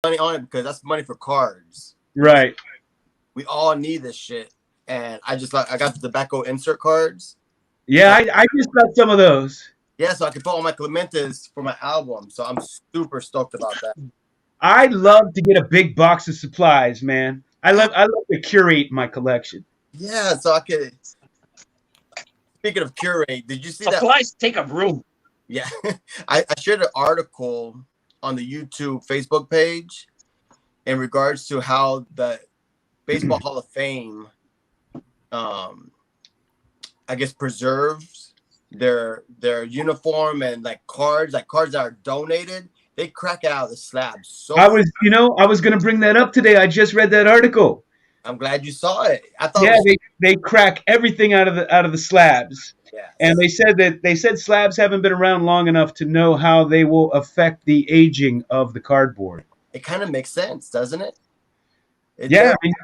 money on it because that's money for cards. Right. We all need this shit. And I got the tobacco insert cards. Yeah, I just got some of those. Yeah, so I can put all my Clementes for my album. So I'm super stoked about that. I'd love to get a big box of supplies, man. I love to curate my collection. Yeah, so I could. Speaking of curate, did you see that? Supplies take up room. Yeah, I shared an article on the YouTube Facebook page in regards to how the Baseball Hall of Fame, I guess, preserves their uniform and like cards that are donated. They crack out of the slabs. So I was going to bring that up today. I just read that article. I'm glad you saw it. I thought, yeah, they crack everything out of the slabs. Yeah. And they said slabs haven't been around long enough to know how they will affect the aging of the cardboard. It kind of makes sense, doesn't it? Yeah. I mean,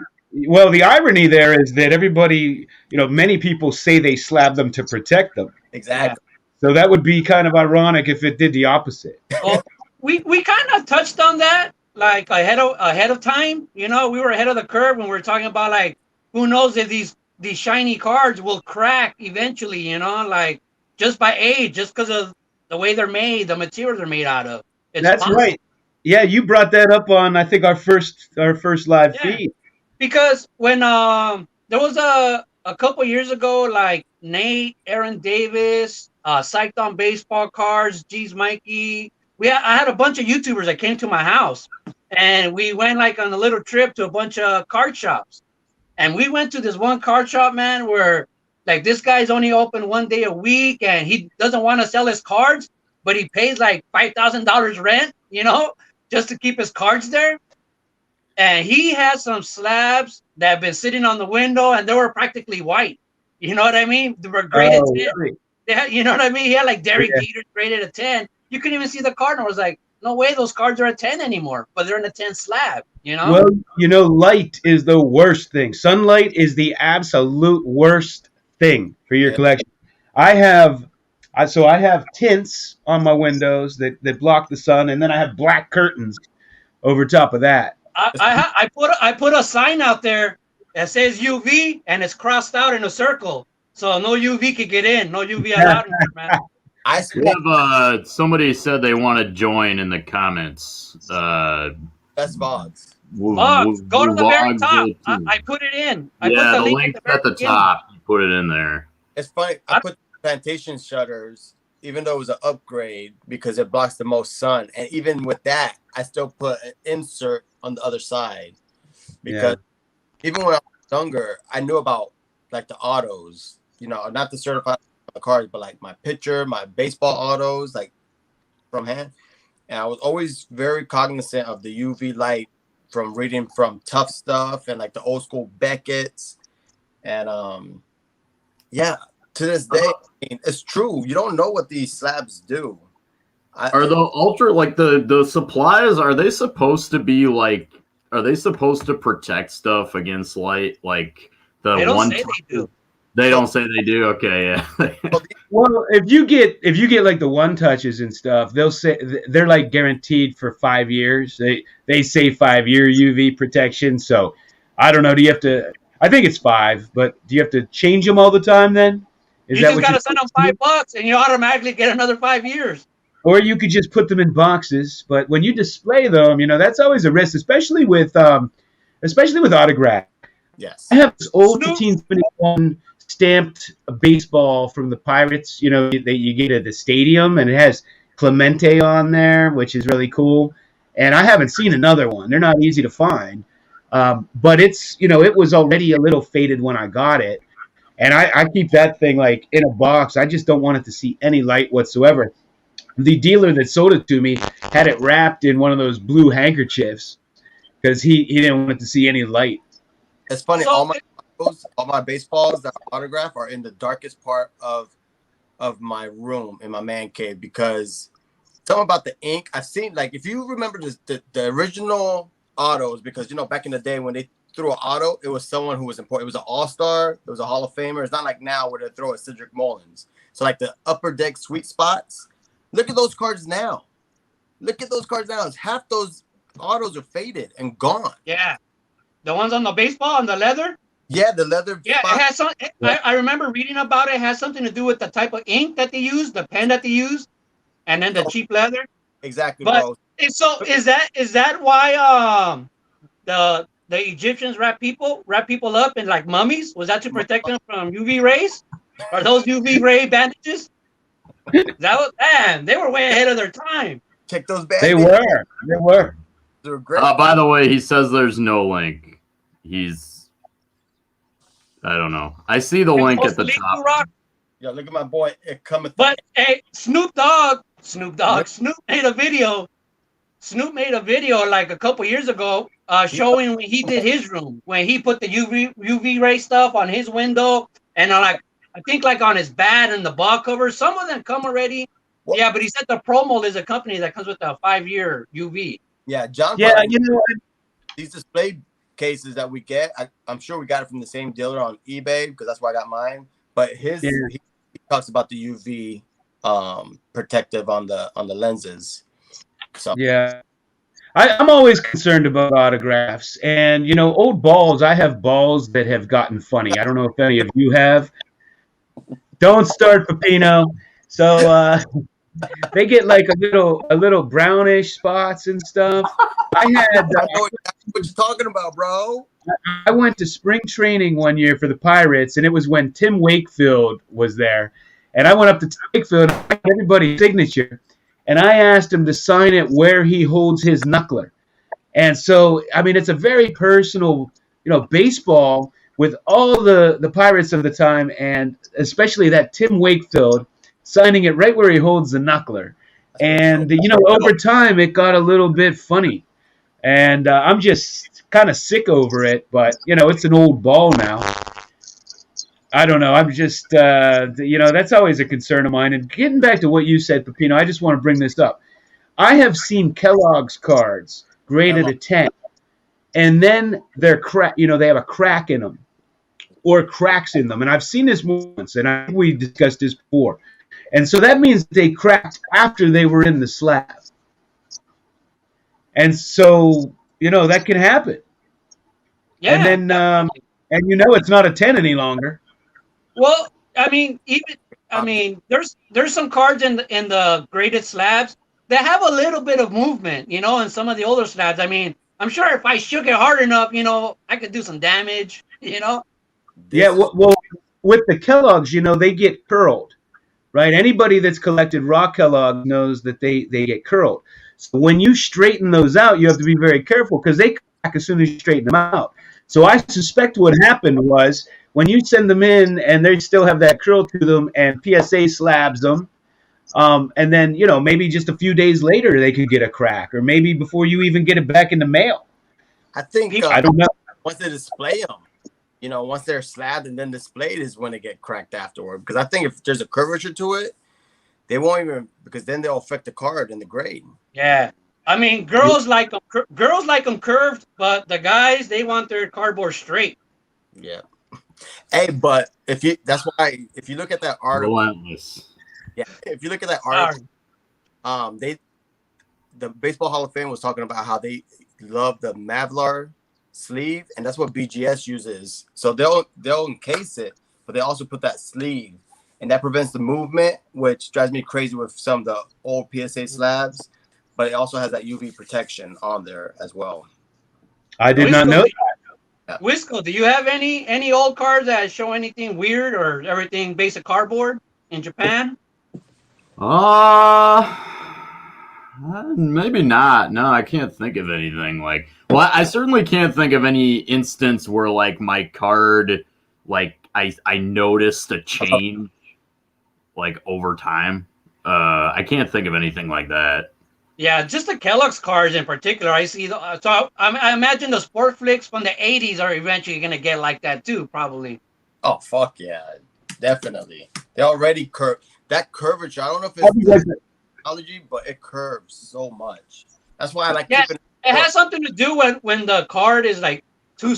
well, the irony there is that everybody, many people say they slab them to protect them. Exactly. So that would be kind of ironic if it did the opposite. Well, we kind of touched on that like ahead of time. We were ahead of the curve when we were talking about like who knows if these shiny cards will crack eventually. Like just by age, just because of the way they're made, the material they're made out of. That's possible. Right. Yeah, you brought that up on I think our first live feed. Because when there was a couple years ago, like Nate, Aaron Davis, Psyched on Baseball Cards, G's Mikey. I had a bunch of YouTubers that came to my house, and we went like on a little trip to a bunch of card shops. And we went to this one card shop, man, where like this guy's only open one day a week, and he doesn't want to sell his cards, but he pays like $5,000 rent, just to keep his cards there. And he has some slabs that have been sitting on the window, and they were practically white. You know what I mean? They were graded 10. Really? You know what I mean? He had like Derek Jeter graded a 10. You couldn't even see the card. And I was like, no way those cards are a 10 anymore, but they're in a 10 slab, Well, light is the worst thing. Sunlight is the absolute worst thing for your collection. I have tints on my windows that block the sun, and then I have black curtains over top of that. I put a sign out there that says UV, and it's crossed out in a circle, so no UV could get in. No UV allowed in there, man. We have somebody said they want to join in the comments. That's Vods. Vods, go to the very top. I put it in. I put the link at the top. You put it in there. It's funny. I put plantation shutters, even though it was an upgrade because it blocks the most sun. And even with that, I still put an insert on the other side because even when I was younger, I knew about like the autos, not the certified cards, but like my pitcher, my baseball autos, like from hand. And I was always very cognizant of the UV light from reading from Tough Stuff and like the old school Beckett's. And to this day, it's true. You don't know what these slabs do. Are the ultra like the supplies? Are they supposed to be like? Are they supposed to protect stuff against light? Like they don't say they do. They don't say they do. Okay, yeah. Well, if you get like the one touches and stuff, they'll say they're like guaranteed for 5 years. They say 5-year UV protection. So I don't know. Do you have to? I think it's 5, but do you have to change them all the time? Then you just gotta send them $5, and you automatically get another 5 years. Or you could just put them in boxes. But when you display them, that's always a risk, especially with autograph. Yes, I have this old 1571 stamped baseball from the Pirates, that you get at the stadium, and it has Clemente on there, which is really cool. And I haven't seen another one. They're not easy to find. But it's, it was already a little faded when I got it. And I keep that thing like in a box. I just don't want it to see any light whatsoever. The dealer that sold it to me had it wrapped in one of those blue handkerchiefs because he didn't want it to see any light. It's funny. All my baseballs that are autographed are in the darkest part of my room in my man cave because something about the ink. I've seen, like, if you remember the original autos, because back in the day when they threw an auto, it was someone who was important. It was an all-star. It was a Hall of Famer. It's not like now where they throw a Cedric Mullins. So like the upper deck sweet spots. Look at those cards now. It's half those autos are faded and gone. Yeah, the ones on the baseball on the leather. Yeah, the leather. Yeah, spot. it has some. I remember reading about it. It has something to do with the type of ink that they use, the pen that they use, and then the cheap leather. Exactly, But bro. so is that why the Egyptians wrap people up in like mummies? Was that to protect them from UV rays? Are those UV ray bandages? That was man, they were way ahead of their time. Check those They bandages. were. They were. They're great. By the way, he says there's no link. I don't know. I see the link at the top. Rock. Yo, look at my boy. It cometh. But hey, Snoop made a video. Snoop made a video like a couple years ago, showing when he did his room, when he put the UV ray stuff on his window, and like I think like on his bat and the ball cover. Some of them come already. What? Yeah, but he said the Promo is a company that comes with a 5-year UV. Yeah, John. Yeah, you know what? These display cases that we get, I'm sure we got it from the same dealer on eBay because that's where I got mine. But he talks about the UV protective on the lenses. So Yeah. I'm always concerned about autographs. And, you know, old balls, I have balls that have gotten funny. I don't know if any of you have. Don't start, Pepino. So they get like a little brownish spots and stuff. I know what you're talking about, bro. I went to spring training one year for the Pirates, and it was when Tim Wakefield was there. And I went up to Tim Wakefield, and I got everybody's signature. And I asked him to sign it where he holds his knuckler. And so, I mean, it's a very personal, you know, baseball with all the Pirates of the time, and especially that Tim Wakefield signing it right where he holds the knuckler. And, you know, over time, it got a little bit funny. And I'm just kind of sick over it, but, you know, it's an old ball now. I don't know. I'm just, you know, that's always a concern of mine. And getting back to what you said, Pepino, I just want to bring this up. I have seen Kellogg's cards graded a 10, and then they're you know, they have a crack in them or cracks in them. And I've seen this once, and I think we discussed this before. And so that means they cracked after they were in the slab. And so, you know, that can happen. Yeah. And then, and you know, it's not a 10 any longer. Well, I mean, there's some cards in the graded slabs that have a little bit of movement, you know, in some of the older slabs. I mean, I'm sure if I shook it hard enough, you know, I could do some damage, you know. Yeah, well, with the Kellogg's, you know, they get curled, right? Anybody that's collected raw Kellogg knows that they get curled. So when you straighten those out, you have to be very careful because they crack as soon as you straighten them out. So I suspect what happened was when you send them in and they still have that curl to them and PSA slabs them, and then, you know, maybe just a few days later they could get a crack, or maybe before you even get it back in the mail. I think I don't know. Once they display them, you know, once they're slabbed and then displayed is when they get cracked afterward. Because I think if there's a curvature to it, they won't even, because then they'll affect the card and the grade. Yeah. I mean, girls like them curved, but the guys, they want their cardboard straight. Yeah. Hey, but if you look at that article, Relentless. Yeah, if you look at that article, the Baseball Hall of Fame was talking about how they love the Mavlar sleeve, and that's what BGS uses. So they'll encase it, but they also put that sleeve, and that prevents the movement, which drives me crazy with some of the old PSA slabs. But it also has that UV protection on there as well. I did not know that. Wisco, do you have any old cards that show anything weird or everything basic cardboard in Japan? Maybe not. No, I can't think of anything like. Well, I certainly can't think of any instance where like my card, like I noticed a change, like over time. I can't think of anything like that. Yeah, just the Kellogg's cards in particular. I see. So I imagine the sport flicks from the '80s are eventually going to get like that too, probably. Oh fuck yeah, definitely. They already that curvature. I don't know if it's technology, but it curves so much. That's why I like. Yeah, it has something to do when the card is like two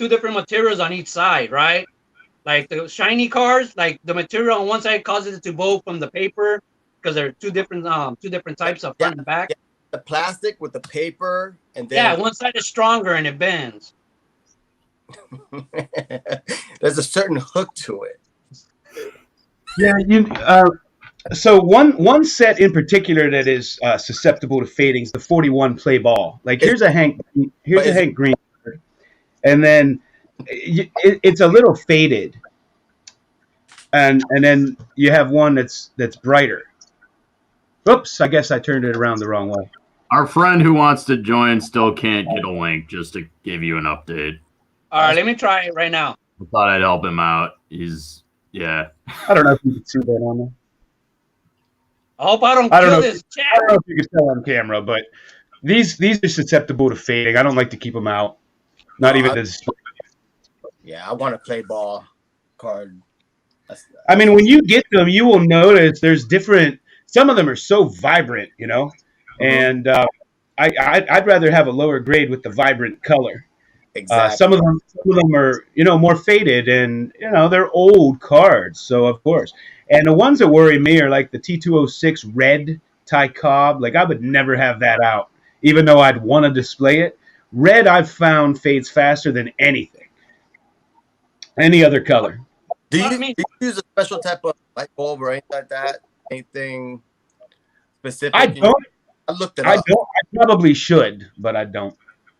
different materials on each side, right? Like the shiny cards, like the material on one side causes it to bow from the paper. Because they're two different types of front and back. the plastic with the paper, and then one side is stronger and it bends. there's a certain hook to it. Yeah, so one set in particular that is susceptible to fading is the 41 play ball. Like here's a Hank Green, and then it's a little faded, and then you have one that's brighter. Oops, I guess I turned it around the wrong way. Our friend who wants to join still can't get a link, just to give you an update. All right, let me try it right now. I thought I'd help him out. Yeah. I don't know if you can see that on there. I hope I don't kill this chat. I don't know if you can tell on camera, but these are susceptible to fading. I don't like to keep them out. Not even this. Yeah, I want to play ball card. I mean, when you get them, you will notice there's different. Some of them are so vibrant, and I'd rather have a lower grade with the vibrant color. Exactly. Some of them are more faded, and they're old cards, so of course. And the ones that worry me are like the T206 red Ty Cobb. Like I would never have that out, even though I'd want to display it. Red I've found fades faster than anything, any other color. Do you use a special type of light bulb or anything like that? Anything specific? I don't. I looked it up. I probably should, but I don't.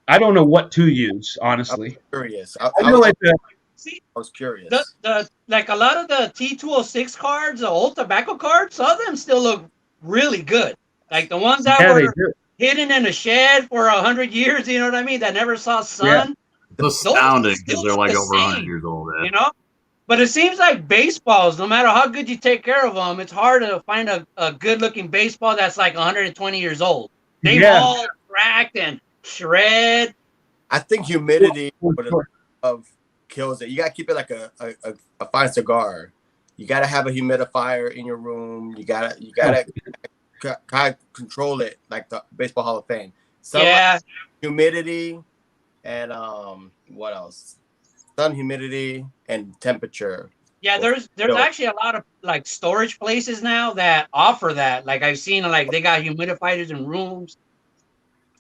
I don't know what to use, honestly. I'm curious. I was curious. Like a lot of the T206 cards, the old tobacco cards, some of them still look really good. Like the ones that were hidden in a shed for 100 years, you know what I mean? That never saw sun. Yeah. It's astounding because they're like over 100 years old. But it seems like baseballs, no matter how good you take care of them, it's hard to find a good-looking baseball that's like 120 years old. They've all cracked and shred. I think humidity kills it. You gotta keep it like a fine cigar. You gotta have a humidifier in your room. You gotta kind of control it like the Baseball Hall of Fame. Humidity and what else? Sun, humidity, and temperature. Yeah, there's actually a lot of like storage places now that offer that. Like I've seen, like they got humidifiers in rooms.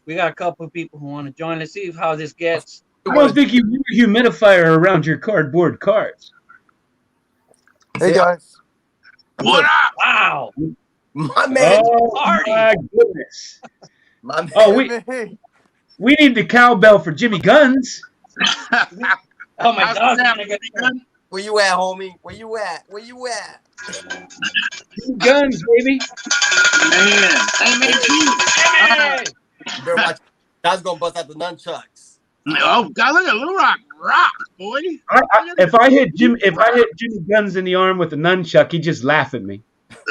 We got a couple of people who want to join. Let's see how this gets. I don't think you need a humidifier around your cardboard cards. Hey guys, what up? Wow, my man. Oh my goodness. My man. We need the cowbell for Jimmy Guns. Oh my God! Where you at, homie? Where you at? Guns, baby. Man, hey man, Hey! You better watch. I was gonna bust out the nunchucks. Oh God, look at Little Rock, boy. If I hit Jimmy Guns in the arm with a nunchuck, he'd just laugh at me.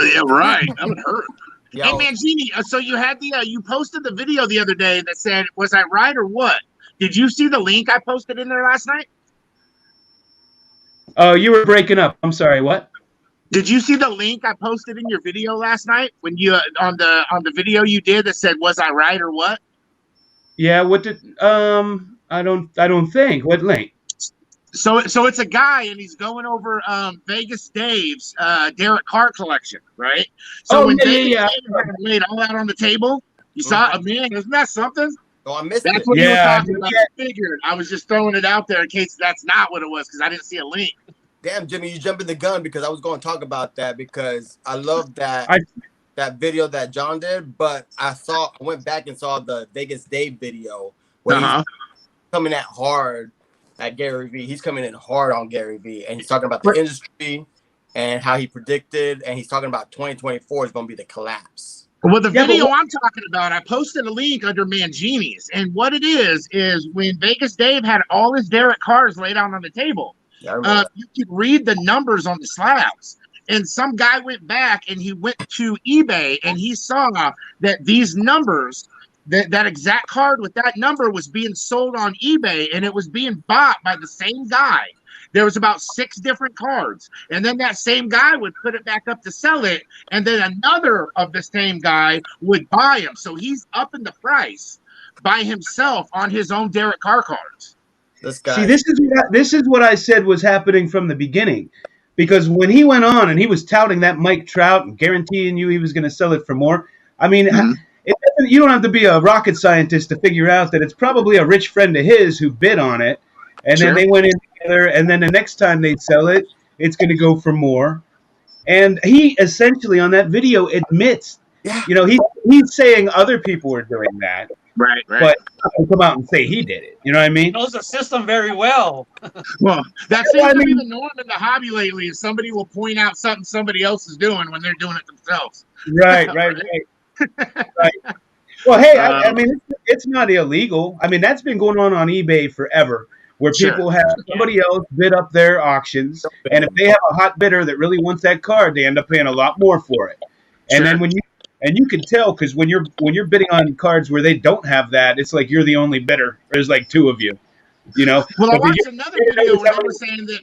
Yeah, right. That would hurt. Yo. Hey man, Genie. So you had you posted the video the other day that said, "Was I right or what?" Did you see the link I posted in there last night? Oh, you were breaking up. I'm sorry. What? Did you see the link I posted in your video last night when you on the video you did that said, "Was I right or what?" Yeah. What did I don't think. What link? So it's a guy and he's going over Vegas Dave's Derek Carr collection, right? So Dave had laid all that on the table, you saw it. Man, isn't that something? Oh, I missed That's it. what you were talking about. I figured. I was just throwing it out there in case that's not what it was because I didn't see a link. Damn, Jimmy, you jumping the gun because I was going to talk about that because I love that video that John did, but I went back and saw the Vegas Dave video where he's coming at hard at Gary Vee. He's coming in hard on Gary Vee, and he's talking about the industry and how he predicted, and he's talking about 2024 is going to be the collapse. Well, the video I'm talking about, I posted a link under Mangini's, and what it is when Vegas Dave had all his Derek Carrs laid out on the table, you could read the numbers on the slabs. And some guy went back and he went to eBay and he saw that these numbers, that exact card with that number was being sold on eBay and it was being bought by the same guy. There was about 6 different cards. And then that same guy would put it back up to sell it. And then another of the same guy would buy him. So he's upping the price by himself on his own Derek Carr cards. This guy. See, this is what I said was happening from the beginning. Because when he went on and he was touting that Mike Trout and guaranteeing you he was going to sell it for more, I mean, You don't have to be a rocket scientist to figure out that it's probably a rich friend of his who bid on it, and then they went in together, and then the next time they sell it, it's going to go for more. And he essentially on that video admits, he's saying other people are doing that, right. But he'll come out and say he did it. You know what I mean? He knows the system very well. Well, that seems to be the norm in the hobby lately. Is somebody will point out something somebody else is doing when they're doing it themselves. Right. Well, hey, I mean, it's not illegal. I mean, that's been going on eBay forever, where people have somebody else bid up their auctions, and if they have a hot bidder that really wants that card, they end up paying a lot more for it. And then you can tell, because when you're bidding on cards where they don't have that, it's like you're the only bidder. There's like two of you, you know. Well, I watched another video where they were saying that.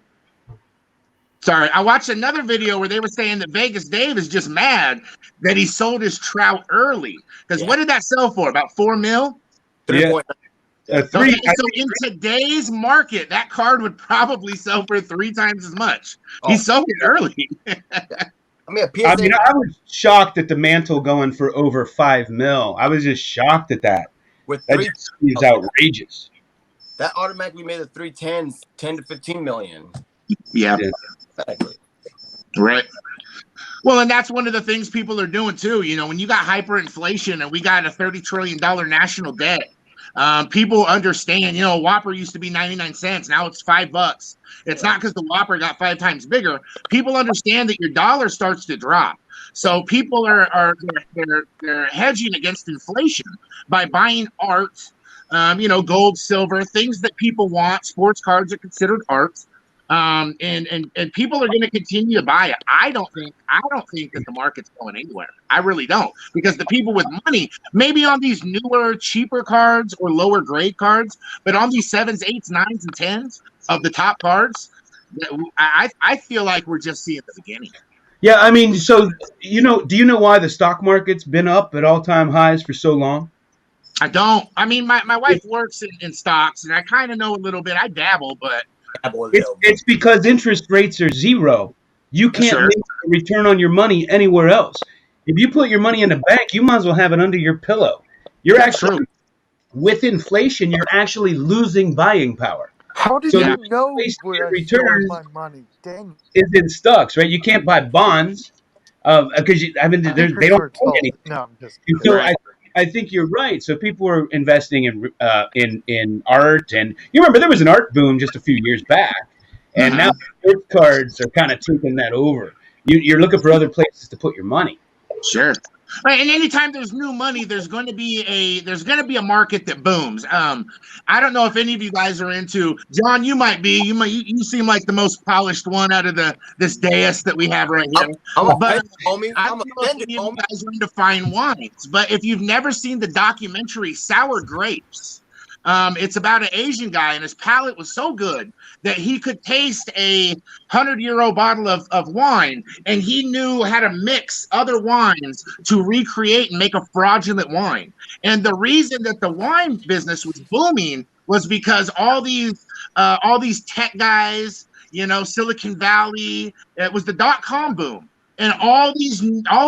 Sorry, I watched another video where they were saying that Vegas Dave is just mad that he sold his trout early. Because what did that sell for? About $4 million? Yeah. So in today's market, that card would probably sell for 3 times as much. He sold it early. I was shocked at the Mantle going for over $5 million. I was just shocked at that. That is outrageous. That automatically made the 310s 10 to 15 million. Yeah. Exactly. Right. Well, and that's one of the things people are doing too. You know, when you got hyperinflation and we got a $30 trillion national debt, people understand, you know, Whopper used to be 99 cents. Now it's $5. It's not because the Whopper got 5 times bigger. People understand that your dollar starts to drop. So people are hedging against inflation by buying art, gold, silver, things that people want. Sports cards are considered art. And people are going to continue to buy it. I don't think that the market's going anywhere. I really don't, because the people with money, maybe on these newer, cheaper cards or lower grade cards, but on these 7s, 8s, 9s, and 10s of the top cards, I feel like we're just seeing the beginning. Yeah, I mean, so do you know why the stock market's been up at all-time highs for so long? I don't. I mean, my wife works in stocks, and I kind of know a little bit. I dabble, but. It's because interest rates are zero. You can't make a return on your money anywhere else. If you put your money in the bank, you might as well have it under your pillow. You're actually, with inflation, you're actually losing buying power. How did you know where return my money? Dang. Is in stocks, right? You can't buy bonds because they don't pay anything. No, I'm just kidding. I think you're right. So people are investing in art, and you remember there was an art boom just a few years back, and now sports cards are kind of taking that over. You're looking for other places to put your money. Sure. Right, and anytime there's new money, there's going to be a market that booms. I don't know if any of you guys are into John. You might be. You seem like the most polished one out of this dais that we have right here. I'm I don't know if any of you guys are into fine wines, but if you've never seen the documentary Sour Grapes, it's about an Asian guy, and his palate was so good that he could taste a 100-year-old bottle of wine, and he knew how to mix other wines to recreate and make a fraudulent wine. And the reason that the wine business was booming was because all these tech guys, Silicon Valley, it was the .com boom. And all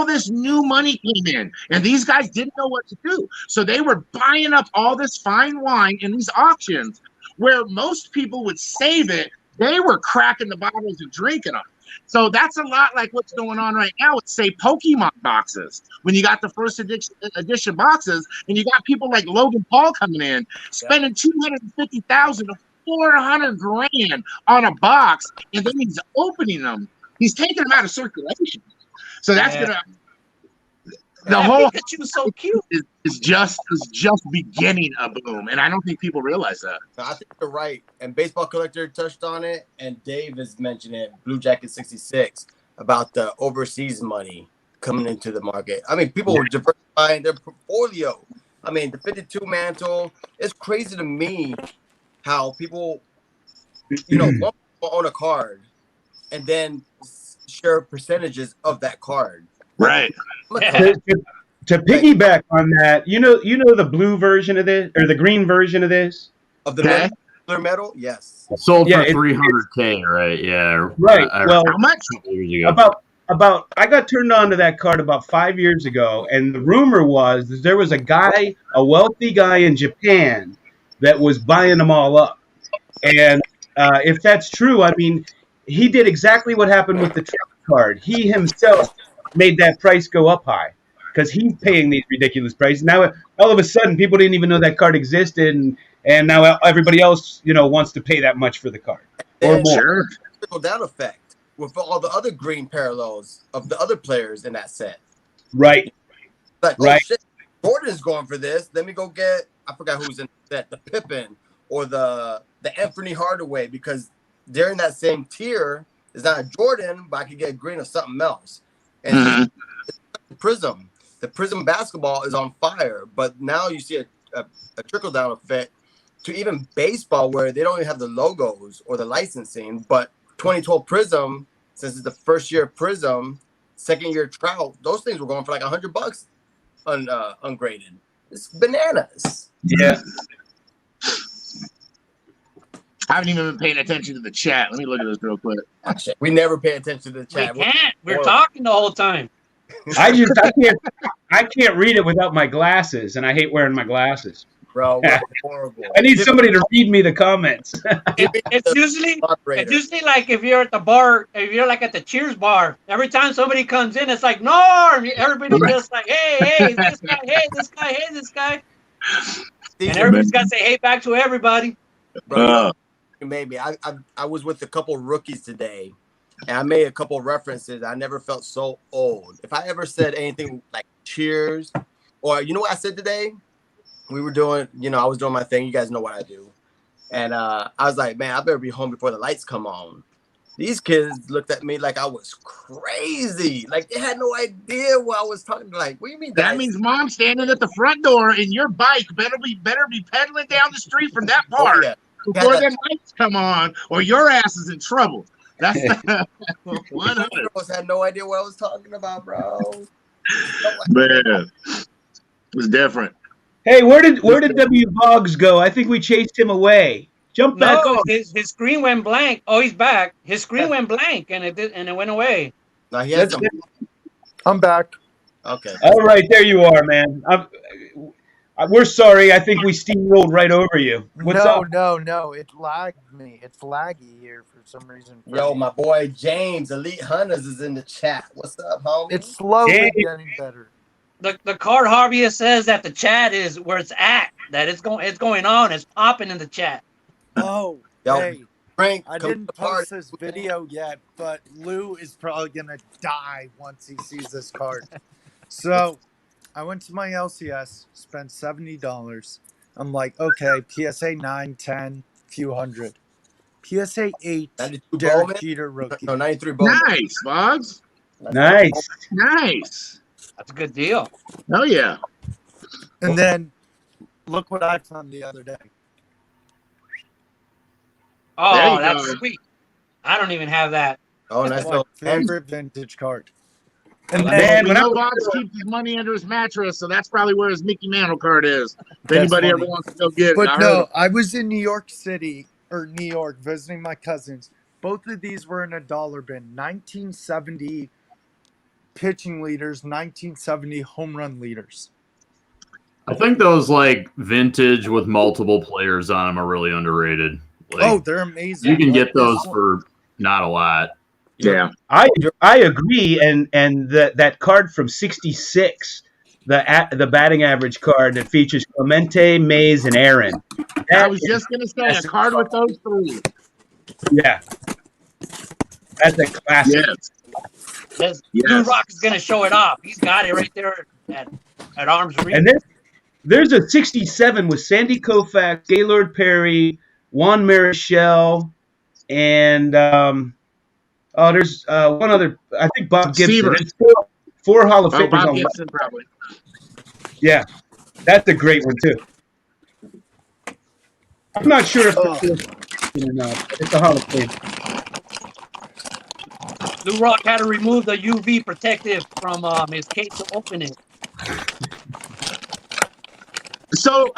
this new money came in, and these guys didn't know what to do. So they were buying up all this fine wine in these auctions where most people would save it. They were cracking the bottles and drinking them. So that's a lot like what's going on right now with, say, Pokemon boxes. When you got the first edition boxes, and you got people like Logan Paul coming in, spending $250,000 to $400,000 on a box, and then he's opening them. He's taking them out of circulation. So that's the whole Pikachu was so cute. is just beginning a boom, and I don't think people realize that. I think you're right. And Baseball Collector touched on it, and Dave has mentioned it. Blue Jacket 66 about the overseas money coming into the market. I mean, people were diversifying their portfolio. I mean, the 52 Mantle. It's crazy to me how people, own a card and then share percentages of that card. Right. To piggyback on that, you know the blue version of this or the green version of this of the metal. Yes. Sold for $300K, right? Yeah. Right. Well, how much? I got turned on to that card about 5 years ago, and the rumor was that there was a wealthy guy in Japan that was buying them all up. And if that's true, I mean, he did exactly what happened with the Trump card. He himself made that price go up high because he's paying these ridiculous prices. Now, all of a sudden, people didn't even know that card existed, and now everybody else, wants to pay that much for the card or more. Sure. Trickle down effect with all the other green parallels of the other players in that set. Right. Like, Right. oh shit, Jordan's going for this. Let me go get, I forgot who's in the set, the Pippen or the Anthony Hardaway, because they're in that same tier. It's not a Jordan, but I could get green or something else. And Prism. The Prism basketball is on fire, but now you see a trickle down effect to even baseball where they don't even have the logos or the licensing. But 2012 Prism, since it's the first year of Prism, second year Trout, those things were going for like $100 ungraded. It's bananas. Yeah. I haven't even been paying attention to the chat. Let me look at this real quick. Actually, we never pay attention to the chat. We can't. We're talking the whole time. I can't read it without my glasses, and I hate wearing my glasses. Bro, we're horrible. I need somebody to read me the comments. It's usually like if you're at the bar, if you're like at the Cheers bar, every time somebody comes in, it's like, Norm! Everybody's just like, hey, this guy, hey, this guy, hey, this guy. And everybody's got to say hey back to everybody. Bro, maybe. I was with a couple rookies today, and I made a couple references. I never felt so old. If I ever said anything like Cheers, or you know what I said today? We were doing, I was doing my thing. You guys know what I do. And I was like, man, I better be home before the lights come on. These kids looked at me like I was crazy. Like they had no idea what I was talking. Like, what do you mean? That means Mom's standing at the front door, and your bike better be pedaling down the street from that park before the lights come on, or your ass is in trouble. That's 100. Girls had no idea what I was talking about, bro. Man, it was different. Hey, where did W Boggs go? I think we chased him away. Jump back on. His screen went blank. Oh, he's back. His screen went blank, and it went away. No, he has I'm back. Okay. All right, there you are, man. We're sorry. I think we steamrolled right over you. What's up? No. It lagged me. It's laggy here for some reason. Yo, my boy James, Elite Hunters, is in the chat. What's up, homie? It's slowly getting better. The card hobbyist says that the chat is where it's at. That it's going on. It's popping in the chat. Oh, Yo, hey. Frank, I didn't post this video yet, but Lou is probably going to die once he sees this card. So I went to my LCS, spent $70. I'm like, okay, PSA 9, 10, few hundred. PSA 8, Derek Jeter rookie. No, 93 Bowman. Nice, Boggs. Nice. That's a good deal. Oh, yeah. And then look what I found the other day. Oh, that's sweet. I don't even have that. Oh, nice. My favorite vintage card. And Man, we know Boggs keeps his money under his mattress, so that's probably where his Mickey Mantle card is. If anybody ever wants to go get it. But no, I was in New York visiting my cousins. Both of these were in a dollar bin. 1970 pitching leaders, 1970 home run leaders. I think those like vintage with multiple players on them are really underrated. Like, they're amazing. You can get those for not a lot. Yeah, I agree, and that card from '66, the batting average card that features Clemente, Mays, and Aaron. I was just gonna say a card with those three. Yeah, that's a classic. Yes. Blue Rock is gonna show it off. He's got it right there at arm's reach. And there's a '67 with Sandy Koufax, Gaylord Perry, Juan Marichal, and there's one other. I think Bob Gibson. There's four Hall of Famers Bob on Gibson, probably. Yeah, that's a great one too. I'm not sure if it's or not, but it's a Hall of Fame. Blue Rock had to remove the UV protective from his case to open it. So,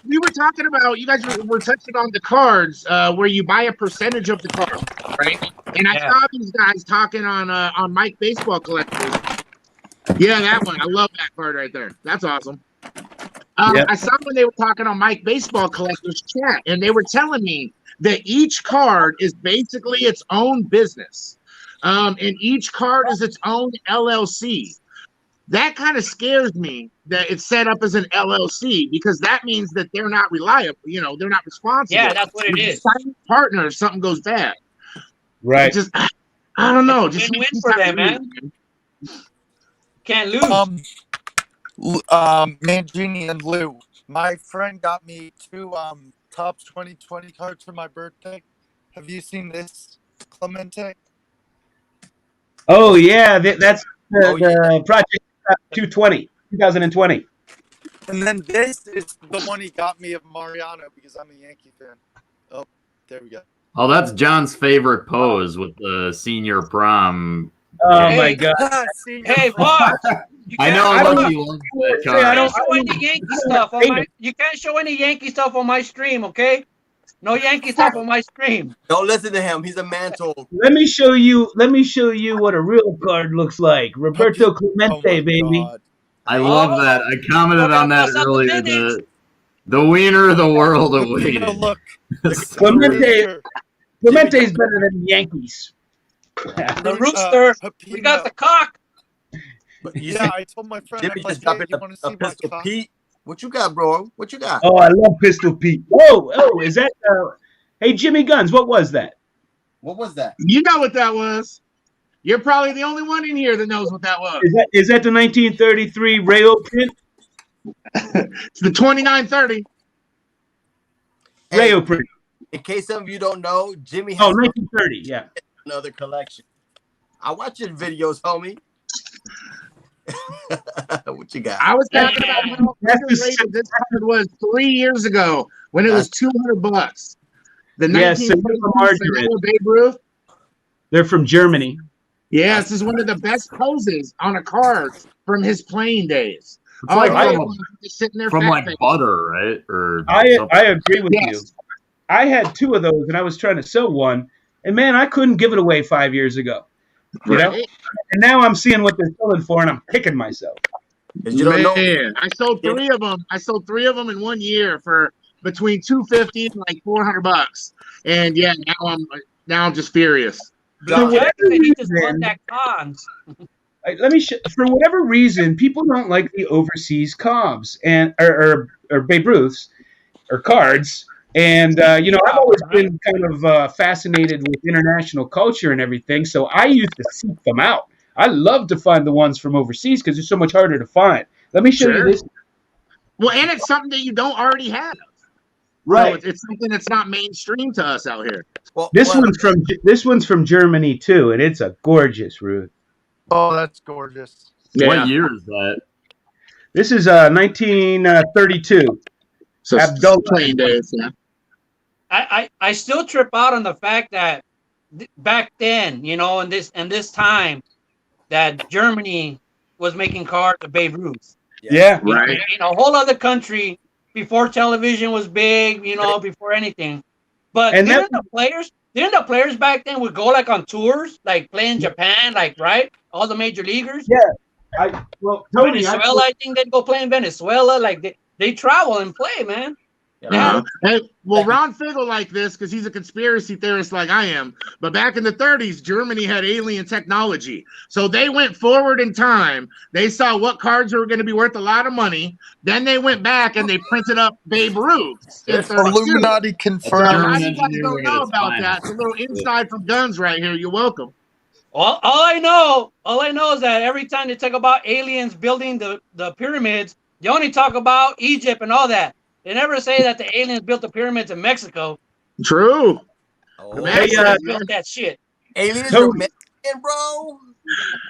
we were talking about, you guys were touching on the cards where you buy a percentage of the card. right? And I saw these guys talking on Mike Baseball Collectors. Yeah, that one. I love that card right there. That's awesome. I saw when they were talking on Mike Baseball Collectors chat, and they were telling me that each card is basically its own business, and each card is its own LLC. That kind of scares me that it's set up as an LLC, because that means that they're not reliable. You know, they're not responsible. Yeah, that's what it is. Silent partner if something goes bad. Right. It just, I don't know. It's Just win-win for them, man. Can't lose. Mangini and Lou, my friend got me 2 Topps 2020 cards for my birthday. Have you seen this, Clemente? Oh yeah, that's the Project 2020. And then this is the one he got me of Mariano, because I'm a Yankee fan. Oh, there we go. Oh, that's John's favorite pose with the senior prom. Oh my God! Hey, Bob. I know how much he loves that card. You can't show any Yankee stuff on my stream, okay? No Yankee stuff on my stream. Don't listen to him. He's a Mantle. Let me show you what a real card looks like. Roberto Clemente, baby. God. I love that. I commented on that earlier. The wiener of the world awaited. Look, Clemente's better than the Yankees. The rooster. We got the cock. Yeah, I told my friend, Jimmy I'm just like, dropping hey, you want to see a my Pistol cock? Pete. What you got, bro? What you got? Oh, I love Pistol Pete. Oh, is that? Hey, Jimmy Guns, what was that? What was that? You know what that was. You're probably the only one in here that knows what that was. Is that the 1933 Rayo print? It's the 2930. Rayo print. In case some of you don't know, Jimmy has 1930. Yeah. another collection. I watch your videos, homie. What you got? I was talking about how underrated this card was 3 years ago when it was $200. The 1930 Babe Ruth. They're from Germany. Yeah, this is one of the best poses on a card from his playing days. It's like from like butter, right? Or I agree with you. I had 2 of those, and I was trying to sell one, and man, I couldn't give it away 5 years ago. You know, and now I'm seeing what they're selling for, and I'm kicking myself. You don't know. I sold 3 of them. I sold 3 of them in 1 year for between $250 and like $400. And yeah, now I'm just furious. For whatever reason, people don't like the overseas comps and or Babe Ruths or cards. And you know, I've always been kind of fascinated with international culture and everything, so I used to seek them out. I love to find the ones from overseas because they're so much harder to find. Let me show you this. Well, and it's something that you don't already have. Right. So it's something that's not mainstream to us out here. Well, this one's from Germany too, and it's a gorgeous Ruth. Oh, that's gorgeous. Yeah. What year is that? This is 1932. So playing days, yeah. I still trip out on the fact that back then, you know, in this time, that Germany was making cards of Babe Ruth. Yeah, right. In a whole other country before television was big, you know, before anything. But didn't the players back then would go like on tours, like play in Japan, like right, all the major leaguers. Yeah, Venezuela, I think they'd go play in Venezuela. Like they travel and play, man. Yeah. Hey, well, Ron Figgle like this because he's a conspiracy theorist like I am. But back in the 30s, Germany had alien technology. So they went forward in time. They saw what cards were going to be worth a lot of money. Then they went back and they printed up Babe Ruth. Illuminati confirmed. So how you guys don't know about that? It's a little inside from Guns right here. You're welcome. All I know is that every time they talk about aliens building the pyramids, they only talk about Egypt and all that. They never say that the aliens built the pyramids in Mexico. True. Oh, Mexicans built that shit. Aliens are Mexican, bro.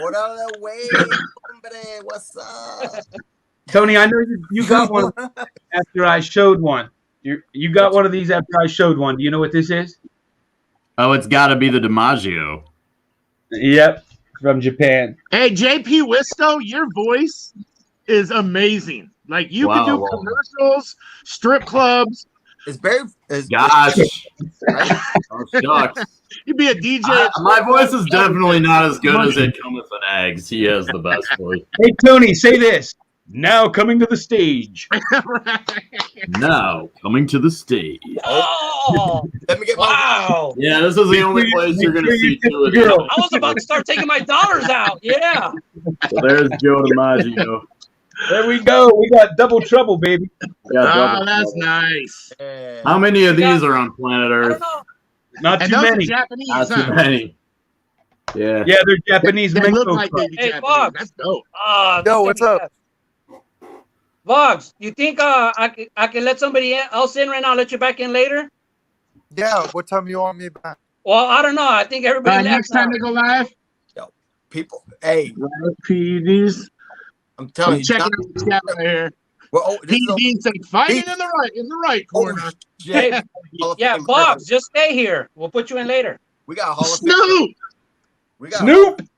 What out of the way, hombre? What's up? Tony, I know you got one after I showed one. You got one of these after I showed one. Do you know what this is? Oh, it's got to be the DiMaggio. Yep, from Japan. Hey, JP Wisto, your voice is amazing. Like you can do commercials, strip clubs, Is Barry? Gosh. Right? Oh, shucks. You'd be a DJ. My voice is definitely not as good as it cometh in eggs. He has the best voice. Hey, Tony, say this. Now coming to the stage. Now coming to the stage. Oh, Let me get wow. Yeah, this is the only place you're going to see two of these. Girl. I was about to start taking my dollars out. Yeah. So there's Joe DiMaggio. There we go. We got double trouble, baby. Oh, that's nice. How many of these are on planet I don't Earth? know. Not And too those are many. Japanese. Not Huh? too many. Yeah. Yeah, they're Japanese. They look Menko like cards. baby Hey, Japanese. Fox. That's dope. Yo, what's up? Vox, you think I can let somebody else in right now? Let you back in later? Yeah, what time you want me back? Well, I don't know. I think everybody left Next time now. they go live, people. Hey, PEDs. I'm telling I'm you, checking John, out the chat right here. well, this is PED said fighting in the right corner. Hey, Hall of yeah, Fame Vox, crib. just stay here. We'll put you in later. We got a Hall of Fame. Snoop. We got Snoop.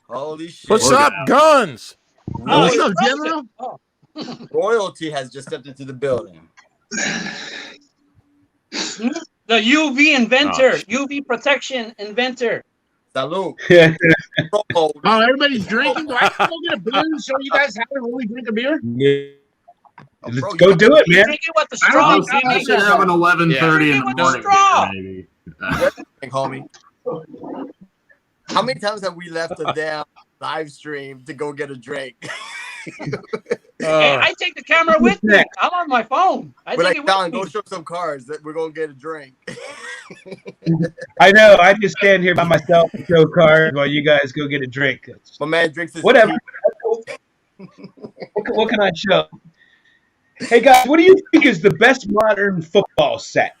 Holy shit! What's up, guns? What's he's up, frozen. General? Oh. Royalty has just stepped into the building. The UV inventor, Oh, shit. UV protection inventor. Salute. Oh, everybody's drinking. Do I have to go get a beer and show you guys how to really drink a beer? Let's Bro, go you do it, You man. drink it with the I straw. don't think I should have an 11:30 in the Drink it with morning. straw. Maybe. homie. How many times have we left a damn live stream to go get a drink? Hey, I take the camera with me. I'm on my phone. I We're take like, it Don, with go me. show some cards that we're gonna get a drink. I know. I just stand here by myself and show cards while you guys go get a drink. My man drinks his Whatever. tea. What can I show? Hey guys, what do you think is the best modern football set?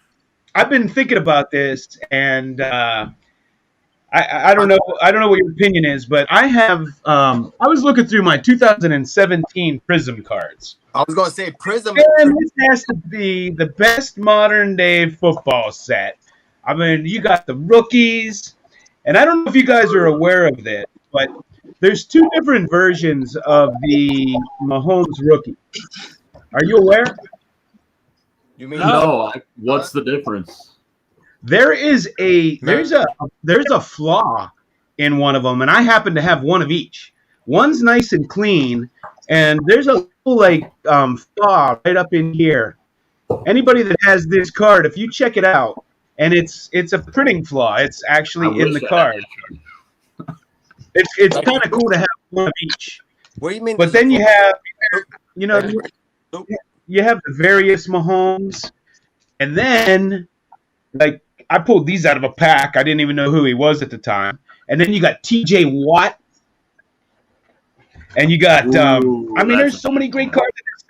I've been thinking about this, and I don't know. I don't know what your opinion is, but I have. I was looking through my 2017 Prism cards. I was gonna say Prism. And this has to be the best modern day football set. I mean, you got the rookies, and I don't know if you guys are aware of this, but there's two different versions of the Mahomes rookie. Are you aware? You mean No. What's the difference? There's a flaw in one of them, and I happen to have one of each. One's nice and clean, and there's a little flaw right up in here. Anybody that has this card, if you check it out, and it's a printing flaw. It's actually in the card. It's kind of cool to have one of each. What do you mean? But then you have, you have the various Mahomes, and then like I pulled these out of a pack. I didn't even know who he was at the time. And then you got T.J. Watt, and you got. There's so many great cards in this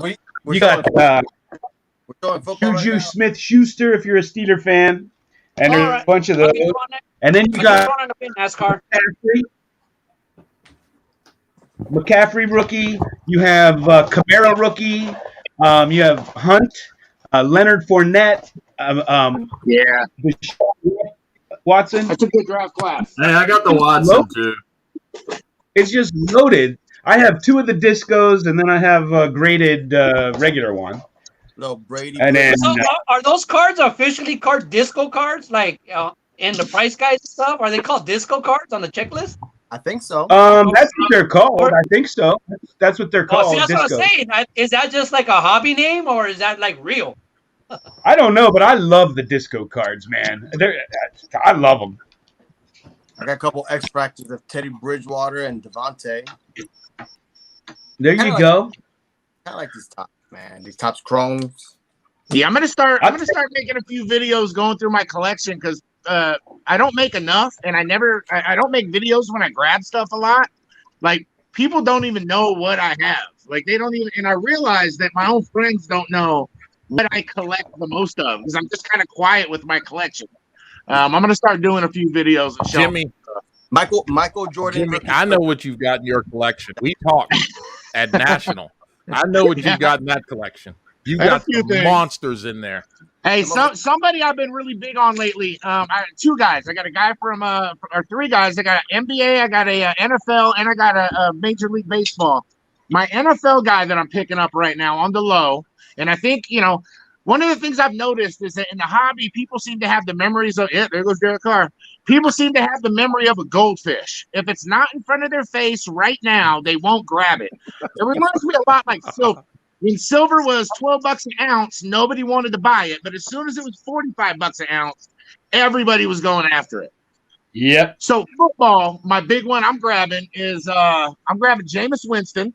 set. You got Juju Smith-Schuster if you're a Steeler fan, and there's a bunch of those. And then you got NASCAR. McCaffrey rookie. You have Camaro rookie. You have Hunt, Leonard Fournette. Watson. That's a good draft class. Hey, I got the Watson too. It's just loaded. I have two of the discos, and then I have a graded regular one. No, Brady. And then, So, are those cards officially called disco cards? Like in the price guides and stuff? Are they called disco cards on the checklist? I think so. that's what they're called. I think so. That's what they're called. See, that's what I'm saying. Is that just like a hobby name, or is that like real? I don't know, but I love the disco cards, man. I love them. I got a couple X fractors of Teddy Bridgewater and Devontae. There you go. I like these tops, man. These tops chromes. Yeah, I'm gonna start making a few videos going through my collection because I don't make enough, and I don't make videos when I grab stuff a lot. Like people don't even know what I have. Like they don't even, and I realize that my own friends don't know what I collect the most of because I'm just kind of quiet with my collection. I'm gonna start doing a few videos and showing. Jimmy, Michael Jordan. Jimmy, I know what you've got in your collection. We talked at National. I know what you've got in that collection. You got some monsters in there. Hey, somebody I've been really big on lately. Two guys. I got a guy from or three guys. I got an NBA, I got a NFL, and I got a Major League Baseball. My NFL guy that I'm picking up right now on the low And I think, one of the things I've noticed is that in the hobby, people seem to have the memories of, there goes Derek Carr. People seem to have the memory of a goldfish. If it's not in front of their face right now, they won't grab it. It reminds me a lot like silver. When silver was $12 an ounce, nobody wanted to buy it. But as soon as it was $45 an ounce, everybody was going after it. Yep. So football, my big one I'm grabbing is I'm grabbing Jameis Winston.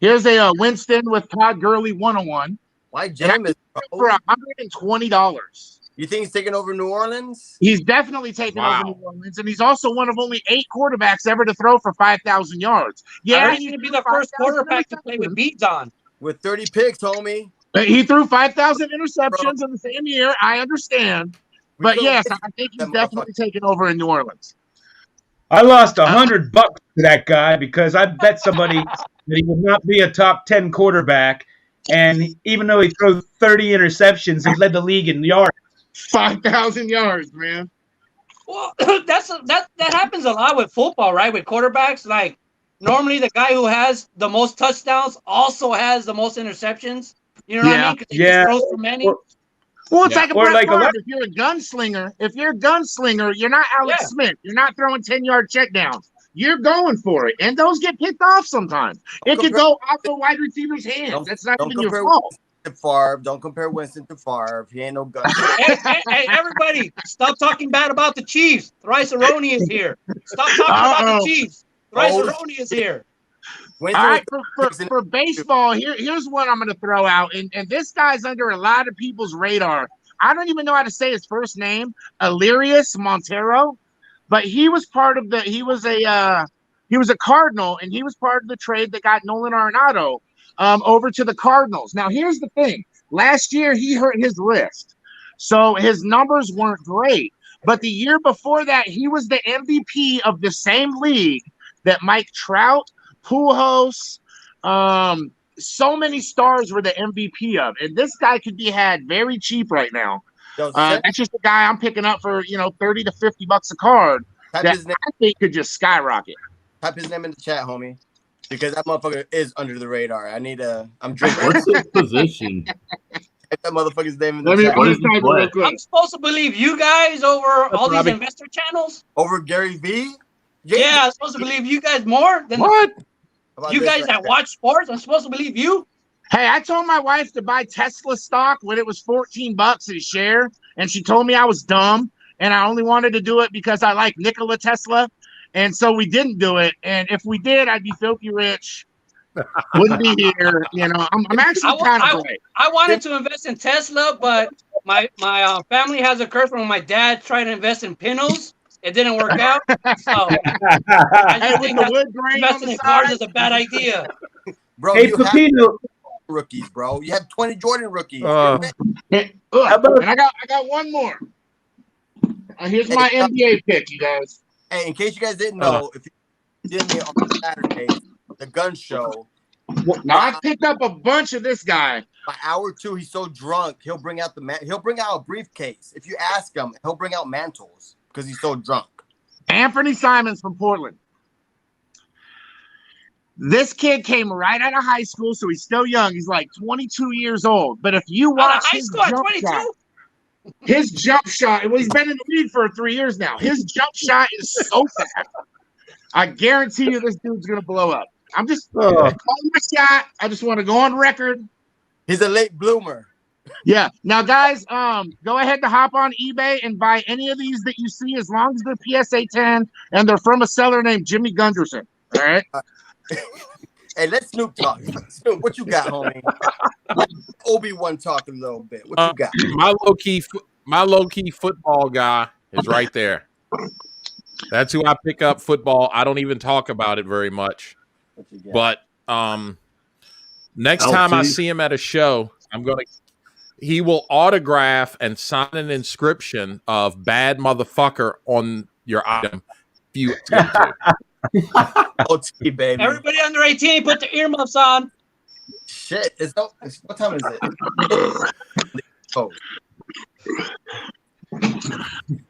Here's a Winston with Todd Gurley 101. Why Jameis? For $120. You think he's taking over New Orleans? He's definitely taking over New Orleans, and he's also one of only 8 quarterbacks ever to throw for 5,000 yards. Yeah, he's going to be the first quarterback to play with beads on. With 30 picks, homie. He threw 5,000 interceptions in the same year. I understand. But yes, I think he's definitely taking over in New Orleans. I lost $100 to that guy because I bet somebody that he would not be a top 10 quarterback. And even though he threw 30 interceptions, he led the league in yards. 5,000 yards, man. Well, that happens a lot with football, right? With quarterbacks, like normally the guy who has the most touchdowns also has the most interceptions. You know what I mean? Because he just throws so many. Well, it's like a Brett Favre. If you're a gunslinger, you're not Alex Smith. You're not throwing 10-yard checkdowns. You're going for it, and those get picked off sometimes. It could go off the wide receiver's hands. That's not even your fault. Don't compare Winston to Favre. He ain't no gun. hey, everybody, stop talking bad about the Chiefs. Thrice Aroni is here. Stop talking about the Chiefs. Thrice Aroni is here. All right, for baseball, here's what I'm going to throw out, and this guy's under a lot of people's radar. I don't even know how to say his first name, Illyrius Montero, but he was a Cardinal, and he was part of the trade that got Nolan Arenado over to the Cardinals. Now, here's the thing. Last year, he hurt his wrist, so his numbers weren't great. But the year before that, he was the MVP of the same league that Mike Trout, Pujols, so many stars were the MVP of. And this guy could be had very cheap right now. That's just a guy I'm picking up for, $30 to $50 a card that I think could just skyrocket. Type his name in the chat, homie. Because that motherfucker is under the radar. I'm drinking. What's his position? Type that motherfucker's name in the chat. I'm supposed to believe you guys over all these investor channels? Over Gary V? Yeah, I'm supposed to believe you guys more than what? You guys that watch sports, I'm supposed to believe you? Hey, I told my wife to buy Tesla stock when it was $14 a share, and she told me I was dumb, and I only wanted to do it because I like Nikola Tesla, and so we didn't do it. And if we did, I'd be filthy rich. Wouldn't be here, I'm actually kind of great. I wanted to invest in Tesla, but my family has a curse when my dad tried to invest in Pinos. It didn't work out. So I think investing in cars is a bad idea. Bro, hey, Pepino. Rookies, bro. You have 20 Jordan rookies. And I got one more. Here's my NBA pick, you guys. Hey, in case you guys didn't know, if you did me on Saturday, the gun show. Now I picked up a bunch of this guy. By hour 2, he's so drunk, he'll bring out a briefcase. If you ask him, he'll bring out mantles because he's so drunk. Anthony Simons from Portland. This kid came right out of high school, so he's still young. He's like 22 years old. But if you watch his jump shot, well, he's been in the league for 3 years now. His jump shot is so fast. I guarantee you this dude's going to blow up. I'm just calling my shot. I just want to go on record. He's a late bloomer. Yeah. Now, guys, go ahead to hop on eBay and buy any of these that you see as long as they're PSA 10 and they're from a seller named Jimmy Gunderson. All right? Hey, let's Snoop talk. Snoop, what you got, homie? Let Obi-Wan talk a little bit. What you got? My low-key football guy is right there. That's who I pick up football. I don't even talk about it very much. But next time I see him at a show, he will autograph and sign an inscription of "bad motherfucker" on your item. If you OT, baby. Everybody under 18, put the earmuffs on. Shit, what time is it? Oh.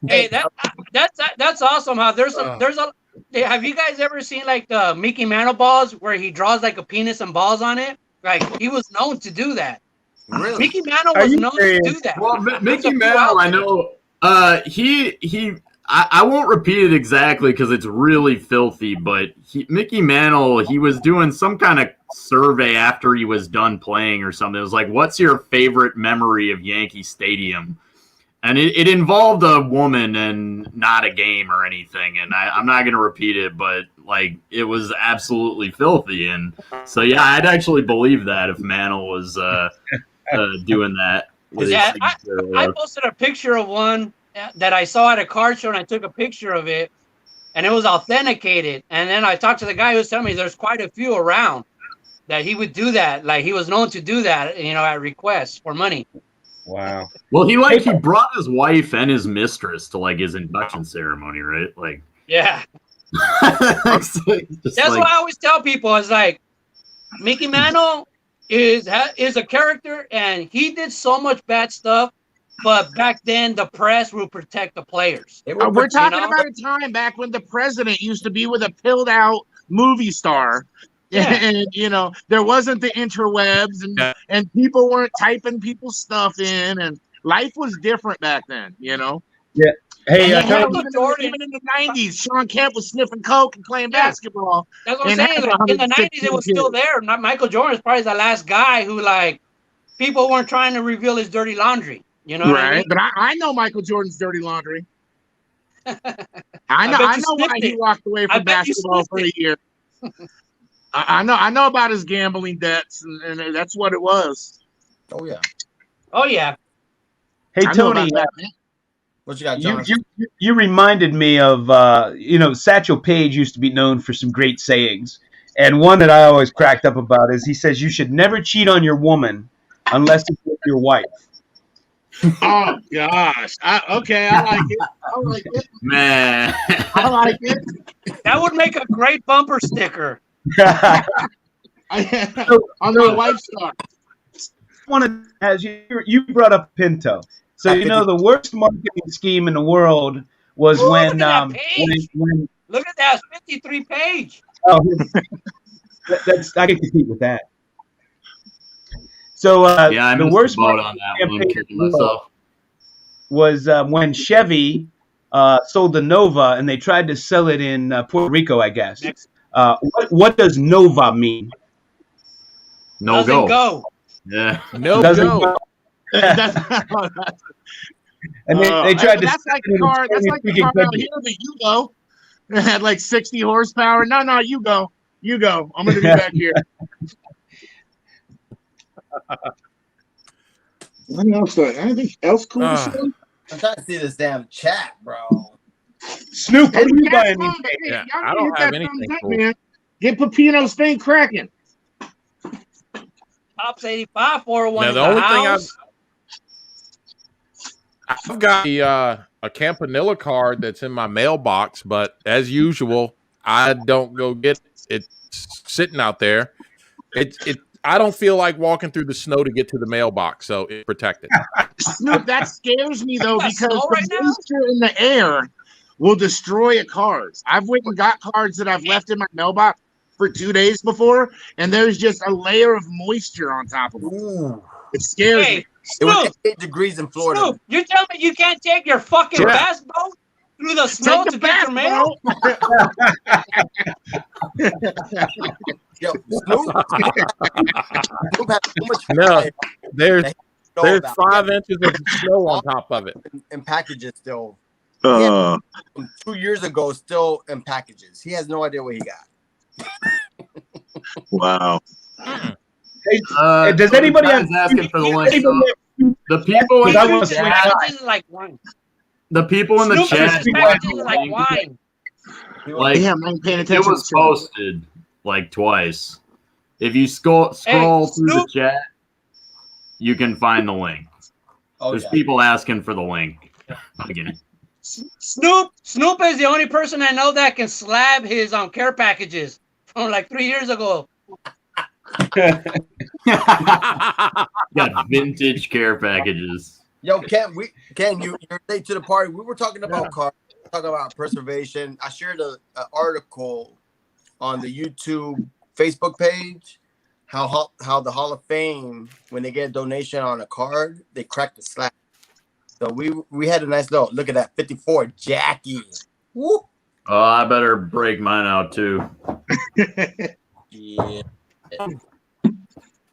Hey, that's awesome. How there's a. Have you guys ever seen like the Mickey Mantle balls where he draws like a penis and balls on it? Like he was known to do that. Really? Mickey Mantle was known to do that. Well, Mickey Mantle, I know. I won't repeat it exactly because it's really filthy. But Mickey Mantle, he was doing some kind of survey after he was done playing or something. It was like, "What's your favorite memory of Yankee Stadium?" And it involved a woman and not a game or anything. And I'm not going to repeat it, but like it was absolutely filthy. And so, yeah, I'd actually believe that if Mantle was doing that. Yeah, I posted a picture of one that I saw at a card show, and I took a picture of it, and it was authenticated. And then I talked to the guy who was telling me there's quite a few around that he would do that. Like he was known to do that, at request for money. Wow. Well, he brought his wife and his mistress to like his induction ceremony, right? Like, yeah. That's what I always tell people. Is like Mickey Mantle is a character, and he did so much bad stuff. But back then, the press would protect the players. We're talking about a time back when the president used to be with a pilled out movie star. Yeah. And there wasn't the interwebs, and people weren't typing people's stuff in, and life was different back then. Yeah. Hey, even in the 90s, Sean Kemp was sniffing coke and playing basketball. That's what I'm saying. Like, in the 90s, it was still there. Not Michael Jordan is probably the last guy who people weren't trying to reveal his dirty laundry. You know, right? What I mean? But I know Michael Jordan's dirty laundry. I know why he walked away from basketball for a year. I know about his gambling debts, and that's what it was. Oh yeah. Hey Tony, what you got, John? You reminded me of Satchel Paige used to be known for some great sayings, and one that I always cracked up about is he says you should never cheat on your woman unless it's with your wife. Oh gosh! I like it. Man, I like it. That would make a great bumper sticker. On my wife's car. You brought up Pinto, so the worst marketing scheme in the world was when look at that 53 page. Oh, I can compete with that. So the worst on that was when Chevy sold the Nova, and they tried to sell it in Puerto Rico, I guess. What does Nova mean? No go. Yeah. No go. And they tried to. That's like the car out here, the Yugo. It had like 60 horsepower. No, you go. I'm gonna be back here. Anything else cool to say? I'm trying to see this damn chat, bro. Snoop, what are you buying? Yeah, I don't have anything cool. Man. Get Pepino's thing cracking. Tops 85 401. Now the only thing I've got a Campanilla card that's in my mailbox, but as usual, I don't go get it. It's sitting out there. I don't feel like walking through the snow to get to the mailbox, so it's protected. Snoop, that scares me though, because the moisture in the air will destroy a card. I've went and got cards that I've left in my mailbox for 2 days before, and there's just a layer of moisture on top of it. Ooh. It scares me. It was 8 degrees in Florida. Snoop, you tell me you can't take your fucking bass boat through the snow to get your mail? Yo, Snoop had so much no, there's 5 inches of snow on top of it. And packages still. 2 years ago, still in packages. He has no idea what he got. Wow. Does anybody have asking for the link? The people in the chat, like wine. The people in the chat, like wine. Like, yeah, I'm paying attention. It was posted like twice. If you scroll through the chat, you can find the link. There's people asking for the link again. Snoop is the only person I know that can slab his care packages from like 3 years ago. Got vintage care packages. Yo, Ken, you're late to the party. We were talking about cars, talking about preservation. I shared an article on the YouTube Facebook page how the Hall of Fame, when they get a donation on a card, they crack the slab. So we had a nice look at that 54 Jackie. Woo! Oh, I better break mine out too. Yeah.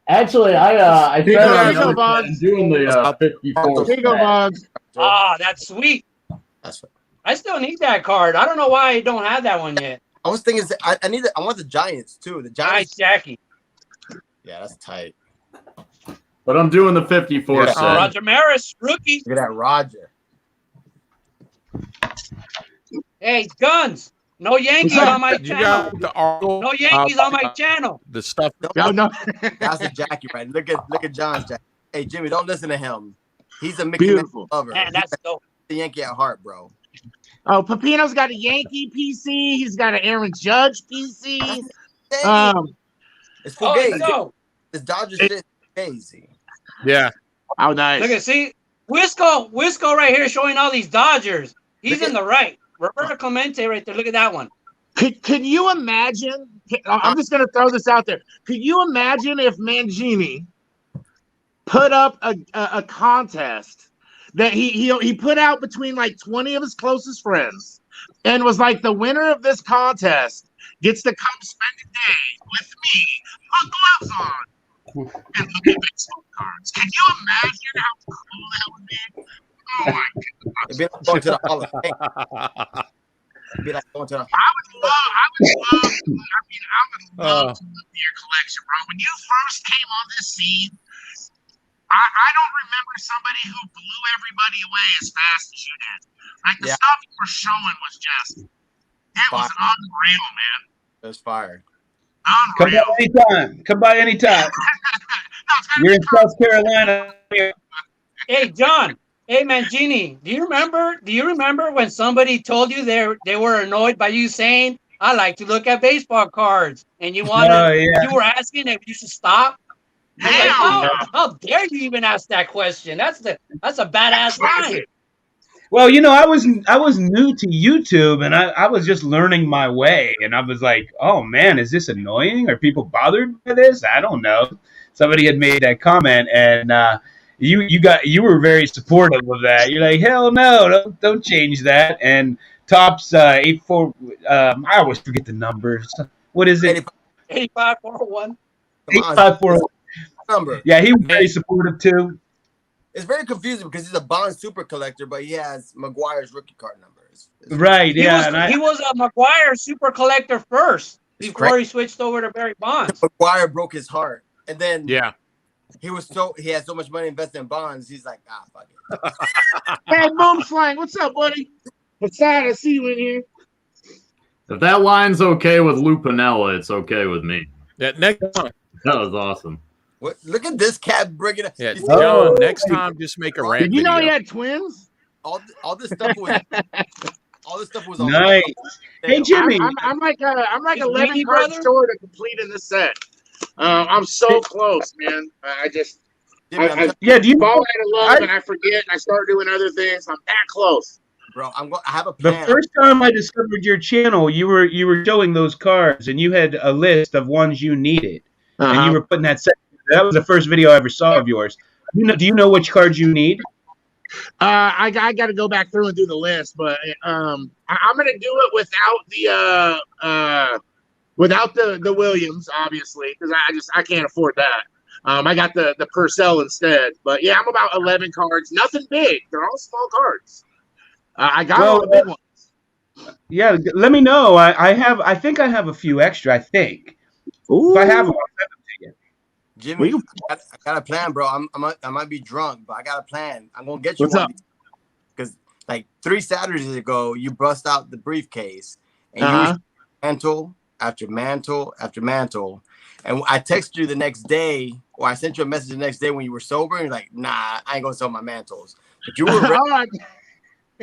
Actually, I Here started you go, Bugs. doing the 54. Here you go, Bugs. Ah, that's sweet. That's right. I still need that card. I don't know why I don't have that one yet. I was thinking I want the Giants too. The Nice, Giants. Jackie. Yeah, that's tight. But I'm doing the 54 set. Roger Maris, rookie. Look at that Roger. Hey, Guns. No Yankees on my You got channel. the article. No Yankees on my channel. The stuff. No. That's a Jackie, right? Look at John's Jackie. Hey Jimmy, don't listen to him. He's a Mickey Mantle lover. Man, that's dope. He's a Yankee at heart, bro. Oh, Pepino's got a Yankee PC. He's got an Aaron Judge PC. It's Oh, fugazi. no. This Dodgers shit is fugazi. Yeah. Oh, nice. Look at see Wisco right here showing all these Dodgers. He's in the right. Roberto Clemente right there. Look at that one. Can you imagine? I'm just going to throw this out there. Could you imagine if Mangini put up a contest that he put out between like 20 of his closest friends and was like, the winner of this contest gets to come spend a day with me, put gloves on, and look at baseball cards. Can you imagine how cool that would be? Oh my God. It'd be like going to the Hall of Fame. It'd be like going to the I would love to look at your collection, bro. When you first came on this scene, I don't remember somebody who blew everybody away as fast as you did. Like the stuff you were showing was just, it was unreal, man. It was fire. Unreal. Come by anytime. You're in South Carolina. Hey, John. Hey, Mangini. Do you remember when somebody told you they were annoyed by you saying, "I like to look at baseball cards," and you were asking if you should stop? How dare you even ask that question? That's a badass line. Well, I was new to YouTube, and I was just learning my way, and I was like, oh man, is this annoying? Are people bothered by this? I don't know. Somebody had made that comment, and you were very supportive of that. You're like, hell no, don't change that. And Top's 84. I always forget the numbers. What is it? 85401. 8541. Number. Yeah, he was very supportive too. It's very confusing because he's a Bond super collector, but he has McGuire's rookie card numbers. Right, He was a McGuire super collector first before he switched over to Barry Bonds. McGuire broke his heart, and then he had so much money invested in bonds. He's like, fuck it. Hey, Boom Slang, what's up, buddy? What's that? I see you in here. If that line's okay with Lou Piniella, it's okay with me. That next time. That was awesome. What? Look at this cat bringing it. Yeah, John. Next time, just make a rant. Did you know he had twins? All this stuff was on. Nice. Hey, Jimmy. I'm like 11 cards short of completing the set. I'm so close, man. Do you fall out of love and I forget and I start doing other things? I'm that close. Bro, I have a plan. The first time I discovered your channel, you were showing those cards, and you had a list of ones you needed, and you were putting that set. That was the first video I ever saw of yours. Do you know which cards you need? I got to go back through and do the list, but I'm gonna do it without the Williams, obviously, because I can't afford that. I got the Purcell instead, but yeah, I'm about 11 cards. Nothing big. They're all small cards. I got all the big ones. Yeah, let me know. I think I have a few extra. I think. Ooh. If I have them, I'll send them to you. Jimmy, I got a plan, bro. I might be drunk, but I got a plan. I'm gonna get you What's one up? because like 3 Saturdays ago, you bust out the briefcase and you were mantle after mantle after mantle. And I texted you the next day, or I sent you a message the next day when you were sober, and you're like, "Nah, I ain't gonna sell my mantles." But you were ready.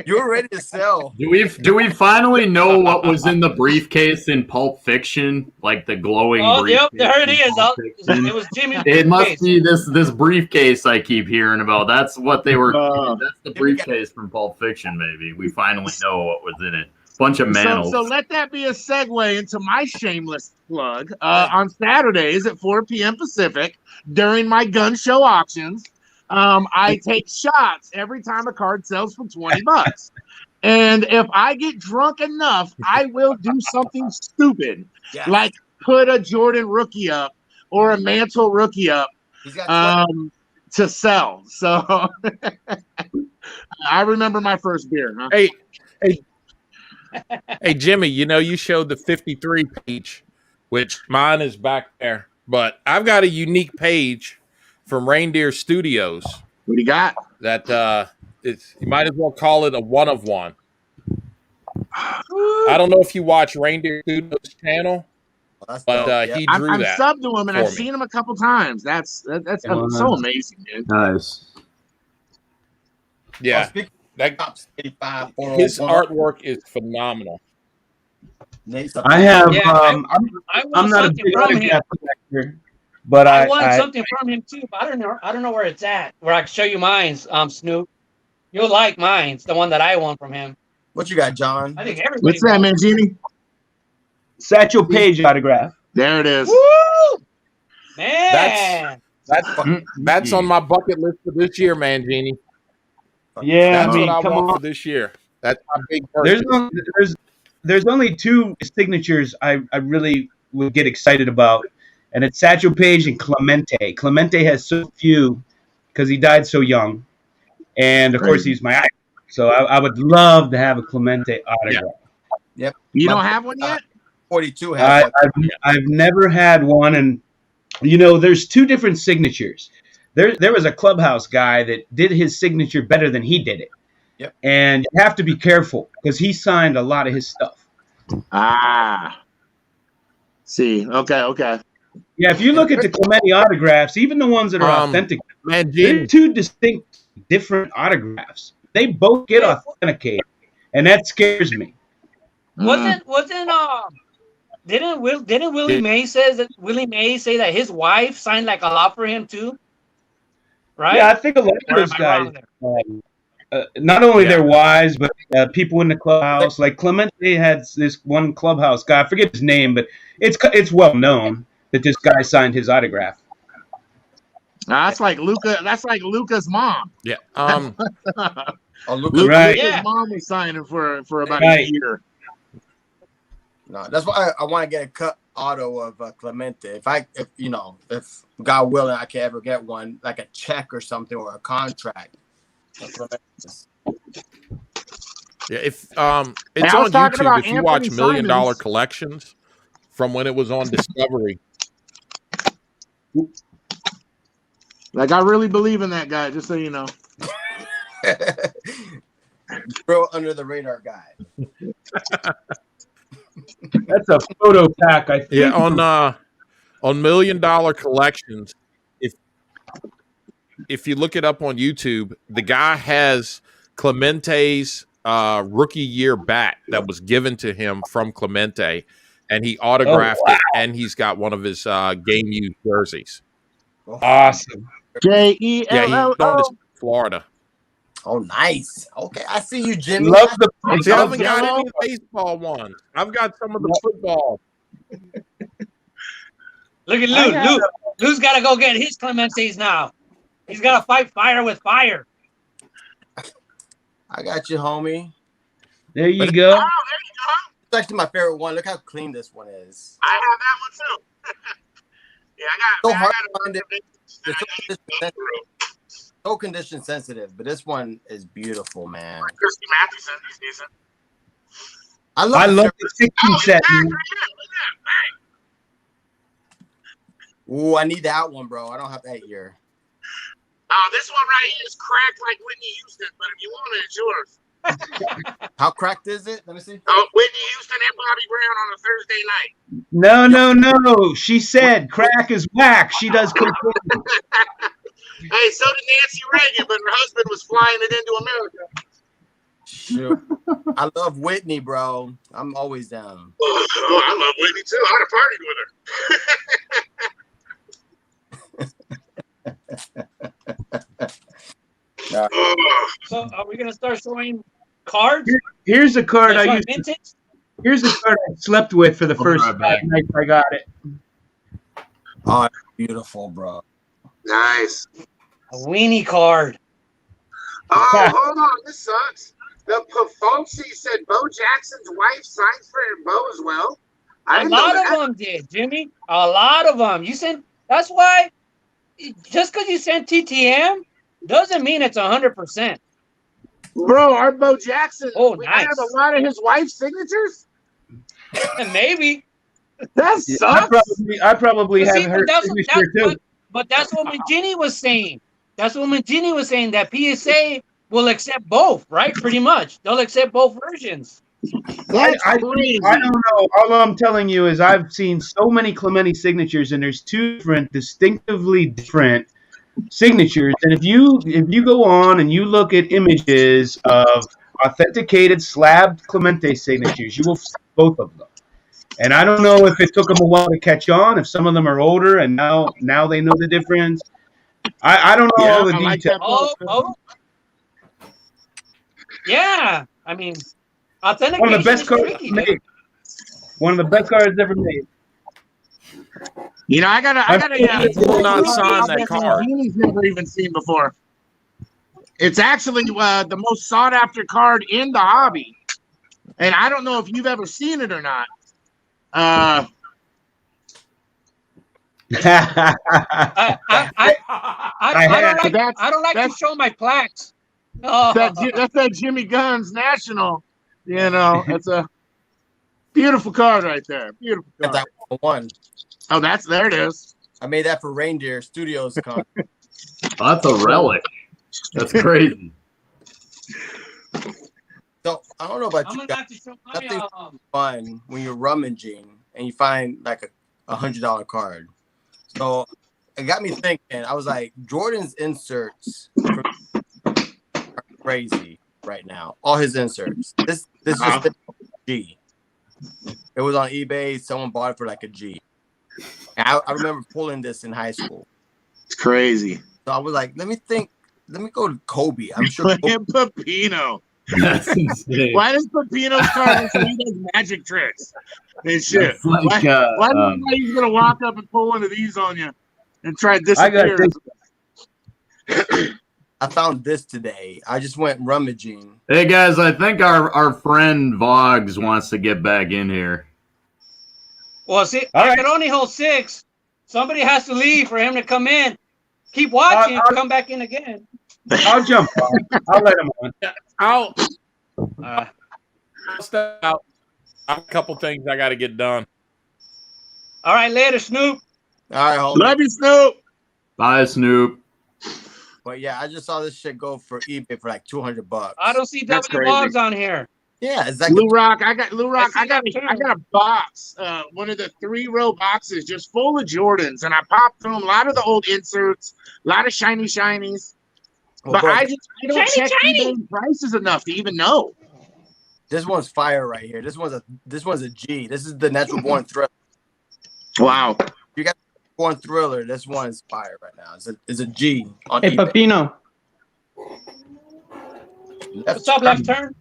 You were ready to sell. Do we finally know what was in the briefcase in Pulp Fiction? Like the glowing briefcase. Yep, there it is. It was Jimmy's It must be this briefcase I keep hearing about. That's what they were. That's the briefcase from Pulp Fiction, maybe. We finally know what was in it. Bunch of Mantles. So let that be a segue into my shameless plug. On Saturdays at 4 p.m. Pacific, during my gun show auctions, I take shots every time a card sells for $20. And if I get drunk enough, I will do something stupid, like put a Jordan rookie up or a Mantle rookie up to sell. So I remember my first beer. Huh? Hey, Jimmy, you showed the 53 page, which mine is back there, but I've got a unique page from Reindeer Studios. What do you got? That you might as well call it a one of one. I don't know if you watch Reindeer Studios channel, but he drew that. I'm subbed to him, and I've seen him a couple times. That's so amazing, man. Nice. Yeah. His artwork is phenomenal. I have. I'm not a big autograph collector, but I want something from him too. But I don't know where it's at. Where I can show you mine's, Snoop. You'll like mine's, the one that I want from him. What you got, John? I think everybody. What's that, Mangini? Satchel Paige autograph. There it is. Woo! Man, that's on my bucket list for this year, Mangini. Yeah, that's what I want for this year. That's my big purchase. There's only two signatures I really would get excited about, and it's Satchel Paige and Clemente. Clemente has so few because he died so young, and of course he's my idol. So I would love to have a Clemente autograph. Yep. You don't have one yet? 42 has one. I've never had one, and there's two different signatures. There was a Clubhouse guy that did his signature better than he did it. Yep. And you have to be careful because he signed a lot of his stuff. See. Okay. Yeah, if you look at the Clemente autographs, even the ones that are authentic, they're two distinct, different autographs. They both get authenticated, and that scares me. Didn't Willie Mays say that his wife signed like a lot for him too? Right? Yeah, I think a lot of those guys, not only their wives, but people in the clubhouse. Like Clemente had this one clubhouse guy, I forget his name, but it's well known that this guy signed his autograph. That's like Luca. That's like Luca's mom. Yeah. Luca's mom was signing for about a year. No, that's why I want to get a cut auto of Clemente. If God willing, I can ever get one, like a check or something, or a contract. Yeah, if it's on YouTube. If you watch $1 Million Collections from when it was on Discovery. Like, I really believe in that guy, just so you know. Bro, under the radar guy. That's a photo pack, I think. Yeah, on $1 Million Collections, if you look it up on YouTube, the guy has Clemente's rookie year bat that was given to him from Clemente, and he autographed it, and he's got one of his game used jerseys. Awesome. J-E-L-L-O. Yeah, he's going to Florida. Oh, nice. Okay, I see you, Jimmy. Love the I haven't got any baseball ones. I've got some of the football. Look at Lou. Lou's got to go get his Clementes now. He's got to fight fire with fire. I got you, homie. There you go. Oh, there you go. It's actually my favorite one. Look how clean this one is. I have that one too. Yeah, so hard to find it. So condition sensitive, but this one is beautiful, man. Christy Mathewson, he's decent. I love the 16 set. Ooh, I need that one, bro. I don't have that here. This one right here is cracked like Whitney Houston, but if you want it, it's yours. How cracked is it? Let me see. Whitney Houston and Bobby Brown on a Thursday night. No. She said crack is whack. She does cocaine. Hey, so did Nancy Reagan, but her husband was flying it into America. Sure. I love Whitney, bro. I'm always down. Oh, I love Whitney too. I'd have partied with her. So are we gonna start showing cards. Here's a card I Sorry, used. vintage. Here's a card I slept with for the first right back. 5 nights I got it. Oh, beautiful, bro. Nice. A weenie card. Oh, hold on. This sucks. The Koufax said Bo Jackson's wife signed for Bo as well. A lot of them did, Jimmy. A lot of them. You sent. That's why. Just because you sent TTM doesn't mean it's 100%. Bro, our Bo Jackson. Oh, I nice. have a lot of his wife's signatures. Maybe. That sucks. I probably But have see, her signature too. But that's what Magini was saying. That's what Magini was saying, that PSA will accept both, right? Pretty much. They'll accept both versions. I don't know. All I'm telling you is I've seen so many Clemente signatures, and there's 2 different, distinctively different signatures. And if you go on and you look at images of authenticated slabbed Clemente signatures, you will see both of them. And I don't know if it took them a while to catch on, if some of them are older and now they know the difference. I don't know all the details. Yeah. I mean, authentication One of the best is cards tricky. made. One of the best cards ever made. You know, I gotta. will not sign that card. He's never even seen before. It's actually the most sought after card in the hobby, and I don't know if you've ever seen it or not. I don't like to show my plaques. Oh. That's that Jimmy Guns National. You know, it's a beautiful card right there. Beautiful card. That one. Oh, there it is. I made that for Reindeer Studios con. Oh, that's a relic. That's crazy. So I don't know about you guys. Nothing fun when you're rummaging and you find like a $100 card. So it got me thinking. I was like, Jordan's inserts are crazy right now. All his inserts. This is a G. It was on eBay. Someone bought it for like a G. And I remember pulling this in high school. It's crazy. So I was like, let me go to Kobe. I'm sure Pepino. That's insane. Why does Pepino's card he does magic tricks and shit? Like, why do you think he's gonna walk up and pull one of these on you and try to disappear? I found this today. I just went rummaging. Hey guys, I think our friend Voggs wants to get back in here. Well, see, I can only hold 6. Somebody has to leave for him to come in. Keep watching. Come back in again. I'll jump on. I'll let him on. I'll step out. I have a couple things I got to get done. All right, later, Snoop. All right, hold Love you, Snoop. Bye, Snoop. But yeah, I just saw this shit go for eBay for like $200. I don't see W Logs on here. Yeah, it's like Lou Rock. I got a box, one of the 3-row boxes just full of Jordans, and I popped through them. A lot of the old inserts, a lot of shinies. But I don't check eBay prices enough to even know. This one's fire right here. This one's a G. This is the Natural Born Thriller. Wow. You got Born Thriller. This one is fire right now. It's a G on Hey, eBay. Pepino. What's up, Left Turn?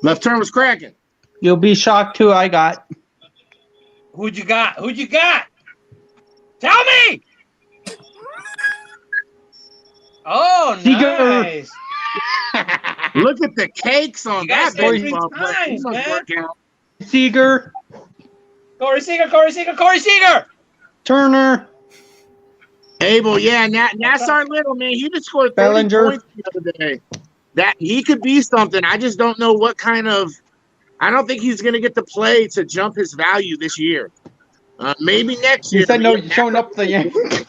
Left Turn was cracking. You'll be shocked who I got. Who'd you got? Tell me! Oh, nice. Look at the cakes on that baseball player. Seager. Corey Seager. Turner. Abel, yeah. Nassar Little, man, he just scored 30 Bellinger. points the other day. That he could be something. I just don't know what kind of. I don't think he's going to get the play to jump his value this year. Maybe next year. You said no showing up the Yankees.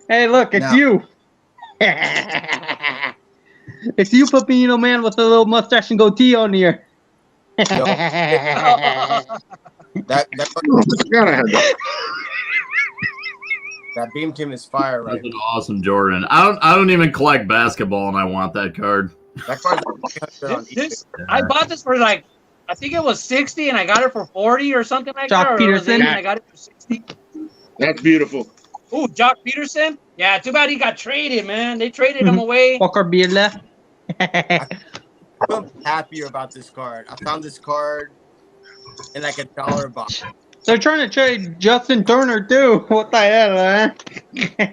Hey, look, it's you. It's you, Pepino, man, with a little mustache and goatee on here. That beam team is fire right That's an awesome Jordan. I don't even collect basketball, and I want that card. That card's I bought this for like, I think it was 60, and I got it for 40 or something like Jock that. Peterson. And I got it for 60. That's beautiful. Ooh, Jock Peterson. Yeah, too bad he got traded, man. They traded him away. Walker Buehler. couldn't be happier about this card. I found this card in like $1 box. They're trying to trade Justin Turner too. What the hell, man?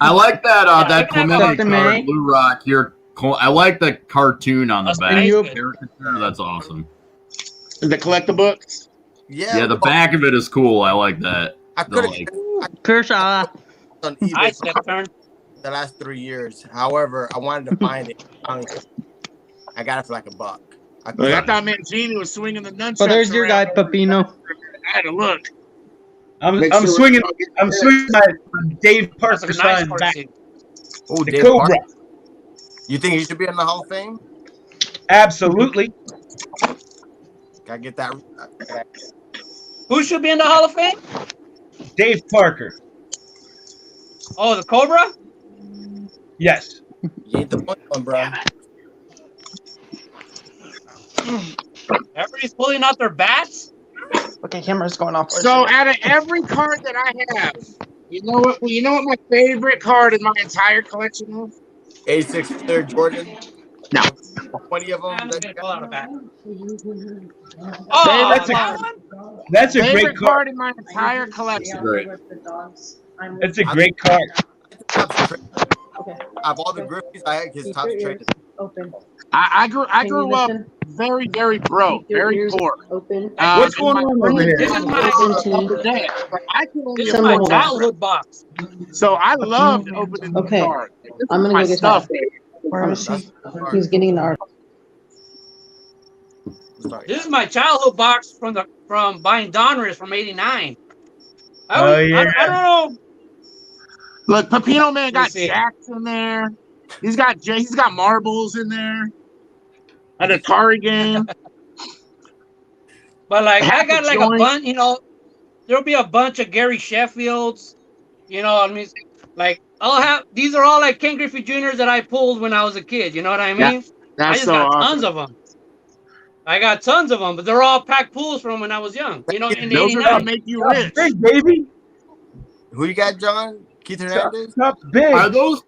I like that that Clemente Justin card, May. Blue Rock. I like the cartoon on the That's back. nice. Caricature, that's awesome. The collector books. Yeah, the back of it is cool. I like that. I could have Kershaw. on eBay I step turn. the last 3 years. However, I wanted to find it. I got it for like $1. Look, I thought Mancini was swinging the nunchucks. So there's your guy, around. Pepino. I had to look. I'm Make sure swinging. we're- I'm swinging my Dave That's Parker a nice sign card back. scene. Oh, The Dave Cobra. Parker. You think he should be in the Hall of Fame? Absolutely. Gotta get that. Who should be in the Hall of Fame? Dave Parker. Oh, the Cobra? Yes. You ain't the point one, bro. Everybody's pulling out their bats. Okay, camera's going off. So out of every card that I have, you know what? You know what my favorite card in my entire collection is? 86 Air Jordan. No. 20 of them. I'm gonna pull out a bat. Favorite- Oh, That's a- that one? That's a Favorite great card card. in my entire collection. Great. That's a great card. Of all the Griffies I had, his top trade. I grew up very, very broke, very poor. What's going on over here? This is my I can only This is my afford childhood box. that. So I loved opening the Okay. card. I'm gonna my go get stuff. Where is he? He's getting an article. This is my childhood box from buying Donruss from '89. Oh, yeah. I don't know. Look, Pepino Man got Let's see. jacks in there. He's got marbles in there. An Atari game. But like Half I got a like joint. a bunch, there'll be a bunch of Gary Sheffields, I mean, like I'll have these are all like Ken Griffey Jr.'s that I pulled when I was a kid, you know what I mean? I That's just so got awesome. tons of them. I got tons of them, but they're all packed pools from when I was young, in Those are '89. gonna make you rich. Big baby. Who you got, John? Keith Hernandez? Top big. Are those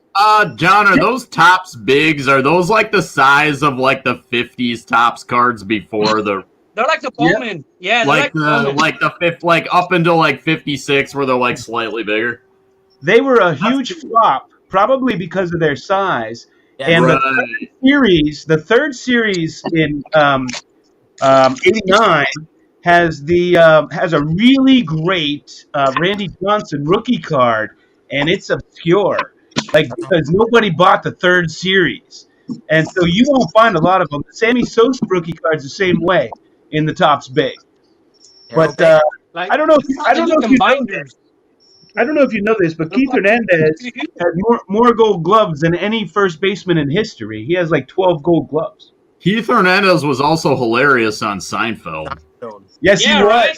John, are those Tops bigs? Are those like the size of like the 50s Tops cards before the They're like the Bowman. Yeah, they're like like the Bowman. the fifth, like up until like 56 where they're like slightly bigger? They were a huge flop, probably because of their size. And the third series in '89 has a really great Randy Johnson rookie card, and it's obscure, like because nobody bought the third series, and so you won't find a lot of them. Sammy Sosa rookie cards the same way in the Tops big, but I don't know if you know this, but Keith Hernandez has more gold gloves than any first baseman in history. He has like 12 gold gloves. Keith Hernandez was also hilarious on Seinfeld. Yes, he was. Right?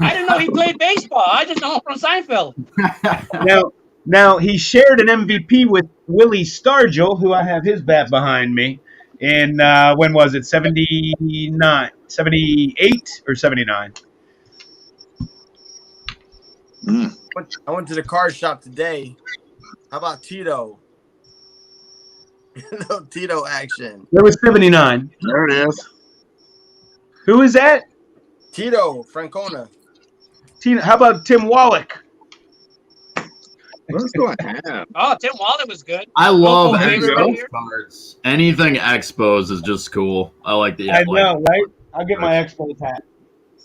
I didn't know he played baseball. I just know him from Seinfeld. Now he shared an MVP with Willie Stargell, who I have his bat behind me. In when was it? 79, 78 or 79? I went to the card shop today. How about Tito? No Tito action. There was 79. There it is. Who is that? Tito Francona. How about Tim Wallach? What's going on? Oh, Tim Wallach was good. I love Coco Baker right Expos here. cards. Anything Expos is just cool. I like the. I know, right? I'll get my Expos hat.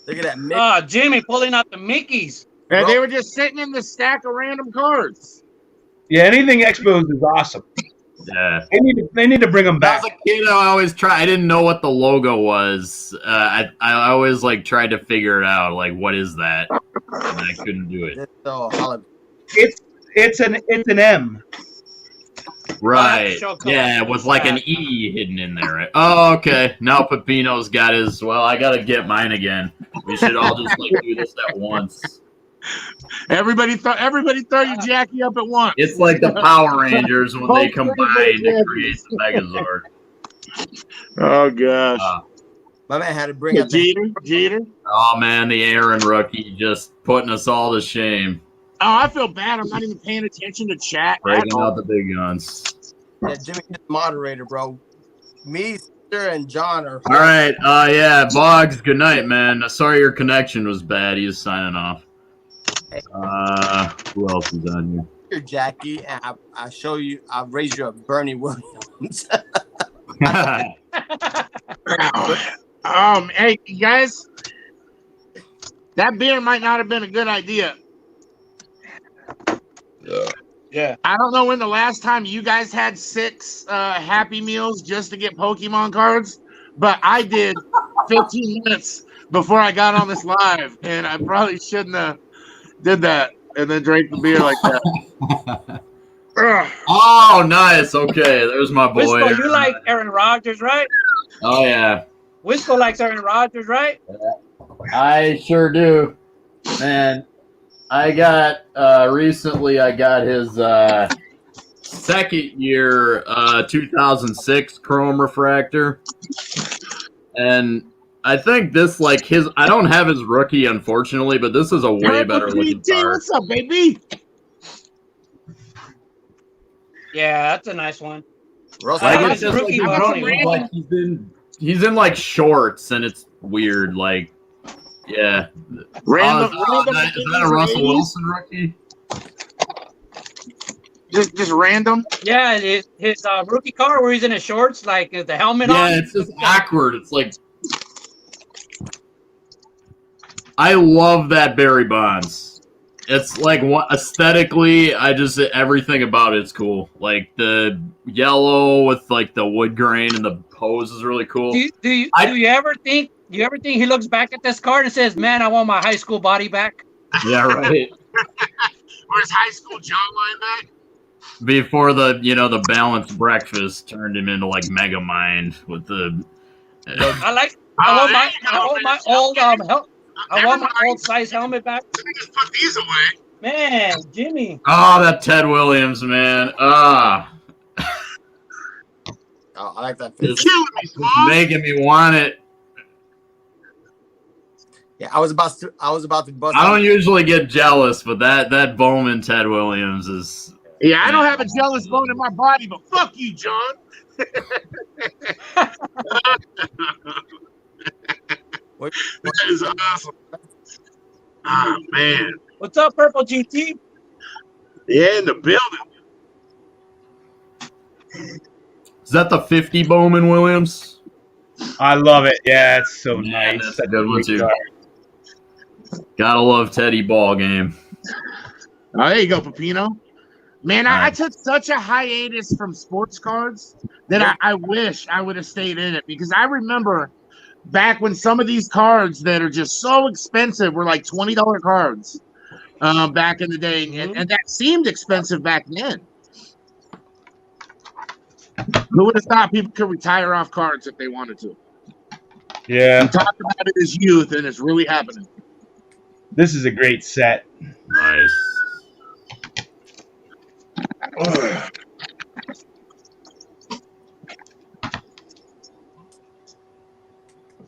Look at that. Oh, Jimmy pulling out the Mickeys. And they were just sitting in the stack of random cards. Yeah, anything Expos is awesome. Yeah. They need to bring them As back. a kid, I didn't know what the logo was. I always like tried to figure it out. Like, what is that? And I couldn't do it. It's an M. Right. Yeah, with like an E hidden in there. Right? Oh, okay. Now Pepino's got his. Well, I gotta get mine again. We should all just like do this at once. Everybody throw your Jackie up at once. It's like the Power Rangers when they combine to create the Megazord. Oh gosh. My man had to bring up Jeter. Oh man, the Aaron rookie just putting us all to shame. Oh, I feel bad. I'm not even paying attention to chat. Breaking out the big guns. Yeah, Jimmy, the moderator, bro. Me Victor and John are. All right. Yeah, Boggs. Good night, man. Sorry your connection was bad. He's signing off. Who else is on here? Here, Jackie, and I show you. I raise you a Bernie Williams. Hey, you guys, that beer might not have been a good idea. Yeah. I don't know when the last time you guys had 6 Happy Meals just to get Pokemon cards, but I did 15 minutes before I got on this live, and I probably shouldn't have did that and then drank the beer like that. Oh, nice. Okay, there's my boy. Wisco, you like Aaron Rodgers, right? Oh, yeah. Wisco likes Aaron Rodgers, right? I sure do. Man, I got, recently I got his, second year, 2006 Chrome Refractor. And I think this, like, I don't have his rookie, unfortunately, but this is a way better looking card. What's up, baby? Yeah, that's a nice one. Like, it's just like he's in like shorts, and it's weird. Like, yeah. Random. Is that a Russell Wilson rookie? Just random. Yeah, his rookie card where he's in his shorts, like the helmet on. Yeah, it's just awkward. It's like, I love that Barry Bonds. It's like aesthetically, everything about it's cool. Like the yellow with like the wood grain and the pose is really cool. Do you ever think he looks back at this card and says, "Man, I want my high school body back"? Yeah, right. Where's high school jawline back? Before the balanced breakfast turned him into like Mega Mind with the. I want my old size helmet back. Let me just put these away. Man, Jimmy. Oh, that Ted Williams, man. Oh, I like that. You're killing me, Small. Making me want it. Yeah, I was about to bust. I don't usually get jealous, but that Bowman Ted Williams is. Yeah, I don't have a jealous bone in my body, but fuck you, John. That is awesome. Oh, man. What's up, Purple GT? Yeah, in the building. Is that the 50 Bowman Williams? I love it. Yeah, it's so nice. That's a good one, too. Gotta love Teddy ball game. Oh, there you go, Pepino. Man, I took such a hiatus from sports cards that I wish I would have stayed in it, because I remember back when some of these cards that are just so expensive were like $20 cards back in the day, and that seemed expensive back then. Who would have thought people could retire off cards if they wanted to? Yeah. We talked about it as youth, and it's really happening. This is a great set. Nice.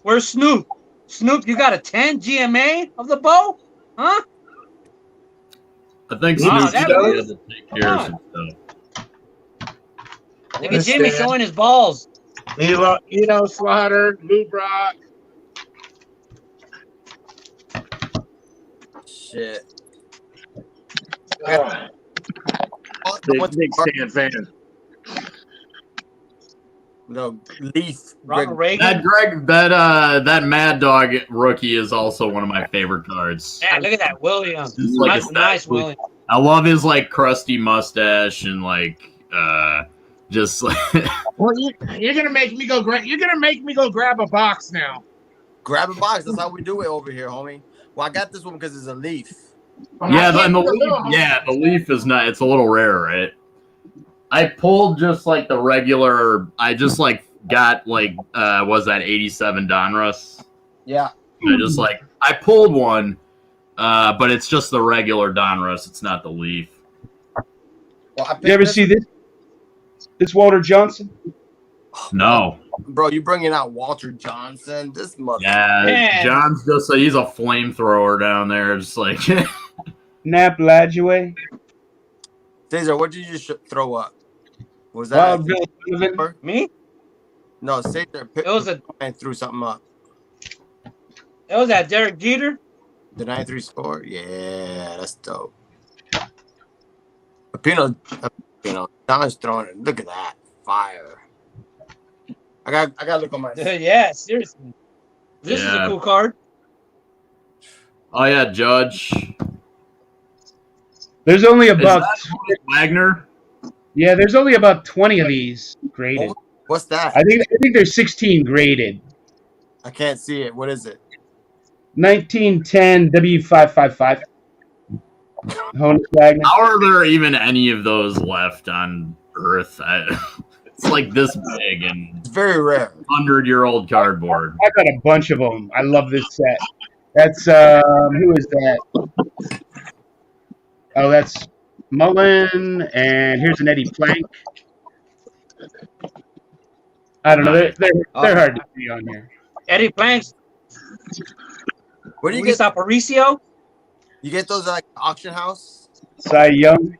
Where's Snoop? Snoop, you got a 10 GMA of the bow? Huh? I think Snoop's that going was- to take care of some stuff. Look at Jimmy showing his balls. Eno Slaughter, Lou Brock. Shit. Big Stan fan. No, Leaf. Ronald Reagan. That Mad Dog rookie is also one of my favorite cards. Yeah, look at that Williams. It's like Nice Williams. I love his like crusty mustache and like just like. Well, you're gonna make me go grab. You're gonna make me go grab a box now. Grab a box. That's how we do it over here, homie. Well, I got this one because it's a Leaf. Yeah, the leaf is not. It's a little rare, right? I pulled just like the regular. I just like got like was that 87 Donruss? Yeah. I pulled one, but it's just the regular Donruss. It's not the leaf. Well, You ever see this? This Walter Johnson? No. Bro, you bringing out Walter Johnson? This mother. Yeah, Man. John's just he's a flamethrower down there. Just like Nap Ladjeway? Cesar, what did you just throw up? Was that Wild Bill Sullivan? Me? No, Sager and threw something up. It was that Derek Jeter. The 93 score? Yeah, that's dope. Pino, Don's throwing it. Look at that. Fire. I got to look on my. Yeah, seriously. This is a cool card. Oh, yeah, Judge. There's only about Wagner. Yeah, there's only about 20 of these graded. What's that? I think there's 16 graded. I can't see it. What is it? 1910 W555. Honus Wagner. How are there even any of those left on Earth? It's like this big and it's very rare. 100-year-old cardboard. I got a bunch of them. I love this set. That's who is that? Oh, that's Mullen, and here's an Eddie Plank. I don't know. They're hard to see on here. Eddie Planks. Where do you get Aparicio? You get those at like auction house? Cy Young.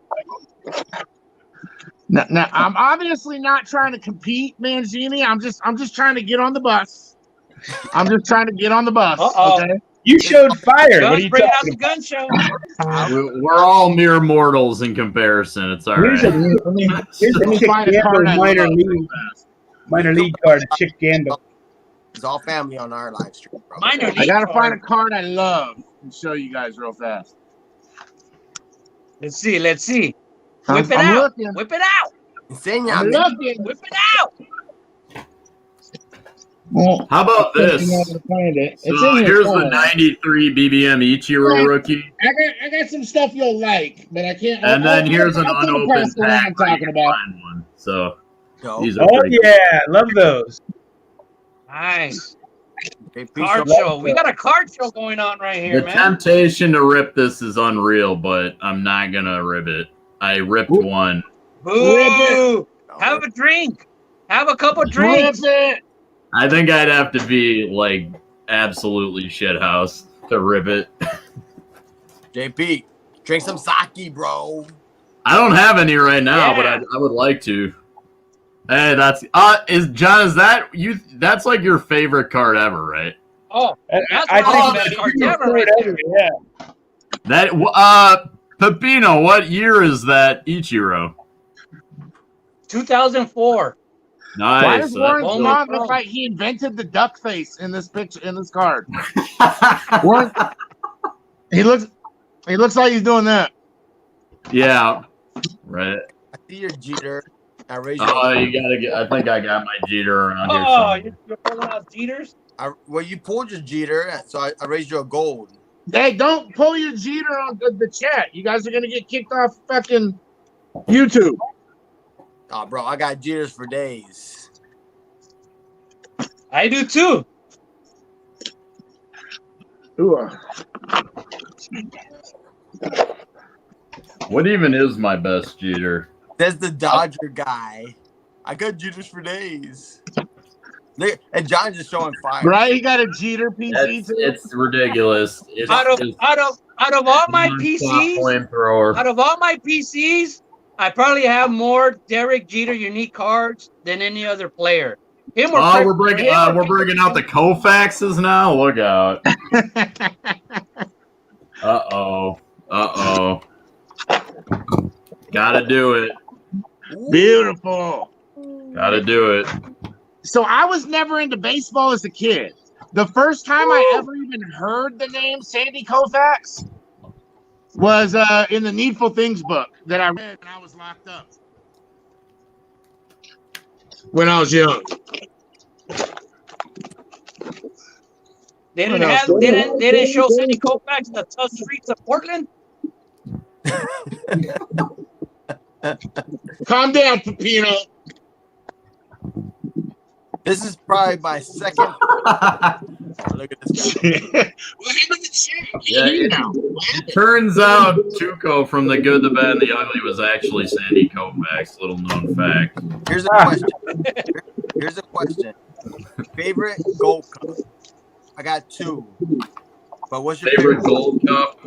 Now, I'm obviously not trying to compete, Mangini. I'm just trying to get on the bus. I'm just trying to get on the bus. Okay? You showed fire. What are you bringing out talking the gun show. We're all mere mortals in comparison. It's all right. Here's a Chick Gamble minor league card. Chick Gamble. It's all family on our live stream, bro. I gotta find a card I love and show you guys real fast. Let's see. Whip it out. Looking. Whip it out. I'm looking. Whip it out. Well, how about this? So here's the 93 BBM Ichiro rookie. I got some stuff you'll like, but I can't. And then here's an unopened pack. I'm talking about. One. So these are love those. Nice. Card show. We got a card show going on right here, the man. temptation to rip this is unreal, but I'm not gonna rip it. I ripped one. Boo! Have a drink. Have a couple drinks. I think I'd have to be like absolutely shithouse to rip it. JP, drink some sake, bro. I don't have any right now, but I would like to. Hey, that's is that you? That's like your favorite card ever, right? Oh, that's one of the best cards ever, right there. Yeah. That Pepino, what year is that Ichiro? 2004. Nice. Why does Warren Spahn look like he invented the duck face in this picture in this card? What? He looks like he's doing that. Yeah. Right. I see your Jeter. You gotta get. I think I got my Jeter around here. Oh, you're pulling out Jeters? Well, you pulled your Jeter, so I raised you a gold. Hey, don't pull your Jeter on the chat. You guys are gonna get kicked off fucking YouTube. Oh, bro, I got Jeters for days. I do too. Ooh. What even is my best Jeter? There's the Dodger guy. I got Jeters for days. And John's just showing fire. Right, he got a Jeter PC too. It's ridiculous. Out of all my PCs, I probably have more Derek Jeter unique cards than any other player. We're bringing out the Koufaxes now. Look out! Uh-oh. Gotta do it. Beautiful. Gotta do it. So I was never into baseball as a kid. The first time I ever even heard the name Sandy Koufax was in the Needful Things book that I read when I was locked up. When I was young. They didn't show Sandy Koufax in the tough streets of Portland. Calm down, Pepino. This is probably my second. Look at this guy. What happened to It turns out Tuco from The Good, the Bad, and the Ugly was actually Sandy Koufax. Little known fact. Here's a question. Favorite gold cup? I got two. But what's your favorite gold cup?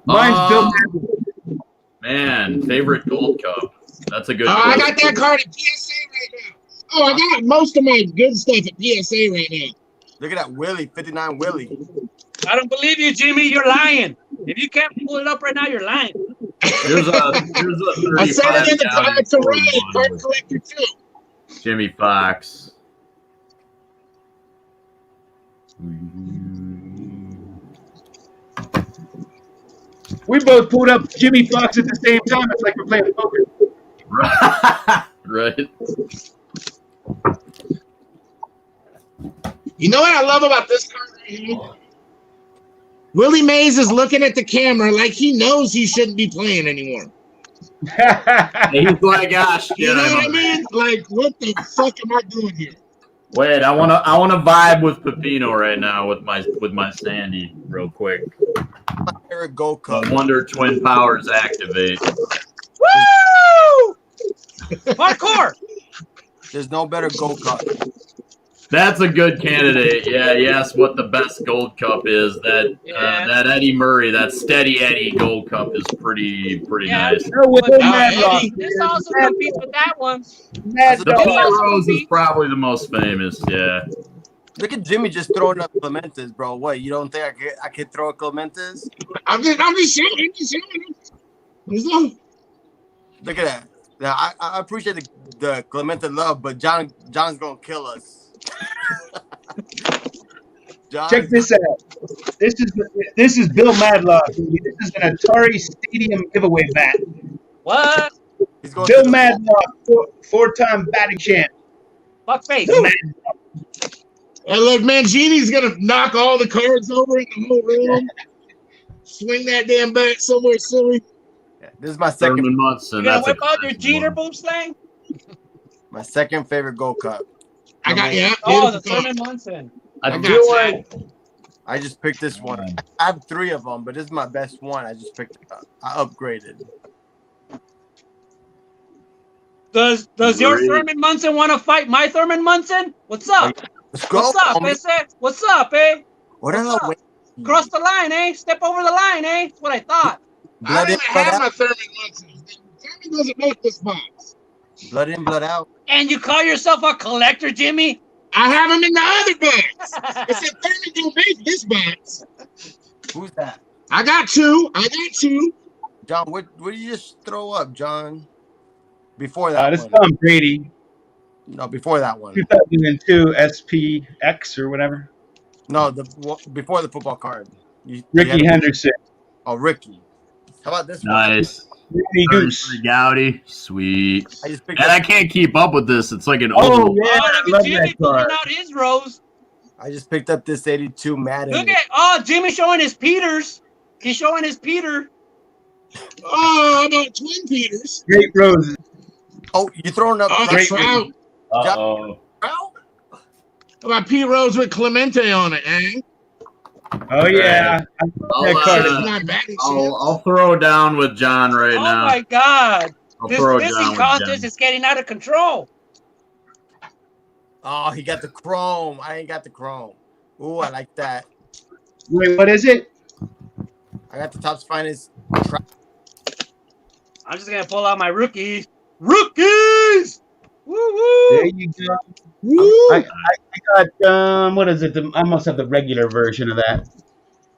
Mine's Bill. Man, favorite gold cup. That's a good. I got that card at PSA right now. Oh, I got most of my good stuff at PSA right now. Look at that Willie, 59 Willie. I don't believe you, Jimmy. You're lying. If you can't pull it up right now, you're lying. Here's a I said it in the card to Ray, card collector too. Jimmy Fox. We both pulled up Jimmy Fox at the same time. It's like we're playing poker. Right. You know what I love about this card right here? Willie Mays is looking at the camera like he knows he shouldn't be playing anymore. He's like, gosh, you know what I mean? Like, what the fuck am I doing here? Wait, I wanna vibe with Pepino right now with my Sandy real quick. My favorite Gold Cup. Wonder Twin Powers activate. Woo! Hardcore. There's no better Gold Cup. That's a good candidate. Yeah, yes. What the best Gold Cup is? That Eddie Murray, that Steady Eddie Gold Cup is pretty nice. This also competes with that one. The Pete Rose is probably the most famous. Yeah. Look at Jimmy just throwing up Clementes, bro. What, you don't think I could throw a Clementes? I'm just showing. Look at that. Now I appreciate the Clemente love, but John's gonna kill us. Check this out. This is Bill Madlock. This is an Atari Stadium giveaway bat. What? Bill Madlock, four-time batting champ. Fuck face. And look, Mangini's gonna knock all the cards over in the whole room. Swing that damn bat somewhere silly. Yeah, this is my second. You gonna whip out your Jeter boom slang? My second favorite Gold Cup. I got the Thurman Munson. I feel like I just picked this one. I have 3 of them, but this is my best one. I just picked it up. I upgraded. Does your Thurman Munson want to fight my Thurman Munson? What's up? Let's go. What's up, What's up, eh? What are the Cross the line, eh? Step over the line, eh? That's what I thought. I don't even have my Thurman Munson. Jimmy doesn't make this box. Blood in, blood out. And you call yourself a collector, Jimmy? I have him in the other box. It said Thurman don't make this box. Who's that? I got two. John, what did you just throw up, John? Before that This one. is Tom Brady. No, before that one. 2002 SPX or whatever. No, before the football card. Ricky Henderson. Oh, Ricky. How about this one? Nice. Gowdy, sweet. I can't keep up with this. It's like an look at Jimmy pulling out his rows. I just picked up this 82 Madden. Look at Jimmy showing his Peters. He's showing his Peter. Oh, about Twin Peters. Great roses. Oh, you throwing up great Trout. Uh-oh. How about P Rose with Clemente on it, eh? Oh yeah. I'll throw down with John right now. Oh my God! This missing contest is getting out of control. Oh, he got the chrome. I ain't got the chrome. Ooh, I like that. Wait, what is it? I got the Topps Finest. I'm just gonna pull out my rookies. Rookies! Woo woo! There you go. Woo! I got what is it? I must have the regular version of that.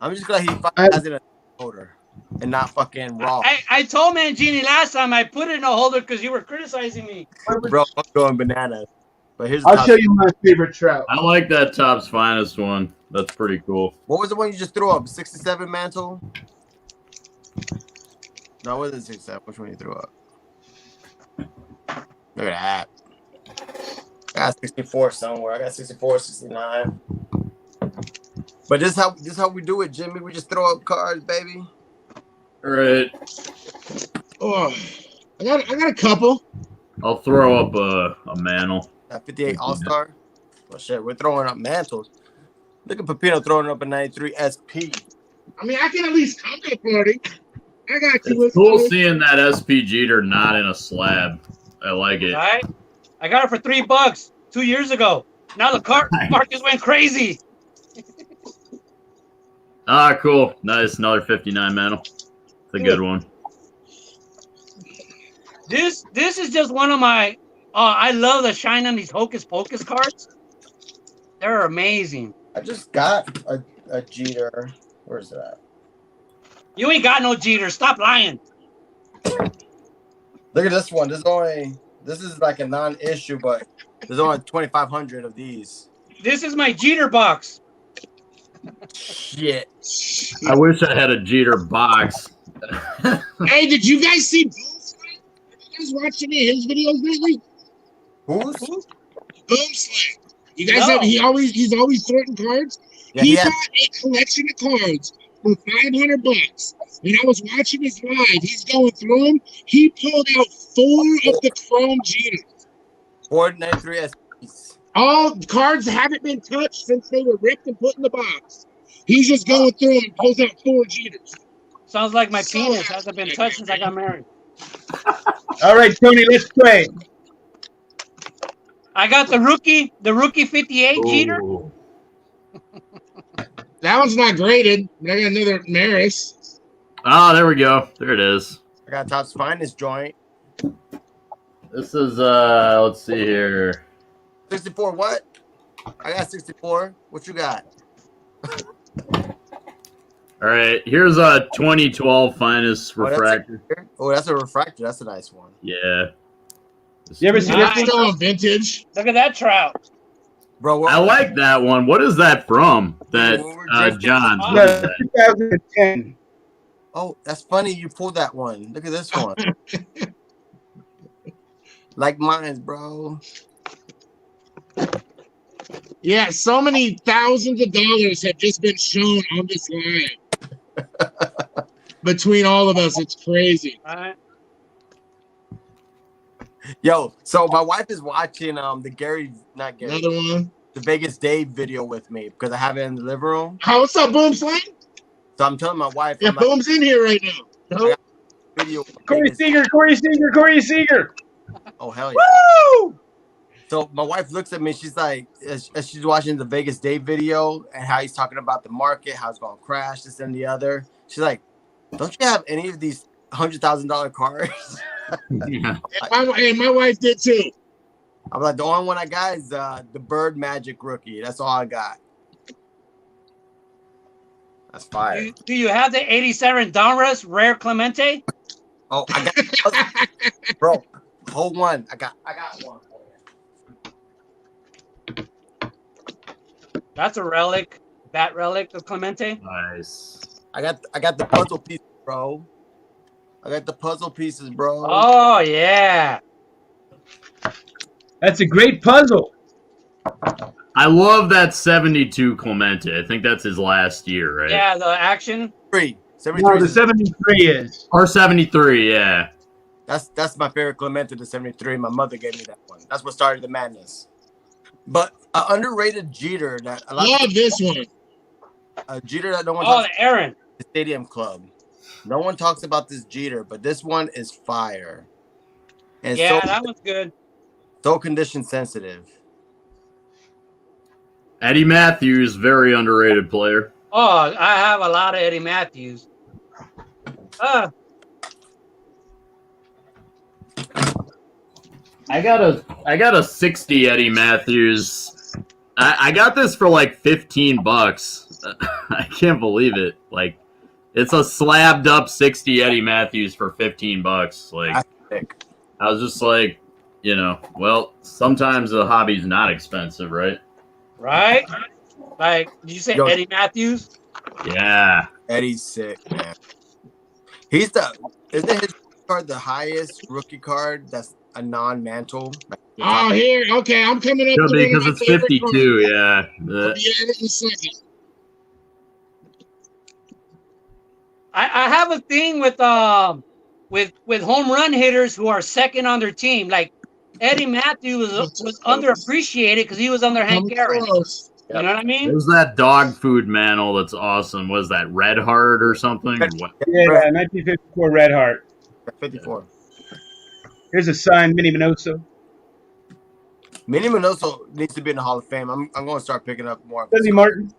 I'm just glad he has it in a holder and not fucking raw. I told Mangini last time I put it in a holder because you were criticizing me. Bro, I'm going bananas. But here's I'll show you my favorite trout. I like that Topps Finest one. That's pretty cool. What was the one you just threw up? 67 Mantle? No, what is it 67? Which one you threw up? Look at that. I got 64 somewhere. I got 64, 69. But this is how we do it, Jimmy. We just throw up cards, baby. All right. Oh, I got a couple. I'll throw up a Mantle. That 58 All-Star. Oh shit, we're throwing up mantles. Look at Pepino throwing up a 93 SP. I mean, I can at least come to the party. I got you. It's cool seeing that SP Jeter not in a slab. I like it. All right. I got it for $3 2 years ago. Now the market went crazy. Cool. Nice. Another 59 Mantle. It's a good one. This is just one of my. I love the shine on these Hocus Pocus cards. They're amazing. I just got a Jeter. Where's that? You ain't got no Jeter. Stop lying. Look at this one. This is like a non-issue, but there's only 2,500 of these. This is my Jeter box. Shit. I wish I had a Jeter box. Hey, did you guys see Boom Slam? Have you guys watched any of his videos lately? Who's? Boom Slam. You guys have he's always sorting cards. Yeah, He got a collection of cards for $500. When I was watching his live, he's going through them. He pulled out 4 of the Chrome Jeters. 493 SPs. All cards haven't been touched since they were ripped and put in the box. He's just going through them and pulls out 4 Jeters. Sounds like my penis hasn't been touched since I got married. All right, Tony, let's play. I got the rookie 58 Jeter. That one's not graded, but I got another Maris. Oh, there we go. There it is. I got Top's finest joint. This is let's see here. 64 what? I got 64. What you got? All right, here's a 2012 finest refractor. Oh, that's a refractor. That's a nice one. Yeah. You ever see that? Still on vintage. Look at that trout. Bro, I like that one. What is that from? That John. No, 2010. Oh, that's funny. You pulled that one. Look at this one. Like mine, bro. Yeah, so many thousands of dollars have just been shown on this live. Between all of us, it's crazy. All right. So my wife is watching the Another one. the Vegas Dave video with me because I have it in the living room. Oh, what's up, Boom Slam? So I'm telling my wife, Yeah, Boom's in here right now. No? Video Corey Seager. Oh hell yeah! Woo! So my wife looks at me. She's like, as she's watching the Vegas Dave video and how he's talking about the market, how it's going to crash, this and the other. She's like, "Don't you have any of these $100,000 cars?" Yeah. And my wife did too. I'm like, the only one I got is the Bird Magic rookie. That's all I got. That's fire. Do you have the 87 Donruss Rare Clemente? Oh, I got bro. Hold one. I got one. That's a relic. Bat relic of Clemente. Nice. I got the puzzle pieces, bro. I got the puzzle pieces, bro. Oh yeah. That's a great puzzle. I love that 72 Clemente. I think that's his last year, right? Yeah, the action. 73 No, the 73 is. Or 73, yeah. That's my favorite Clemente, the 73. My mother gave me that one. That's what started the madness. But an underrated Jeter that a lot Love this one. A Jeter that no one Oh, talks the Aaron. the Stadium Club. No one talks about this Jeter, but this one is fire. And Yeah, that one's good. so condition sensitive. Eddie Matthews, very underrated player. Oh, I have a lot of Eddie Matthews. I got a 60 Eddie Matthews. I got this for like $15. I can't believe it. Like, it's a slabbed up 60 Eddie Matthews for $15. Like, I was just like, well, sometimes the hobby's not expensive, right? Right? Like, did you say Eddie Matthews? Yeah. Eddie's sick, man. Isn't his card the highest rookie card that's a non-mantle? Oh, here. Okay, I'm coming up. Could be because it's 52, yeah. I'll be at it in a second. I have a thing with home run hitters who are second on their team. Like Eddie Matthews was underappreciated because he was under Hank Aaron. You know what I mean? There's that dog food mantle that's awesome. Was that Red Heart or something? What? Yeah, 1954 Red Heart. 54. Here's a signed Minnie Minoso. Minnie Minoso needs to be in the Hall of Fame. I'm going to start picking up more. Desi Martin.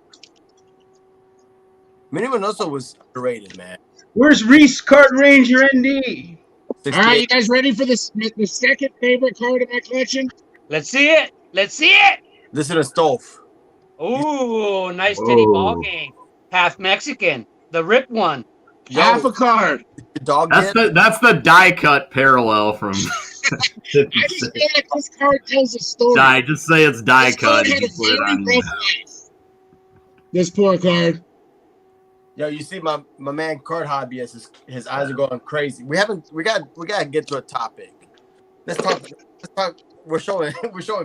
Minnie Minoso was underrated, man. Where's Reese Kart Ranger ND? All right, you guys ready for this? The second favorite card in my collection? Let's see it. Let's see it. This is a stove. Ooh, nice titty ball game. Half Mexican. The rip one. Half a card. Dog that's the die cut parallel from. I just feel like this card tells a story. Just say it's die this cut. Card had a very rough life. This poor card. Yo, you see my man card hobbyist, his eyes are going crazy. We gotta get to a topic. Let's talk. We're showing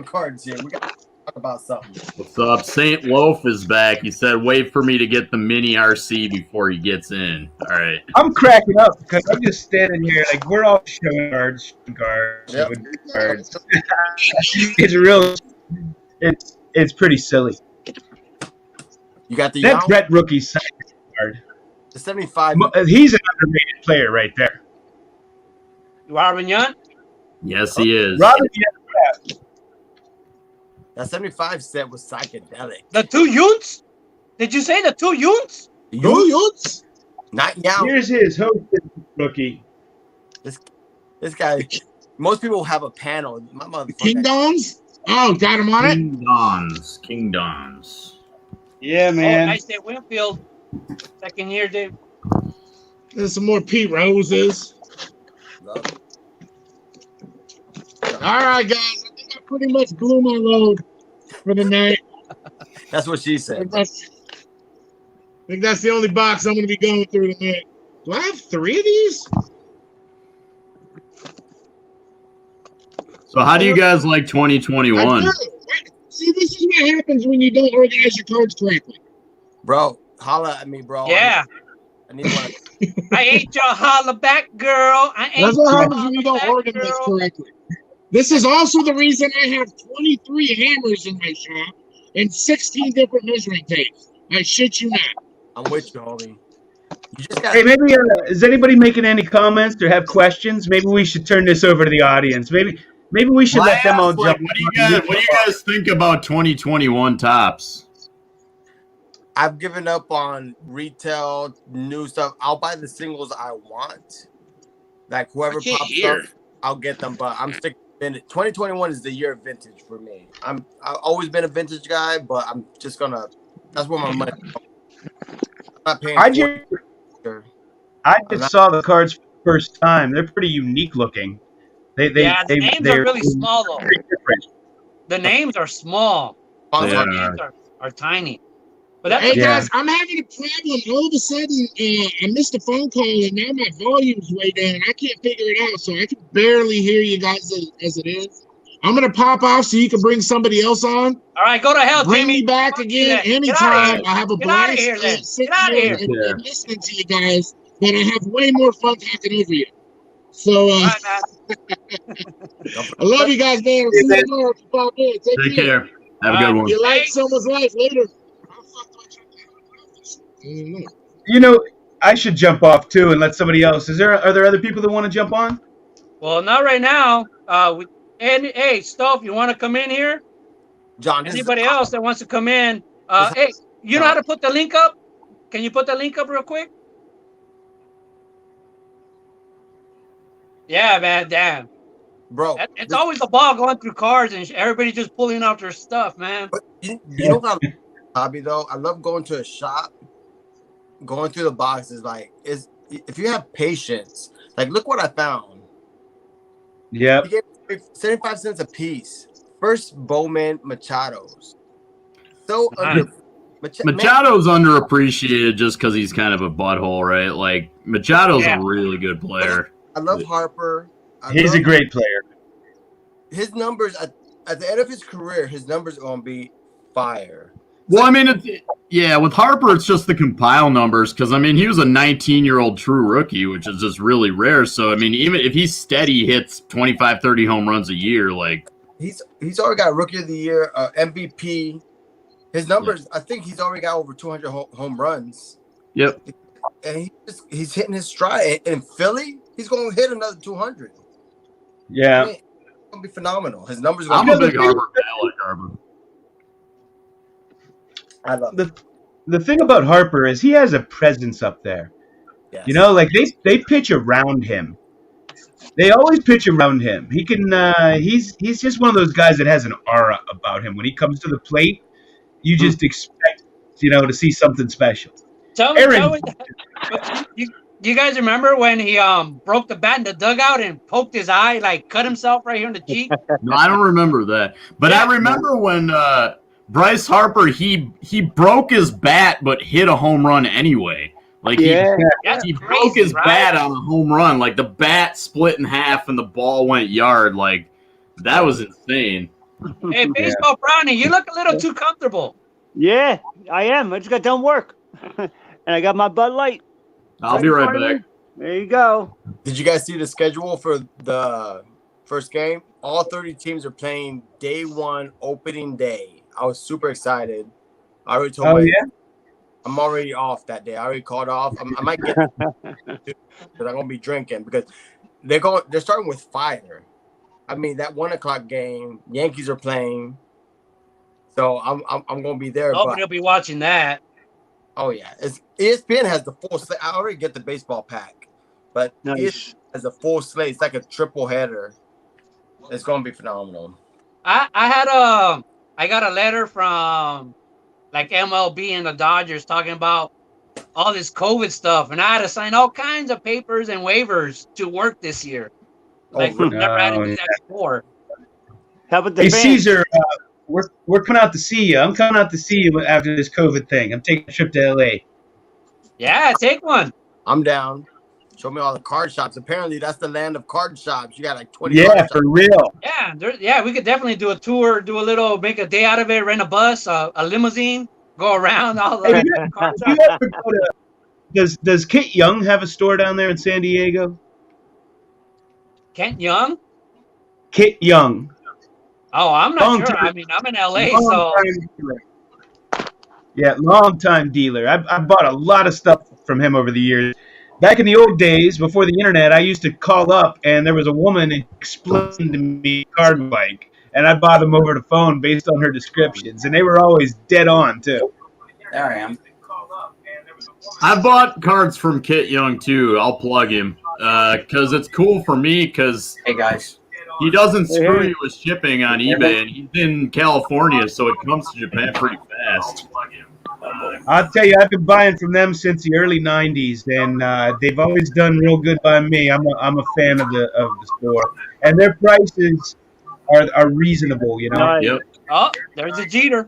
cards here. We gotta talk about something. What's up? Saint Loaf is back. He said, "Wait for me to get the mini RC before he gets in." All right. I'm cracking up because I'm just standing here like we're all showing cards. Yep. Cards. It's pretty silly. You got the that Brett rookie card. The 75. He's an underrated player right there. Robin Young? Yes, he is. Robin Young. That 75 set was psychedelic. The 2 Yunts? Did you say the 2 Yunts? Yunts? Not Young. Here's his hosted rookie. This guy. Most people have a panel. My motherfucker. King Dons? Oh, got him on it. King Dons. Yeah, man. Oh, nice day, Winfield. Second year, Dave. There's some more Pete Roses. Love it. All right, guys. I think I pretty much blew my load for the night. That's what she said. I think that's the only box I'm going to be going through tonight. Do I have 3 of these? So how do you guys like 2021? See, this is what happens when you don't organize your cards correctly. Bro, holla at me, bro. Yeah. I need one. I ain't your holla back, girl. That's what happens when you don't organize correctly. This is also the reason I have 23 hammers in my shop and 16 different measuring tapes. I shit you not. I'm with you, homie. You just got. Hey, maybe is anybody making any comments or have questions? Maybe we should turn this over to the audience. Maybe we should let them all jump. What do you guys think about 2021 tops? I've given up on retail new stuff. I'll buy the singles I want. Like whoever pops up, I'll get them. But I'm sticking. 2021 is the year of vintage for me. I've always been a vintage guy, but I'm just gonna. That's where my money. I'm not paying. I just saw the cards for the first time. They're pretty unique looking. The names are really small though. The names are small. The names are tiny. But that's guys, I'm having a problem. All of a sudden, I missed a phone call, and now my volume's way down, and I can't figure it out. So I can barely hear you guys as it is. I'm gonna pop off so you can bring somebody else on. All right, go to hell, Bring Jimmy. me back again anytime. I have a blast sitting here and listening to you guys, but I have way more fun talking over you. So I love you guys, man. I'll see you tomorrow if you pop in. Take care. Have a good one. You like someone's life later. You know, I should jump off too and let somebody else. Are there other people that want to jump on? Well, not right now. Hey, Stove, you want to come in here? John, anybody else that wants to come in? Hey, you know how to put the link up? Can you put the link up real quick? Yeah, man, damn. Bro. It's always a ball going through cards and everybody just pulling out their stuff, man. But you know what I love, hobby though? I love going to a shop, going through the boxes. Like, if you have patience, like, look what I found. Yeah. 75 cents a piece. First Bowman Machado's. So Machado's underappreciated just because he's kind of a butthole, right? Like, Machado's a really good player. I love Harper. He's a great player. His numbers at the end of his career, his numbers are gonna be fire. Well, I mean, with Harper, it's just the compile numbers because I mean, he was a 19-year-old true rookie, which is just really rare. So I mean, even if he's steady, hits 25, 30 home runs a year, like he's already got Rookie of the Year, MVP. His numbers, I think he's already got over 200 home runs. Yep. And he's hitting his stride. In Philly, he's going to hit another 200. Yeah. I mean, it's going to be phenomenal. His numbers are I'm going to a big Harper fan. I like Harper. I love the thing about Harper is he has a presence up there. Yes. You know, like they pitch around him. They always pitch around him. He can. He's just one of those guys that has an aura about him. When he comes to the plate, you just expect to see something special. Tell me, you guys remember when he broke the bat in the dugout and poked his eye, like cut himself right here in the cheek? No, I don't remember that. But I remember when Bryce Harper he broke his bat but hit a home run anyway. Like he broke his bat on a home run. Like the bat split in half and the ball went yard. Like that was insane. Hey, Baseball Brownie, you look a little too comfortable. Yeah, I am. I just got done work. And I got my Bud Light. I'll be right back. There you go. Did you guys see the schedule for the first game? All 30 teams are playing day one, opening day. I was super excited. I already told I'm already off that day. I already called off. I might get because I'm gonna be drinking because they're starting with fire. I mean that 1:00 game, Yankees are playing. So I'm gonna be there. Nobody will be watching that. Oh yeah, ESPN has the full slate. I already get the baseball pack, but ESPN has a full slate. It's like a triple header. It's gonna be phenomenal. I got a letter from like MLB and the Dodgers talking about all this COVID stuff, and I had to sign all kinds of papers and waivers to work this year. Like we've never had to do that before. How about the Hey, fans? Caesar, we're coming out to see you. I'm coming out to see you after this COVID thing. I'm taking a trip to LA. Yeah, take one. I'm down. Show me all the card shops. Apparently, that's the land of card shops. You got like 20. Yeah, for real. Yeah, we could definitely do a tour, make a day out of it, rent a bus, a limousine, go around all the card shops. You ever go to, does Kit Young have a store down there in San Diego? Kent Young? Kit Young. Oh, I'm not sure. I mean, I'm in LA, so. Yeah, long-time dealer. I bought a lot of stuff from him over the years. Back in the old days, before the internet, I used to call up, and there was a woman explaining to me card like, and I bought them over the phone based on her descriptions, and they were always dead on, too. There I am. I bought cards from Kit Young, too. I'll plug him, because it's cool for me, because hey guys, he doesn't screw you with shipping on eBay, and he's in California, so it comes to Japan pretty fast. I'll tell you, I've been buying from them since the early '90s, and they've always done real good by me. I'm a fan of the store, and their prices are reasonable. Yep. Oh, there's a Jeter.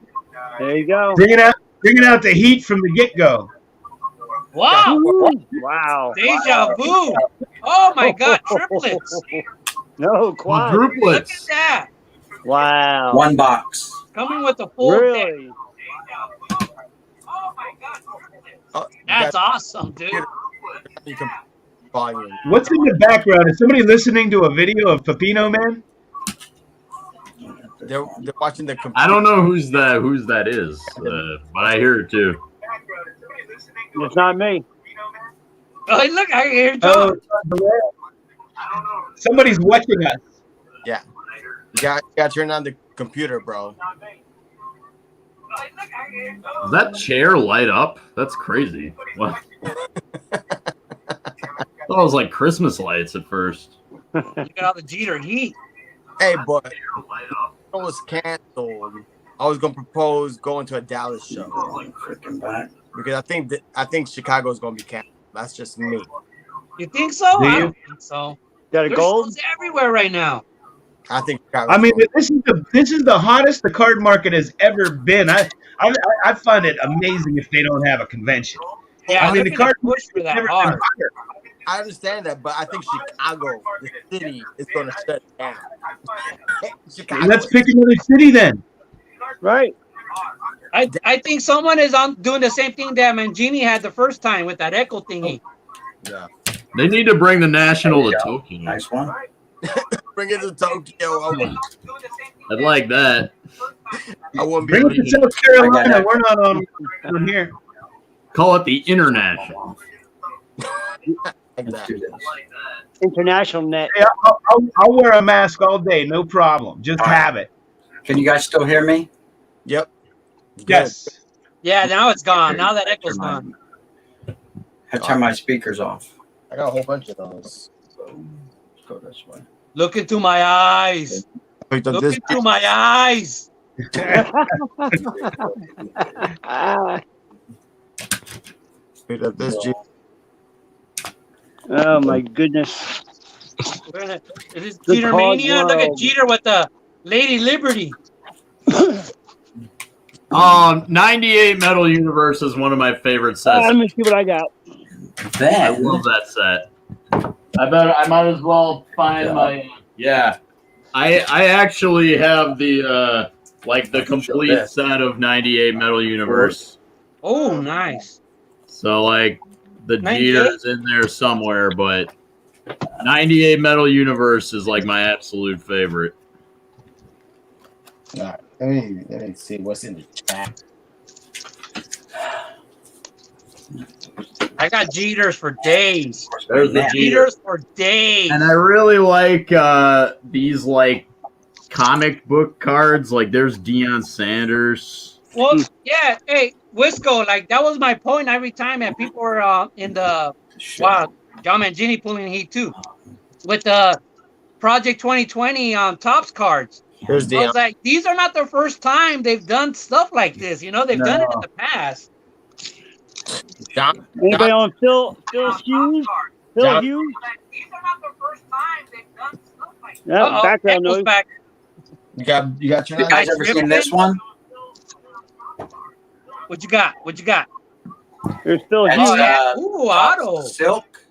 There you go. Bringing out the heat from the get-go. Wow! Wow! Deja vu! Oh my God! Triplets! No, quad. Quadruplets. Look at that! Wow! one box. Coming with the full Really? deck. That's awesome, dude. What's in the background? Is somebody listening to a video of Pepino Man? They're watching the computer. I don't know who's that is, but I hear it too. It's not me. Oh, look, I hear John. Somebody's watching us. Yeah. You got to turn on the computer, bro. Does that chair light up? That's crazy. What? I thought it was like Christmas lights at first. Look at all the Jeter heat. Hey, but it was canceled. I was gonna propose going to a Dallas show because I think Chicago's gonna be canceled. That's just me. You think so? I don't think so. Got a There's gold? shows everywhere right now. I think Chicago's I mean, this is the hottest the card market has ever been. I find it amazing if they don't have a convention. Yeah, I mean, the card push for that hard. I understand that, but I think Chicago, the city, is going to shut down. Chicago. Let's pick another city then. Right. I think someone is doing the same thing that Mangini had the first time with that echo thingy. Yeah. They need to bring the National to Tokyo. Nice one. Bring it to Tokyo. I'd like that. I wouldn't be Bring it to South Carolina. We're not on here. Call it the International. Let's do this. International net. Hey, I'll wear a mask all day, no problem. Just have it. Can you guys still hear me? Yep. Yes. Yeah, now it's gone. Now that echo's gone. I turn my speakers off. I got a whole bunch of those. go this way. Look into my eyes. Look into my eyes. Picked up this Jeep. Oh my goodness. It is Jeter Mania. Look at Jeter with the Lady Liberty. 98 Metal Universe is one of my favorite sets. Let me see what I got. I love that set. I might as well find my. Yeah, I actually have the the complete set of 98 Metal Universe. Oh, nice. So the Jeter's in there somewhere, but 98 Metal Universe is my absolute favorite. All right, let me see what's in the chat. I got Jeters for days. There's the Jeters for days. And I really like these comic book cards. There's Deion Sanders. Well, yeah. Hey, Wisco, that was my point every time that people were in the John Mangini pulling heat too with the Project 2020 Topps cards. Here's I was like, these are not the first time they've done stuff like this. They've done it in the past. Anybody on Phil Hughes? Phil Hughes? These are not the first time they've done stuff like that. Yeah, background noise. Back. You got you guys ever seen this one? What you got? There's Phil Hughes. Ooh, auto. Silk.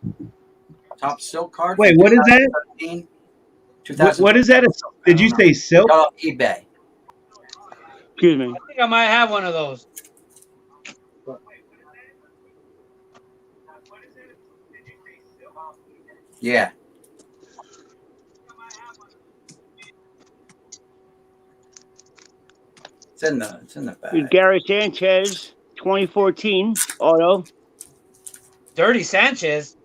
Top silk card. Wait, what is that? What is that? Did you say silk? eBay. Excuse me. I think I might have one of those. Yeah. It's in the bag. Gary Sanchez, 2014 auto. Dirty Sanchez.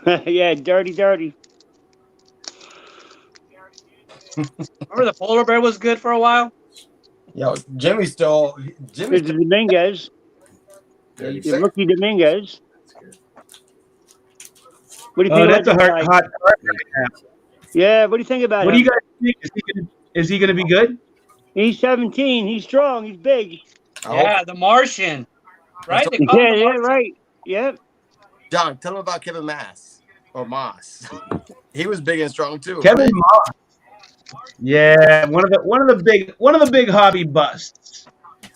Yeah, dirty. Remember the polar bear was good for a while? Yo, Jimmy's still. There's Dominguez. Rookie Dominguez. What do you think? That's a hot card right now. Yeah, what do you think about him? What do you guys think? Is he gonna be good? He's 17. He's strong. He's big. Yeah, the Martian. Right? Yeah, right. Yep. John, tell him about Kevin Moss. He was big and strong too. Kevin Moss. Yeah, one of the big hobby busts.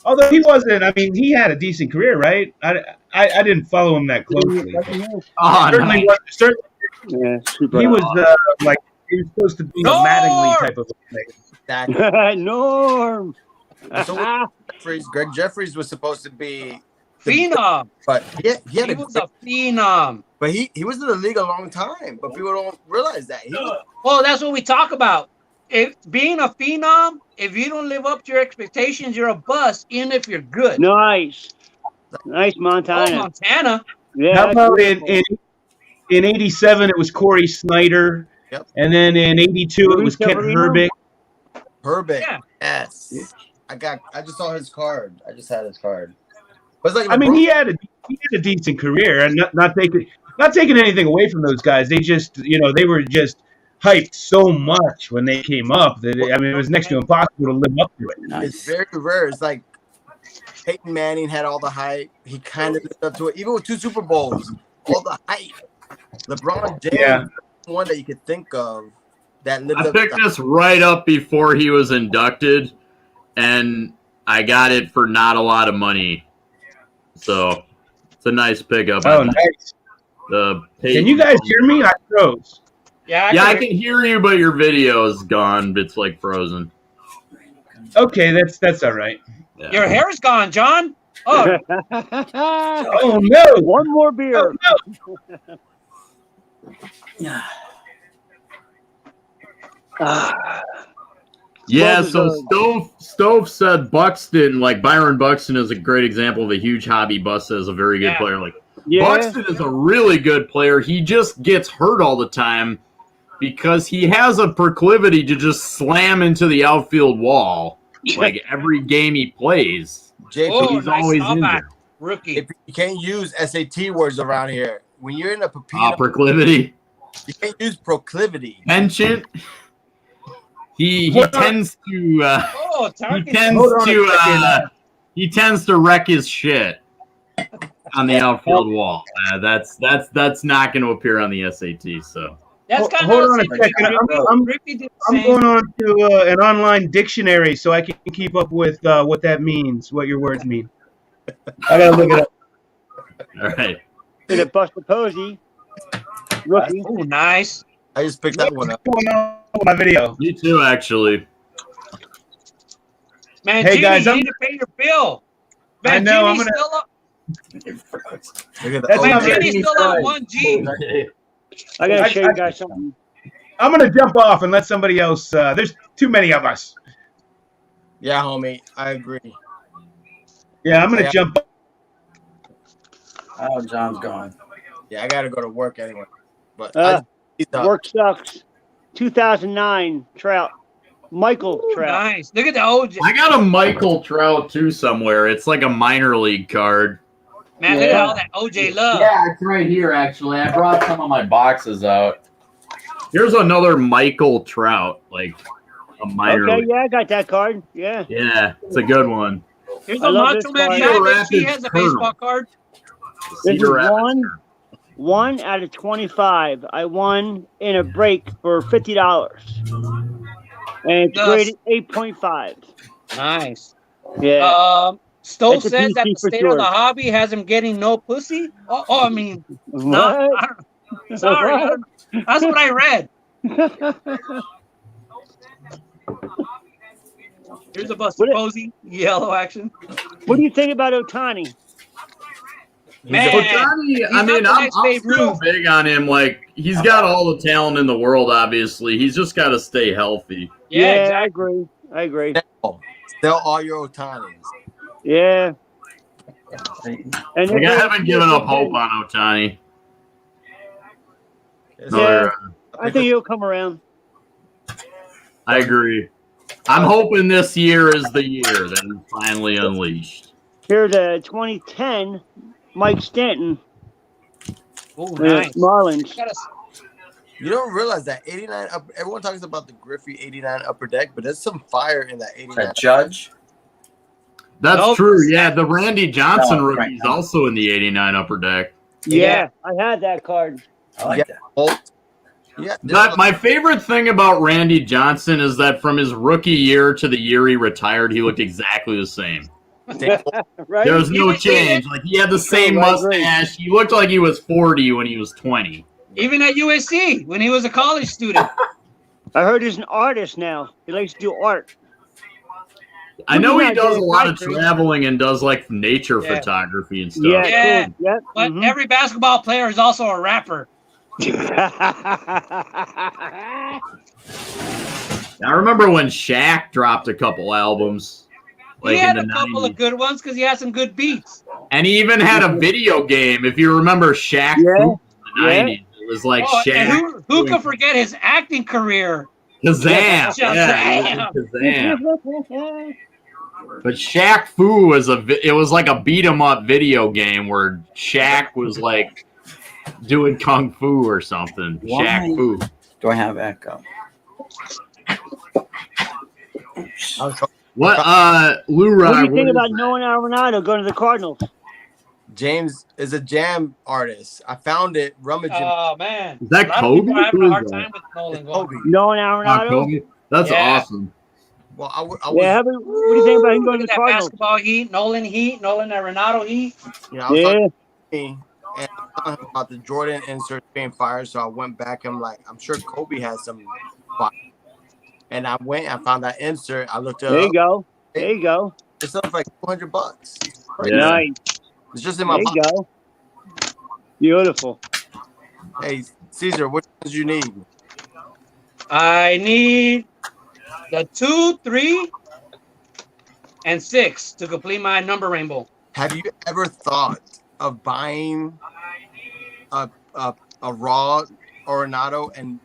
Although he wasn't, he had a decent career, right? I didn't follow him that closely. Certainly, he was he was supposed to be a Mattingly type of player. Norm. So Greg Jeffries was supposed to be phenom, but he was a phenom. But he was in the league a long time, but people don't realize that. Well, that's what we talk about. Being a phenom, if you don't live up to your expectations, you're a bust, even if you're good. Nice Montana. Montana. Yeah. How about in '87 it was Corey Snyder, and then in '82 it was Kent Herbeck. Yeah. Yes. I just saw his card. I just had his card. He had a decent career, and not taking anything away from those guys. They just they were just hyped so much when they came up that it was next to impossible to live up to it. It's very rare. It's like Peyton Manning had all the hype. He kind of lived up to it, even with 2 Super Bowls. All the hype. LeBron James, one that you could think of that lived I up. I picked this right up before he was inducted, and I got it for not a lot of money. So it's a nice pickup. Oh, nice. Can you guys hear me? I froze. Yeah, I can hear you, but your video is gone. It's frozen. Okay, that's all right. Yeah. Your hair's gone, John. Oh, oh no! One more beer. Oh, no. Yeah, so Stove said Buxton, Byron Buxton is a great example of a huge hobby bust as a very good player. Buxton is a really good player. He just gets hurt all the time because he has a proclivity to just slam into the outfield wall every game he plays. He's always injured. Rookie. You can't use SAT words around here. When you're in a proclivity. You can't use proclivity. Penchant. He tends to he tends to wreck his shit on the outfield wall. That's not going to appear on the SAT. So that's kind hold of on a second. I'm going on to an online dictionary so I can keep up with what that means, what your words mean. I gotta look it up. All right. Did it bust a posy? Rookie. Oh, nice. I just picked that one up. What's going on with my video? Me too, actually. Man, Hey, Jimmy, guys, you need to pay your bill. Man, I know, Jimmy's I'm still up. Look at That's Man, not Jimmy's still up 1G. I gotta show you guys something. I'm gonna jump off and let somebody else. There's too many of us. Yeah, homie, I agree. Yeah, I'm gonna jump. Oh, John's gone. Yeah, I gotta go to work anyway. But Work sucks. 2009 Trout. Michael Trout. Nice. Look at the OJ. I got a Michael Trout too somewhere. It's like a minor league card. Man, look at all that OJ love. Yeah, it's right here actually. I brought some of my boxes out. Here's another Michael Trout, like a minor Okay, league. yeah, I got that card. Yeah. Yeah, it's a good one. Here's I a love Macho this Man card. Savage. He has a baseball card. This is Cedar Rapids. one out of 25. I won in a break for $50. And it's graded 8.5. Nice. Yeah. Stowe It's a says that PC the for state of sure. the hobby has him getting no pussy. I mean, no, What? I don't, sorry. I don't, that's what I read. Here's a Buster Posey yellow action. What do you think about Ohtani? Man, Ohtani, I mean, I'm still big on him. Like, he's got all the talent in the world, obviously. He's just got to stay healthy. Yeah, exactly. I agree. Still all your Otanis. Yeah. And Like, I haven't given up hope on Ohtani. Yeah, I think he'll come around. I agree. I'm hoping this year is the year that he's finally unleashed. Here's a 2010 Mike Stanton. Oh, Nice. Marlins. You don't realize that 89 everyone talks about the Griffey 89 upper deck, but there's some fire in that 89. A Judge? That's true. Yeah, the Randy Johnson No, rookie right is now. also in the 89 upper deck. Yeah, I had that card. I like that. Yeah, But my favorite thing about Randy Johnson is that from his rookie year to the year he retired, he looked exactly the same. Right? There was no change. Like, he had the same mustache. He looked like he was 40 when he was 20. Even at USC when he was a college student. I heard he's an artist now. He likes to do art. I know he does a lot of Factory. traveling and does like nature Yeah. photography and stuff. Yeah. Cool. Yep. But every basketball player is also a rapper. I remember when Shaq dropped a couple albums. Like he had in a the couple 90s. of good ones because he had some good beats. And he even had a video game. If you remember Shaq Fu in the 90s, it was like Shaq. And who could forget his acting career? Kazam. Shazam. Yeah, Kazam. But Shaq Fu was it was like a beat 'em up video game where Shaq was like doing kung fu or something. Why Shaq Fu. do I have echo? What Lou What do Rod, you think about Nolan Arenado going to the Cardinals? James is a jam artist. I found it rummaging. Oh man, Is that a lot of Kobe? people are having Who a is hard that? time with Nolan going. Nolan Arenado? Kobe? That's Yeah. awesome. Well, I was, Yeah, what do you think about him going to the Look at that Cardinals? basketball heat, Nolan Arenado heat. you know, I was Yeah. talking to me, and I was talking about the Jordan insert being fire. So I went back. I'm like, I'm sure Kobe has some fire. And I went. I found that insert. I looked it There up. you go. There you go. It's up like $200. Yeah. Nice. It's just in my There box. you go. Beautiful. Hey, Caesar, which ones you need? I need the 2, 3, and 6 to complete my number rainbow. Have you ever thought of buying a raw Arenado and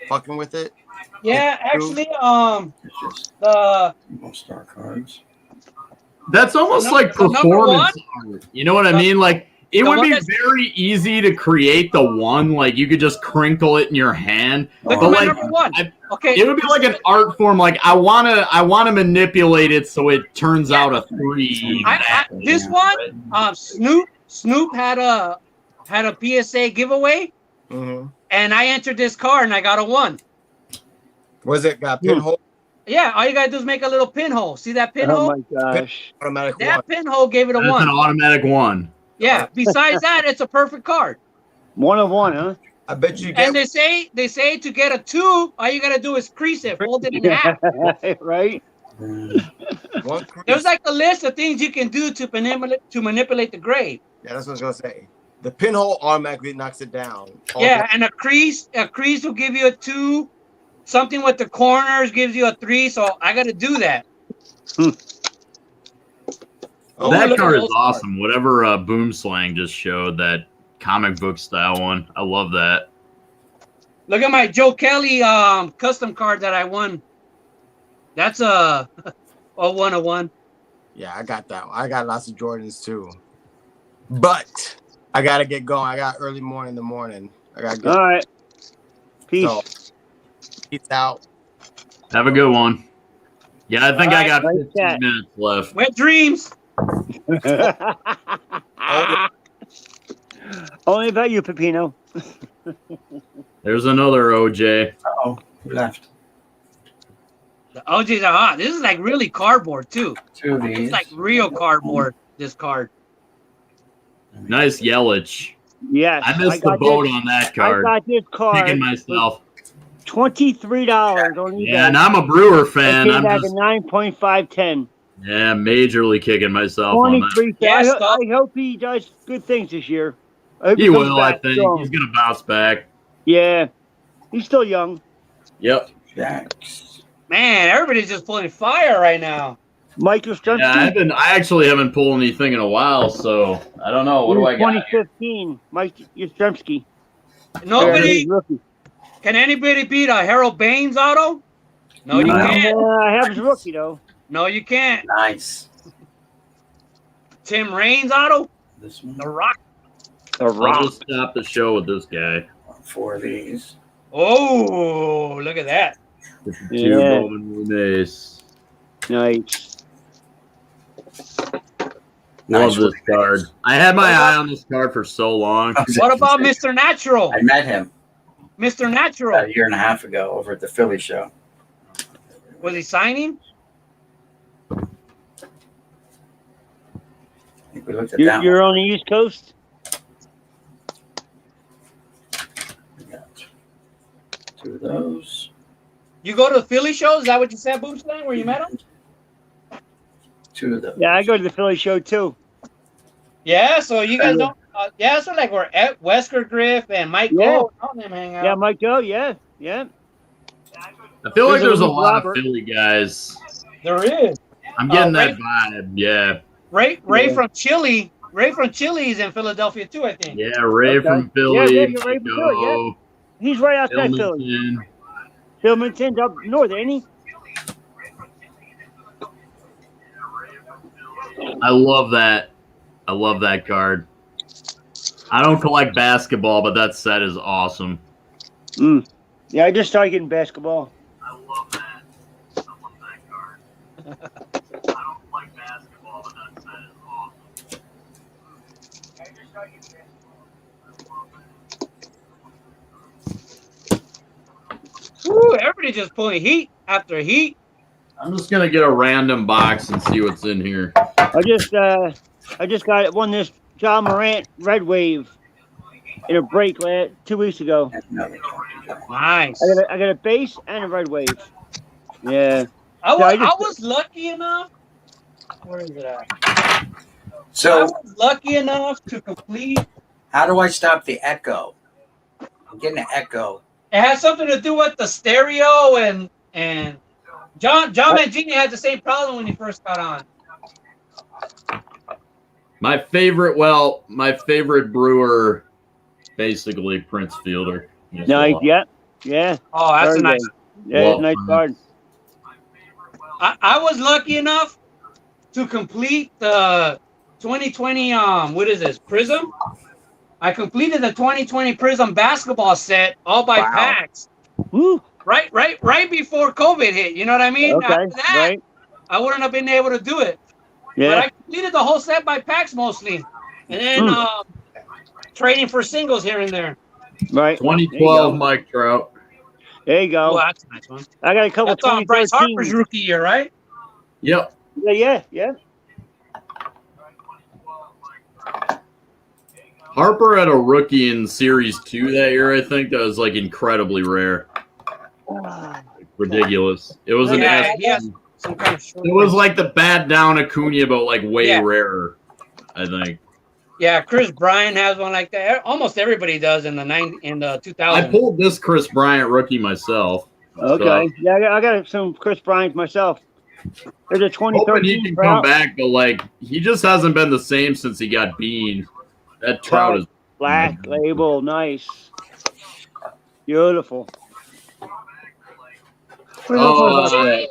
fucking with it? Yeah, actually, the Star cards. That's almost like the number performance art. You know what I mean? Like It The would one be that's- very easy to create the one. Like you could just crinkle it in your hand. Look But at my like, number one. Okay. it would be like an art form. Like I wanna manipulate it so it turns out a 3. This one, Snoop had a PSA giveaway, and I entered this card and I got a 1. Was it got pinhole? Yeah, all you gotta do is make a little pinhole. See that pinhole? Oh my gosh. Automatic That 1. pinhole gave it a That's 1. an automatic 1. Yeah. Besides that, it's a perfect card. 1 of 1, huh? I bet you get. And they say to get a 2, all you gotta do is crease it, fold it in half. Right? One crease. There's like a list of things you can do to manipulate the grade. Yeah, that's what I was gonna say. The pinhole automatically knocks it down. Yeah, and a crease will give you a 2. Something with the corners gives you a 3. So I got to do that. Oh, That look at card is those awesome. Whatever Boomslang just showed, that comic book style one. I love that. Look at my Joe Kelly custom card that I won. That's a 1 of 1. Yeah, I got that one. I got lots of Jordans too. But I gotta get going. I got early morning in the morning. I gotta go. All right. Peace. So, peace out. Have a good one. Yeah, I think I got right 15 chat. minutes left. Wet dreams. Only about you, Pepino. There's another OJ. Oh, he left. The OGs are hot. This is like really cardboard too. 2 of these. It's like real cardboard. This card. Nice Yelich. Yes. I missed the got boat this- on that card. I got this card. Kicking myself. $23 on eBay. Yeah, and I'm a Brewer fan. It came I'm back just, at 9.510. yeah, majorly kicking myself on that. 23. Yes, I hope he does good things this year. I hope He comes will, I back think. strong. He's gonna bounce back. Yeah. He's still young. Yep. Jacks. Man, everybody's just pulling fire right now. Michael Strumsky. Yeah, I actually haven't pulled anything in a while, so I don't know. What do I got? 2015. Mike Yastrzemski. Nobody. Rookie. Can anybody beat a Harold Baines auto? No, you can't. I have his rookie, though. No, you can't. Nice. Tim Raines auto? This one. The Rock. The I'll Rock. just stop the show with this guy. 4 of these. Oh, look at that. Two Bowman Lunace. Nice. Love this card. I had my eye on this card for so long. What about Mr. Natural? I met him Mr. Natural. a year and a half ago over at the Philly show. Was he signing? I think we looked at that You're one. on the East Coast? We got 2 of those. You go to the Philly shows? Is that what you said, Boomslang, where you met him? 2 of those. Yeah, I go to the Philly show, too. Yeah, so you guys don't. Yeah, so like we're at Wesker Griff and Mike Cole. All them hang out. Yeah, Mike Joe, yeah. Yeah. I feel like there's a Luke lot Robert. of Philly guys. There is. I'm getting Ray- that vibe. Yeah. Ray Yeah. from Chile. Ray from Chile is in Philadelphia too, I think. Yeah, Ray Okay. from Philly. Yeah, you're Ray from Philly, Joe, He's right outside Philly. Philmanton. Philmanton's up north, ain't he? I love that. I love that card. I don't collect basketball, but that set is awesome. Yeah, I just started getting basketball. I love that. I love that card. I don't like basketball, but that set is awesome. Ooh, everybody just pulling heat after heat. I'm just gonna get a random box and see what's in here. I just got one this John Morant Red Wave in a break 2 weeks ago. Nice. I got a base and a Red Wave. Yeah. I Yeah, was lucky enough. Where is it at? I So, was lucky enough to complete. how do I stop the echo? I'm getting an echo. It has something to do with the stereo and John Mangini had the same problem when he first got on. My favorite brewer, basically Prince Fielder. Nice. Yeah. Oh, that's Very a nice. good. Yeah, Well, nice card. I was lucky enough to complete the 2020. What is this? Prism. I completed the 2020 Prism basketball set all by packs. Woo. Right before COVID hit. You know what I mean? Okay. After that, I wouldn't have been able to do it. Yeah. But I completed the whole set by packs mostly, and then trading for singles here and there. Right. 2012 Mike Trout. There you go. Oh, that's a nice one. I got a couple. That's on Bryce Harper's rookie year, right? Yep. Yeah. Harper had a rookie in Series 2 that year, I think. That was like incredibly rare. Ridiculous. It was an ass. Some kind of it was like the bad down Acuna, but like way rarer, I think. Yeah, Chris Bryant has one like that. Almost everybody does in the 2000s. I pulled this Chris Bryant rookie myself. Okay. So. Yeah, I got some Chris Bryant myself. There's a 2013. Hoping he can come back, but like he just hasn't been the same since he got beaned. That Trout is black label, nice, beautiful. Blue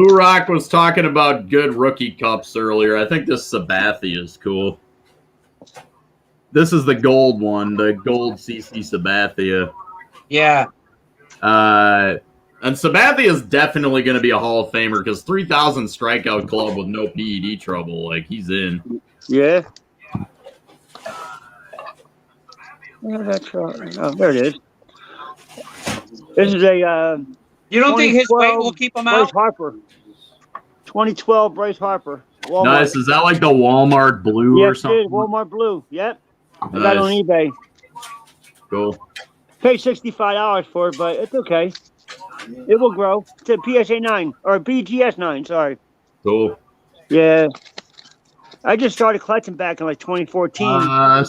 Rock was talking about good rookie cups earlier. I think this Sabathia is cool. This is the gold one, the gold CC Sabathia. Yeah. And Sabathia is definitely going to be a Hall of Famer because 3,000 strikeout club with no PED trouble. Like, he's in. Yeah. That's right. Oh, there it is. This is a. You don't think his weight will keep him out? Bryce Harper. 2012 Bryce Harper. Walmart. Nice. Is that like the Walmart blue or something? Yes, it is. Walmart blue. Yep. I got it on eBay. Cool. Paid $65 for it, but it's okay. It will grow. It's a PSA 9 or BGS 9. Sorry. Cool. Yeah. I just started collecting back in like 2014. Mark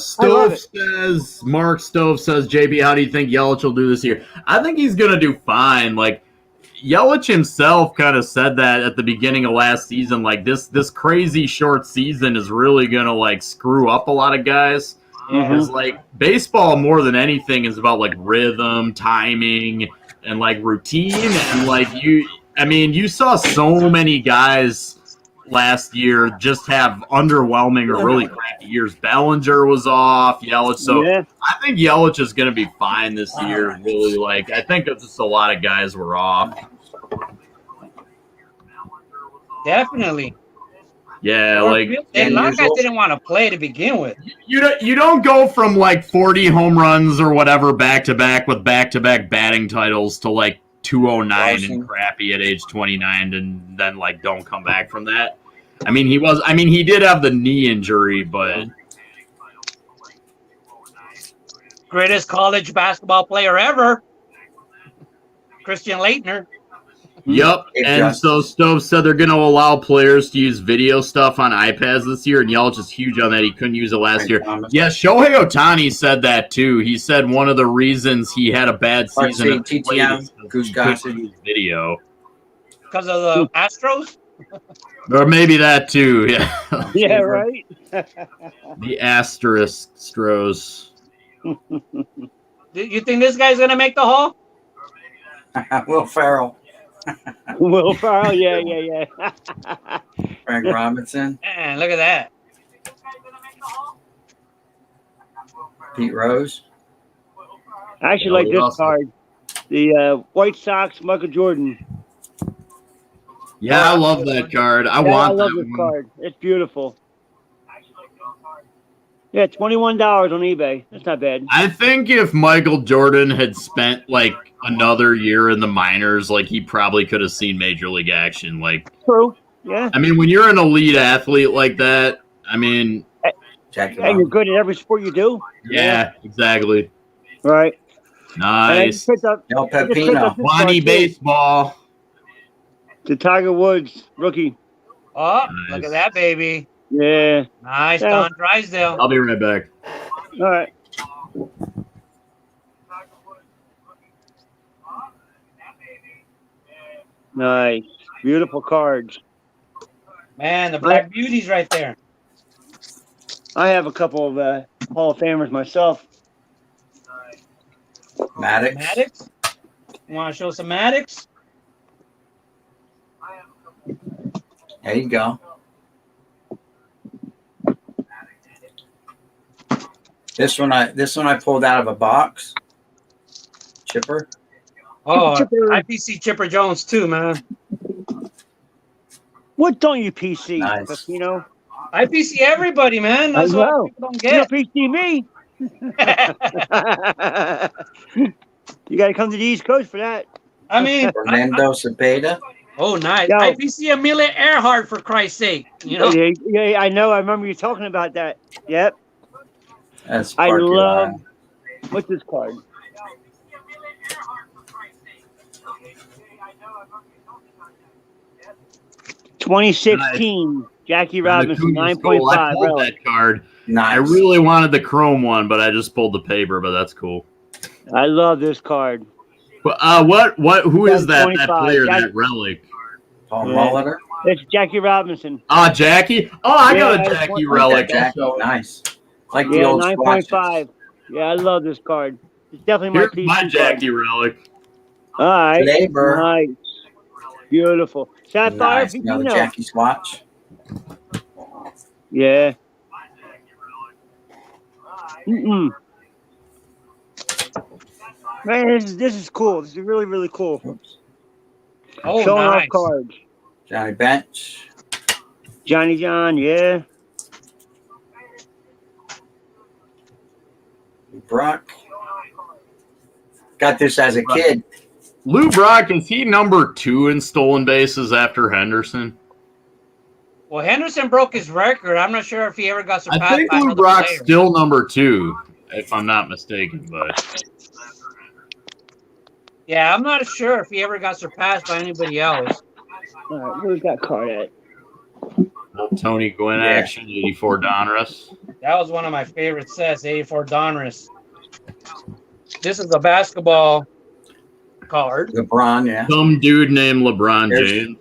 Stove says, JB, how do you think Yelich will do this year? I think he's going to do fine. Like, Yelich himself kind of said that at the beginning of last season. Like, this crazy short season is really going to, like, screw up a lot of guys. Because, like, baseball more than anything is about, like, rhythm, timing, and, like, routine. And, like, you saw so many guys last year just have underwhelming or really crappy years. Bellinger was off, Yelich. So I think Yelich is going to be fine this year. Really, like I think it's just a lot of guys were off. Definitely. Yeah, like a lot of guys didn't want to play to begin with. You don't go from like 40 home runs or whatever back to back with back to back batting titles to like 209 and crappy at age 29 and then like don't come back from that. I mean he did have the knee injury, but greatest college basketball player ever, Christian Laettner. Yep. And so Stove said they're going to allow players to use video stuff on iPads this year, and Yelich is huge on that. He couldn't use it last year. Yeah, Shohei Ohtani said that too. He said one of the reasons he had a bad season is he couldn't use video. Because of the Astros? Or maybe that too, yeah. Yeah, right? The Astros. Do you think this guy's going to make the Hall? Will Ferrell. Will Ferrell, yeah. Frank Robinson. Man, look at that. Pete Rose. I actually like this card. The White Sox, Michael Jordan. Yeah, I love that card. I love this card. It's beautiful. Yeah, $21 on eBay. That's not bad. I think if Michael Jordan had spent like another year in the minors, like he probably could have seen major league action. Like, true. Yeah. I mean, when you're an elite athlete like that, I mean, and you're good at every sport you do. Yeah, exactly. Right. Nice. El Pepino. Wani baseball. The Tiger Woods rookie. Oh, look at that, baby. Yeah. Nice, Don Drysdale. I'll be right back. All right. Nice. Beautiful cards. Man, the Black Beauties right there. I have a couple of Hall of Famers myself. Maddox. You want to show some Maddox? There you go. This one I pulled out of a box. Chipper. Oh, Chipper. IPC Chipper Jones too, man. What don't you PC, Nice. Pacino? IPC everybody, man. That's what people don't get. You don't PC me. You got to come to the East Coast for that. I mean, Fernando Cepeda. Oh, nice. Yo. IPC Amelia Earhart, for Christ's sake. You know? Yeah, I know. I remember you talking about that. Yep. That's I Sparky love. Lyle. What's this card? (2016) Jackie Robinson, 9.5. I pulled that card. Nice. I really wanted the chrome one, but I just pulled the paper. But that's cool. I love this card. Who is that player? Jackie, that relic? Paul Molitor. It's Jackie Robinson. Jackie. I got a Jackie relic. Jackie, nice. Like the old 9.5. Yeah, I love this card. It's definitely my Here's my Jackie relic. All right. Labor. Nice. Beautiful. Sapphire. Nice. Another Jackie swatch. Yeah. Man, this is cool. This is really, really cool. Oh, Showing nice. off cards. Johnny Bench. Johnny John, yeah. Brock. Got this as a kid. Lou Brock, is he number 2 in stolen bases after Henderson? Well, Henderson broke his record. I'm not sure if he ever got surpassed. I think by Lou another Brock's player. still number 2, if I'm not mistaken. But Yeah, I'm not sure if he ever got surpassed by anybody else. All right, where's that card at? Tony Gwynn action, 84 Donruss. That was one of my favorite sets, 84 Donruss. This is a basketball card. LeBron, yeah. Some dude named LeBron James.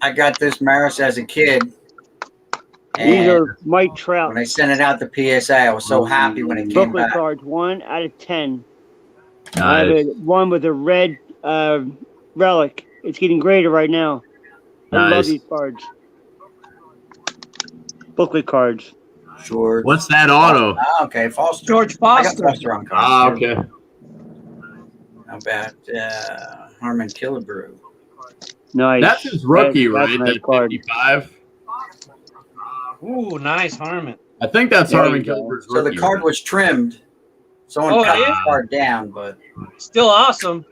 I got this Maris as a kid. These are Mike Trout. When I sent it out to PSA, I was so happy when it came Brooklyn back. cards, 1 out of 10. Nice. I have one with a red relic. It's getting greater right now. I love these cards. Booklet cards. George. What's that auto? Okay, Foster. George I got Foster. Foster on cards. Okay. How about Harmon Killebrew? Nice. That's his rookie, That's right? a nice That card. 55. Ooh, nice Harmon. I think that's There Harmon you go. Kilber's So the rookie. card was trimmed. Someone Oh, cut it the is? card down, but Still awesome.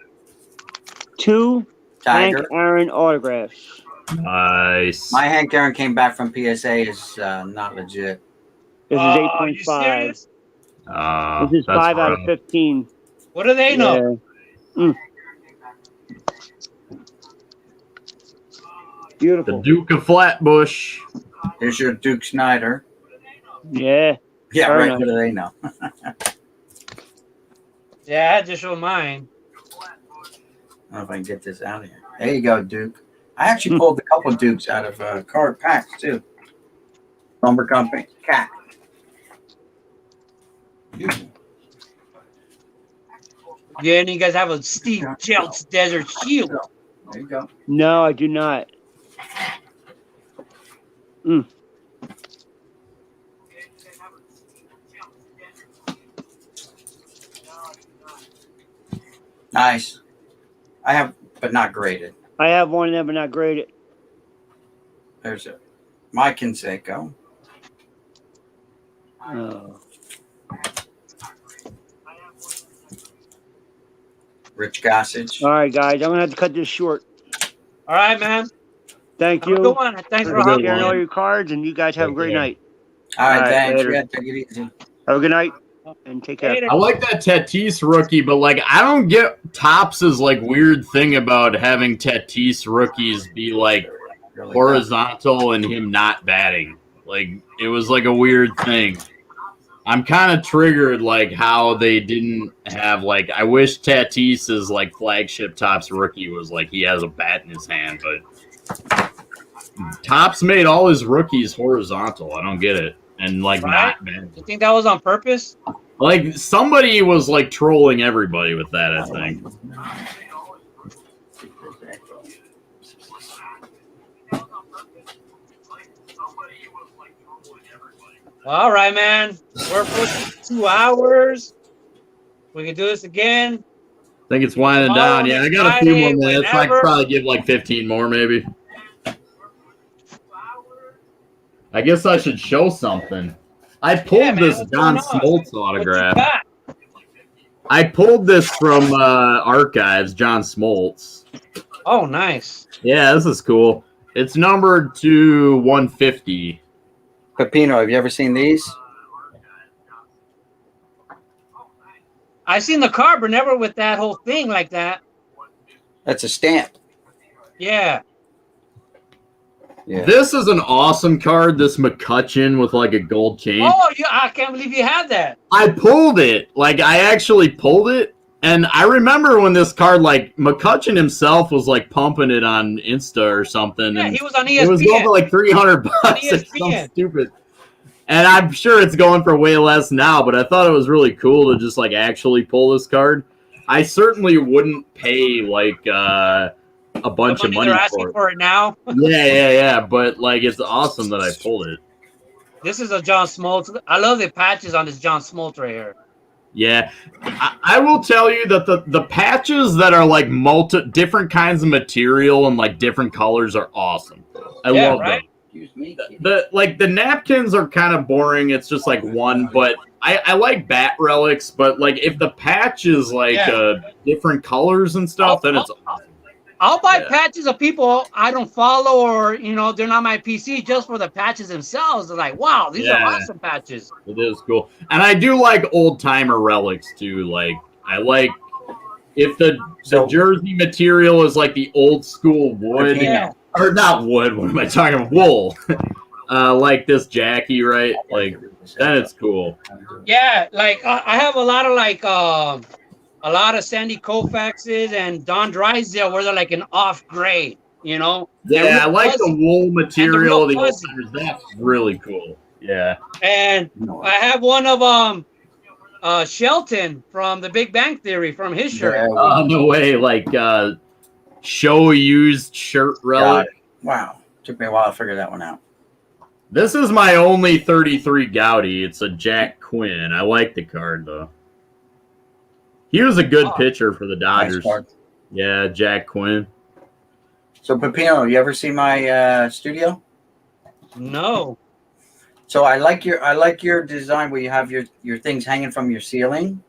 2 Hank Tiger. Aaron autographs. Nice. My Hank Aaron came back from PSA is not legit. This is Are you 8.5. serious? This is That's 5 out of rough. 15. 15. What do they know? Yeah. The Beautiful. Duke of Flatbush. Here's your Duke Snyder. Yeah. Yeah, Very right. nice. What do they know? Yeah, I had to show mine. I don't know if I can get this out of here. There you go, Duke. I actually pulled a couple Dukes out of card packs, too. Lumber Company. Cat. Yeah, and you guys have a Steve Jeltz Desert Shield. There you go. No, I do not. Nice. I have, but not graded. I have one of them, but not graded. There's a my Canseco. Oh. Rich Gossage. All right, guys. I'm going to have to cut this short. All right, man. Thank Have you. a good one. Thanks for Sharing hopping all on. your cards, and you guys have a great night. All right, All right, thanks. later. Yeah, take it easy. Have a good night, and take care. Later. I like that Tatis rookie, but like I don't get Topps' like weird thing about having Tatis rookies be like Really horizontal and him not batting. Like it was like a weird thing. I'm kind of triggered like how they didn't have like I wish Tatis's like flagship Topps rookie was like he has a bat in his hand, but Topps made all his rookies horizontal. I don't get it. And like Right? not batting. You think that was on purpose? Like somebody was like trolling everybody with that, I think. All right, man. We're pushing 2 hours. We can do this again. I think it's winding down. Yeah, I got a few more minutes. I could probably give like 15 more, maybe. I guess I should show something. I pulled this John Smoltz autograph. I pulled this from Archives, John Smoltz. Oh, nice. Yeah, this is cool. It's numbered to 150. Pepino, have you ever seen these? I've seen the card, but never with that whole thing like that. That's a stamp. Yeah. Yeah. This is an awesome card, this McCutcheon with like a gold chain. Oh, I can't believe you had that. I pulled it. Like, I actually pulled it. And I remember when this card, like, McCutcheon himself was, like, pumping it on Insta or something. Yeah, and he was on ESPN. It was going for, like, $300 or something stupid. And I'm sure it's going for way less now, but I thought it was really cool to just, like, actually pull this card. I certainly wouldn't pay, like, a bunch of money they're asking for it now. Yeah. But, like, it's awesome that I pulled it. This is a John Smoltz. I love the patches on this John Smoltz right here. Yeah, I will tell you that the patches that are like different kinds of material and like different colors are awesome. I love them. The napkins are kind of boring. It's just like one, but I like bat relics. But like if the patch is like different colors and stuff, then it's awesome. I'll buy patches of people I don't follow or, they're not my PC just for the patches themselves. They're like, wow, these are awesome patches. It is cool. And I do like old-timer relics, too. Like, I like if the jersey material is like the old-school wood. Yeah. Or not wood, what am I talking about? Wool. Like this Jackie, right? Like, then it's cool. Yeah, like, I have a lot of, a lot of Sandy Koufaxes and Don Drysdale where they're like an off gray, Yeah, I like the wool material of the old timers. That's really cool. Yeah. And I have one of Shelton from The Big Bang Theory from his shirt. Oh, no way. Like show used shirt relic. Wow. Took me a while to figure that one out. This is my only 33 Gaudy. It's a Jack Quinn. I like the card though. He was a good pitcher for the Dodgers. Nice. Yeah, Jack Quinn. So, Pepino, you ever see my studio? No. So I like your design where you have your things hanging from your ceiling.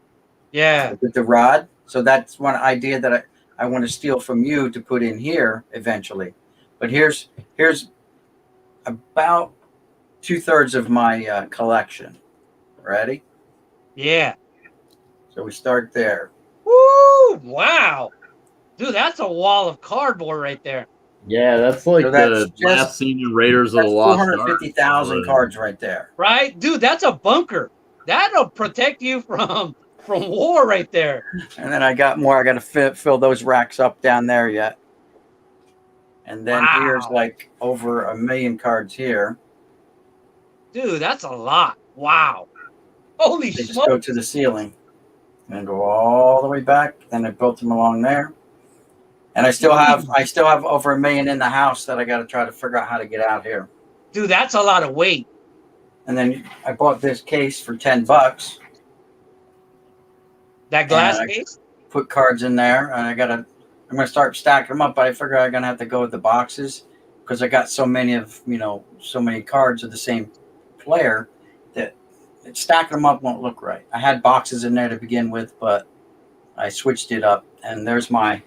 Yeah. With the rod. So that's one idea that I want to steal from you to put in here eventually. But here's about 2/3 of my collection. Ready? Yeah. So we start there. Woo! Wow. Dude, that's a wall of cardboard right there. Yeah, that's like the last scene in Raiders of the Lost Ark. 450,000 cards right there. Right? Dude, that's a bunker. That'll protect you from war right there. And then I got more. I got to fill those racks up down there yet. And then here's like over 1 million cards here. Dude, that's a lot. Wow. Holy they smokes. Just go to the ceiling. And go all the way back. Then I built them along there. And I still have over 1 million in the house that I got to try to figure out how to get out here. Dude, that's a lot of weight. And then I bought this case for $10. That glass case? Put cards in there, and I'm gonna start stacking them up. But I figure I'm gonna have to go with the boxes because I got so many cards of the same player that stacking them up won't look right. I had boxes in there to begin with, but I switched it up. And there's my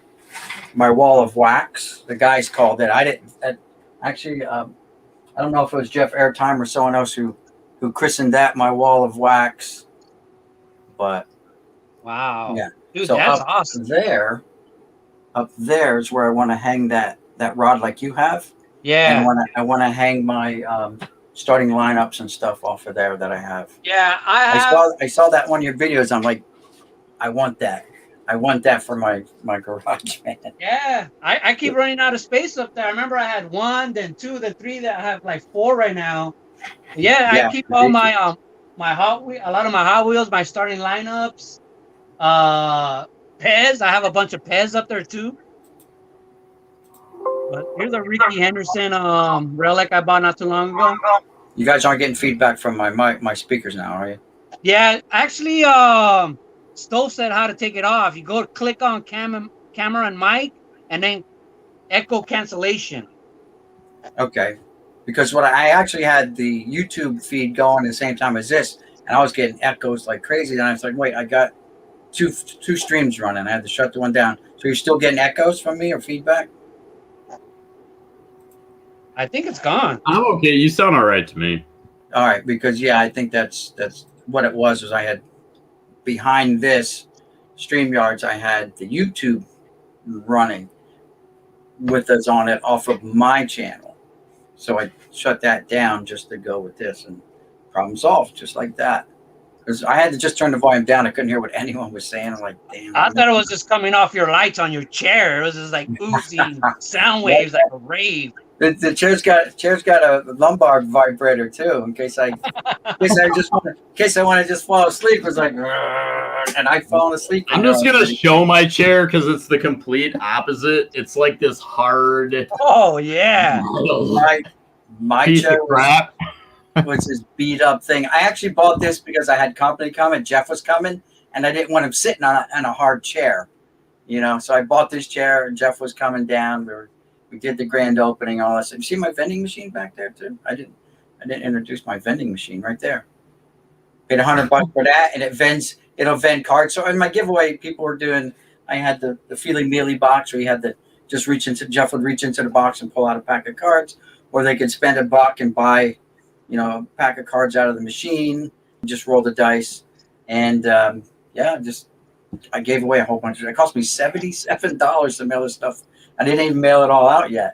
wall of wax. The guys called it. I didn't actually. I don't know if it was Jeff Airtime or someone else who christened that my wall of wax. But wow, yeah, dude, so that's awesome. Up there is where I want to hang that rod like you have. Yeah, and I want to hang my starting lineups and stuff off of there that I have. Yeah, I saw that one of your videos. I'm like, I want that. I want that for my garage, man. Yeah, I keep running out of space up there. I remember I had 1, then 2, then 3. That I have like 4 right now. Yeah, I keep all my my Hot Wheels, a lot of my Hot Wheels, my starting lineups. Pez, I have a bunch of Pez up there too. But here's a Ricky Henderson relic I bought not too long ago. You guys aren't getting feedback from my speakers now, are you? Yeah, actually, Stove said how to take it off. You go click on camera and mic, and then echo cancellation. Okay, because what I actually had the YouTube feed going at the same time as this, and I was getting echoes like crazy. And I was like, wait, I got two streams running. I had to shut the one down. So you're still getting echoes from me or feedback? I think it's gone. I'm okay. You sound all right to me. All right, because yeah, I think that's what it was. I had behind this StreamYards, I had the YouTube running with us on it off of my channel. So I shut that down just to go with this, and problem solved, just like that. Because I had to just turn the volume down. I couldn't hear what anyone was saying. I'm like, damn. I thought it was just coming off your lights on your chair. It was just like oozing sound waves like a rave. The chair's got a lumbar vibrator too, in case I want to just fall asleep. It's like, and I've fallen asleep. I'm just gonna show my chair because it's the complete opposite. It's like this hard. Oh yeah. My piece chair of crap. was this beat up thing. I actually bought this because I had company coming. Jeff was coming, and I didn't want him sitting on a hard chair, you know. So I bought this chair, and Jeff was coming down. We did the grand opening, all this. You see my vending machine back there too? I didn't introduce my vending machine right there. Paid $100 for that, and it'll vend cards. So in my giveaway, people were doing. I had the Feely Mealy box where you had to just Jeff would reach into the box and pull out a pack of cards, or they could spend $1 and buy, you know, a pack of cards out of the machine. Just roll the dice, and I gave away a whole bunch. It cost me $77 to mail this stuff. I didn't even mail it all out yet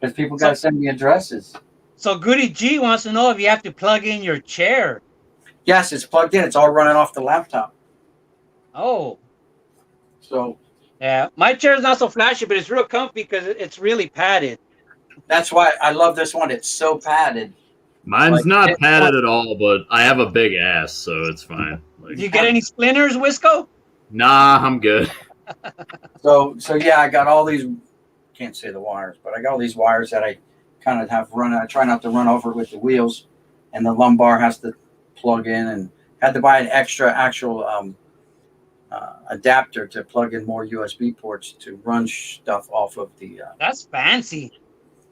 because people got to send me addresses. So Goody G wants to know if you have to plug in your chair. Yes, it's plugged in. It's all running off the laptop. Oh. So. Yeah, my chair is not so flashy, but it's real comfy because it's really padded. That's why I love this one. It's so padded. Mine's not padded at all, but I have a big ass, so it's fine. Do you get any splinters, Wisco? Nah, I'm good. So yeah, I got all these. Can't say the wires, but I got all these wires that I kind of have run. I try not to run over with the wheels, and the lumbar has to plug in, and had to buy an extra actual adapter to plug in more USB ports to run stuff off of the. That's fancy.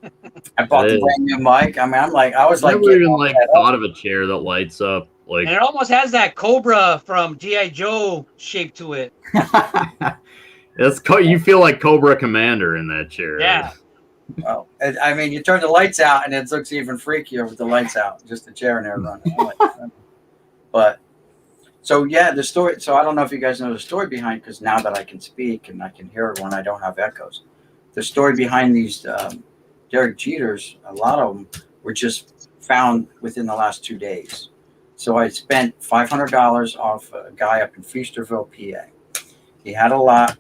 I bought the brand new mic. I mean, I was like, never even thought of a chair that lights up. Like, and it almost has that Cobra from G.I. Joe shape to it. You feel like Cobra Commander in that chair. Yeah. Well, I mean, you turn the lights out, and it looks even freakier with the lights out. Just the chair and air running. But so yeah, the story. So I don't know if you guys know the story behind, because now that I can speak and I can hear it when I don't have echoes, the story behind these Derek Jeters, a lot of them were just found within the last 2 days. So I spent $500 off a guy up in Feasterville, PA. He had a lot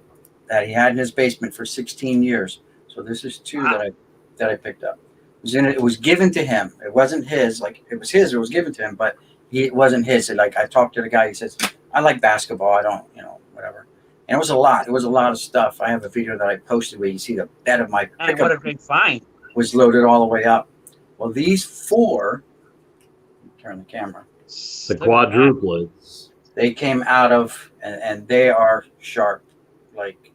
that he had in his basement for 16 years. So this is two that I picked up. It was given to him. It wasn't his. Like, it was his. It was given to him, but it wasn't his. Like, I talked to the guy. He says, "I like basketball. I don't, whatever." And it was a lot. It was a lot of stuff. I have a video that I posted where you see the bed of my pickup. What a big find. Was loaded all the way up. Well, these four. Turn the camera. The quadruplets. They came out of, and they are sharp. Like,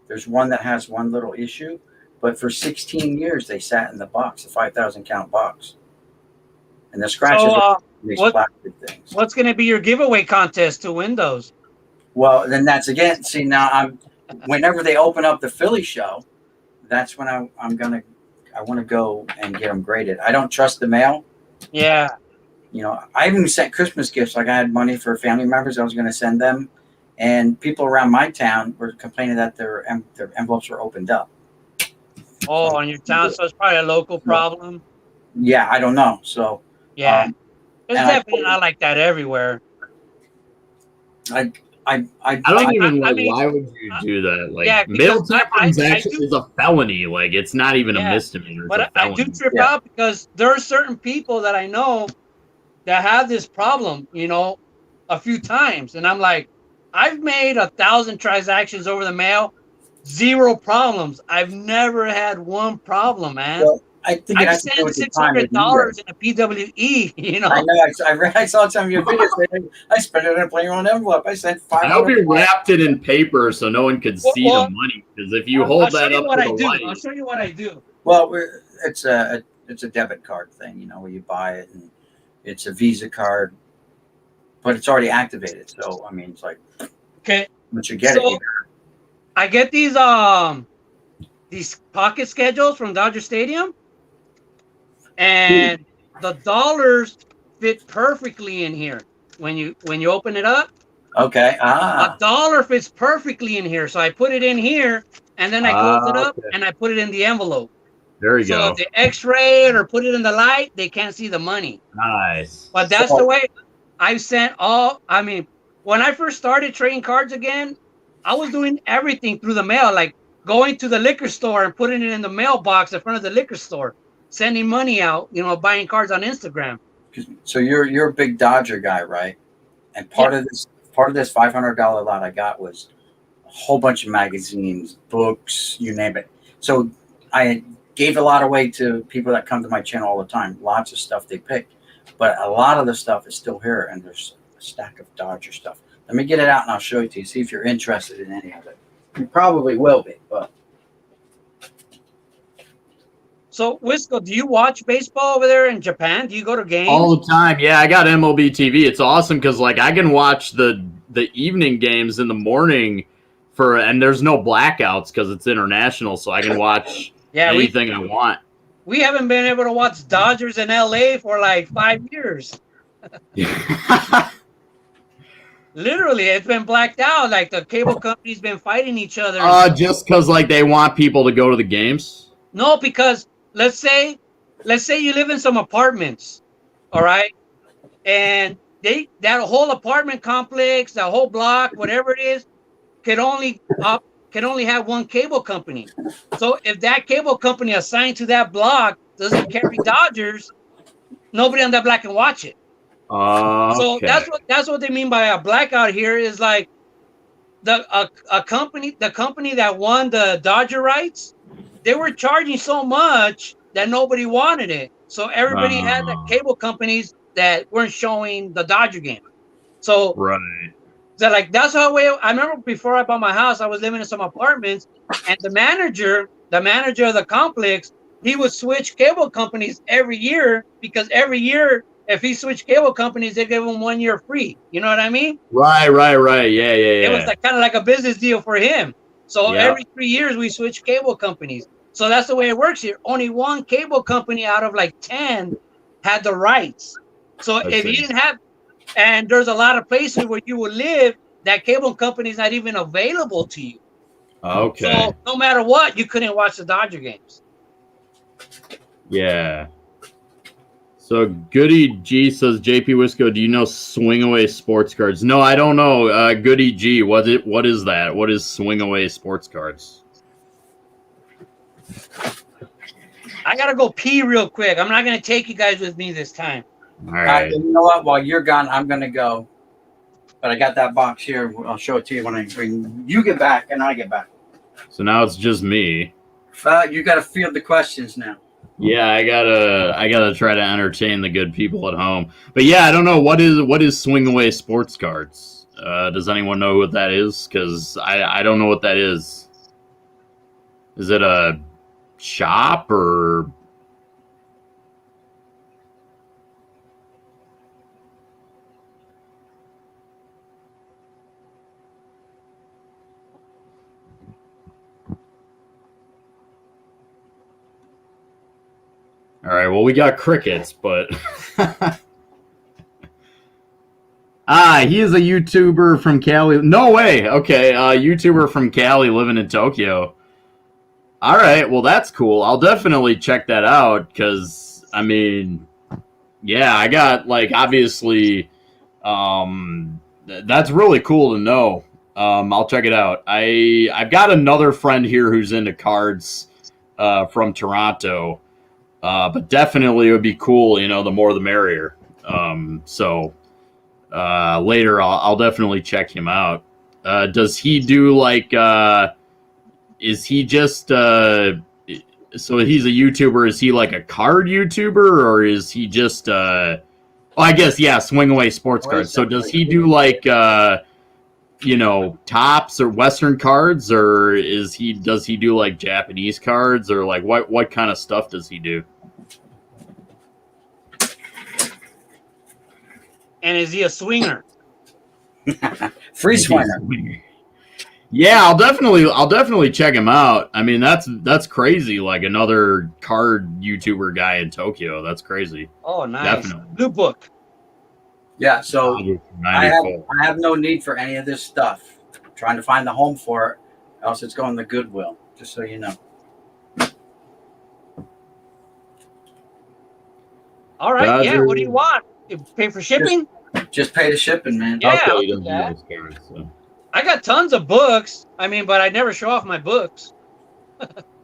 there's one that has one little issue, but for 16 years they sat in the box, a 5,000 count box, and the scratches are these plastic things. What's going to be your giveaway contest to win those? Well, then that's again. See, now whenever they open up the Philly show, that's when I want to go and get them graded. I don't trust the mail. Yeah. I even sent Christmas gifts. Like, I had money for family members I was going to send them, and people around my town were complaining that their envelopes were opened up. Oh, in your town, so it's probably a local problem. Yeah, I don't know. So yeah, it's definitely not like that everywhere. I don't even like. Why would you do that? Like, yeah, mail tampering is a felony. Like, it's not even a misdemeanor. But I do trip out because there are certain people that I know that have this problem, a few times, and I'm like, I've made 1,000 transactions over the mail, 0 problems. I've never had one problem, man. I think I it has to do spent with the time of $600 year. in a PWE. You know. I know. I saw some of your videos. I spent it on a player on envelope. I sent I hope $500. you wrapped it in paper so no one could see the money. Because if you hold that up to the light, I'll show you what I do. Well, it's a debit card thing, you know, where you buy it, and it's a Visa card, but it's already activated. So I mean, it's like, okay, once you get it, I get these pocket schedules from Dodger Stadium, and the dollars fit perfectly in here when you open it up. Okay. A dollar fits perfectly in here, so I put it in here, and then I close it up, and I put it in the envelope. There you so go. If they X-ray it or put it in the light, they can't see the money. Nice. But that's the way I've sent all. I mean, when I first started trading cards again, I was doing everything through the mail, like going to the liquor store and putting it in the mailbox in front of the liquor store, sending money out, you know, buying cards on Instagram. So you're a big Dodger guy, right? And part of this $500 lot I got was a whole bunch of magazines, books, you name it. So I gave a lot away to people that come to my channel all the time. Lots of stuff they picked, but a lot of the stuff is still here, and there's a stack of Dodger stuff. Let me get it out and I'll show it to you. See if you're interested in any of it. You probably will be, but. So, Wisco, do you watch baseball over there in Japan? Do you go to games? All the time. Yeah, I got MLB TV. It's awesome because like I can watch the evening games in the morning and there's no blackouts because it's international, so I can watch anything I want. We haven't been able to watch Dodgers in LA for like 5 years. Literally, it's been blacked out. Like the cable company's been fighting each other. Just because like they want people to go to the games? No, because let's say you live in some apartments, all right, and that whole apartment complex, that whole block, whatever it is, can only have one cable company. So if that cable company assigned to that block doesn't carry Dodgers, nobody on that block can watch it. So that's what they mean by a blackout here is like the company that won the Dodger rights, they were charging so much that nobody wanted it. So everybody had the cable companies that weren't showing the Dodger game. So like that's how I remember before I bought my house, I was living in some apartments, and the manager of the complex, he would switch cable companies every year because every year if he switched cable companies, they gave him 1 year free. You know what I mean? Right. Yeah. It was like kind of like a business deal for him. So every 3 years we switch cable companies. So that's the way it works here. Only one cable company out of like 10 had the rights. So if you didn't have, and there's a lot of places where you would live that cable company is not even available to you. Okay. So no matter what, you couldn't watch the Dodger games. Yeah. So Goody G says, JP Wisco, do you know Swing Away Sports Cards? No, I don't know. Goody G, what is that? What is Swing Away Sports Cards? I gotta go pee real quick. I'm not gonna take you guys with me this time. All right. You know what? While you're gone, I'm gonna go. But I got that box here. I'll show it to you when you get back and I get back. So now it's just me. You got to field the questions now. Yeah, I gotta try to entertain the good people at home. But yeah, I don't know what is Swing Away Sports Cards. Does anyone know what that is? Because I don't know what that is. Is it a shop or? All right, well, we got crickets, but... he is a YouTuber from Cali. No way! Okay, YouTuber from Cali living in Tokyo. All right, well, that's cool. I'll definitely check that out, because, I mean, yeah, I got, like, obviously, that's really cool to know. I'll check it out. I've got another friend here who's into cards from Toronto. But definitely it would be cool, you know, the more the merrier. So later I'll definitely check him out. Does he do like, is he just, so he's a YouTuber. Is he like a card YouTuber, or is he just I guess swing away sports cards. So does he do like tops or Western cards, or does he do like Japanese cards, or like what kind of stuff does he do? And is he a swinger? Free swinger. Yeah, I'll definitely check him out. I mean, that's crazy. Like another card YouTuber guy in Tokyo. That's crazy. Oh, nice. Definitely. Blue book. Yeah, so I have no need for any of this stuff. I'm trying to find the home for it, else it's going to Goodwill, just so you know. All right, yeah, what do you want? You pay for shipping? Just pay the shipping, man. Yeah, Okay, I'll he do doesn't that. do those cards, so. I got tons of books. I mean, but I never show off my books.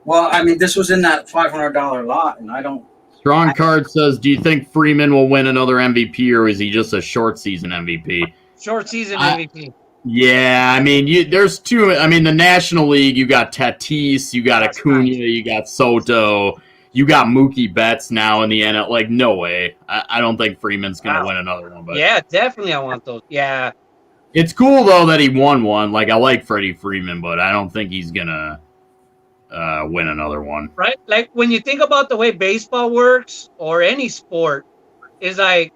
Well, I mean, this was in that $500 lot, and I don't. Strong Card says, do you think Freeman will win another MVP, or is he just a short season MVP? Short season MVP. Yeah, I mean, there's two. I mean, the National League, you got Tatis, you got Acuna, you got Soto, you got Mookie Betts now in the NL. Like, no way. I don't think Freeman's going to win another one. But yeah, definitely I want those. Yeah. It's cool, though, that he won one. Like, I like Freddie Freeman, but I don't think he's going to win another one. Right? Like, when you think about the way baseball works, or any sport, is like,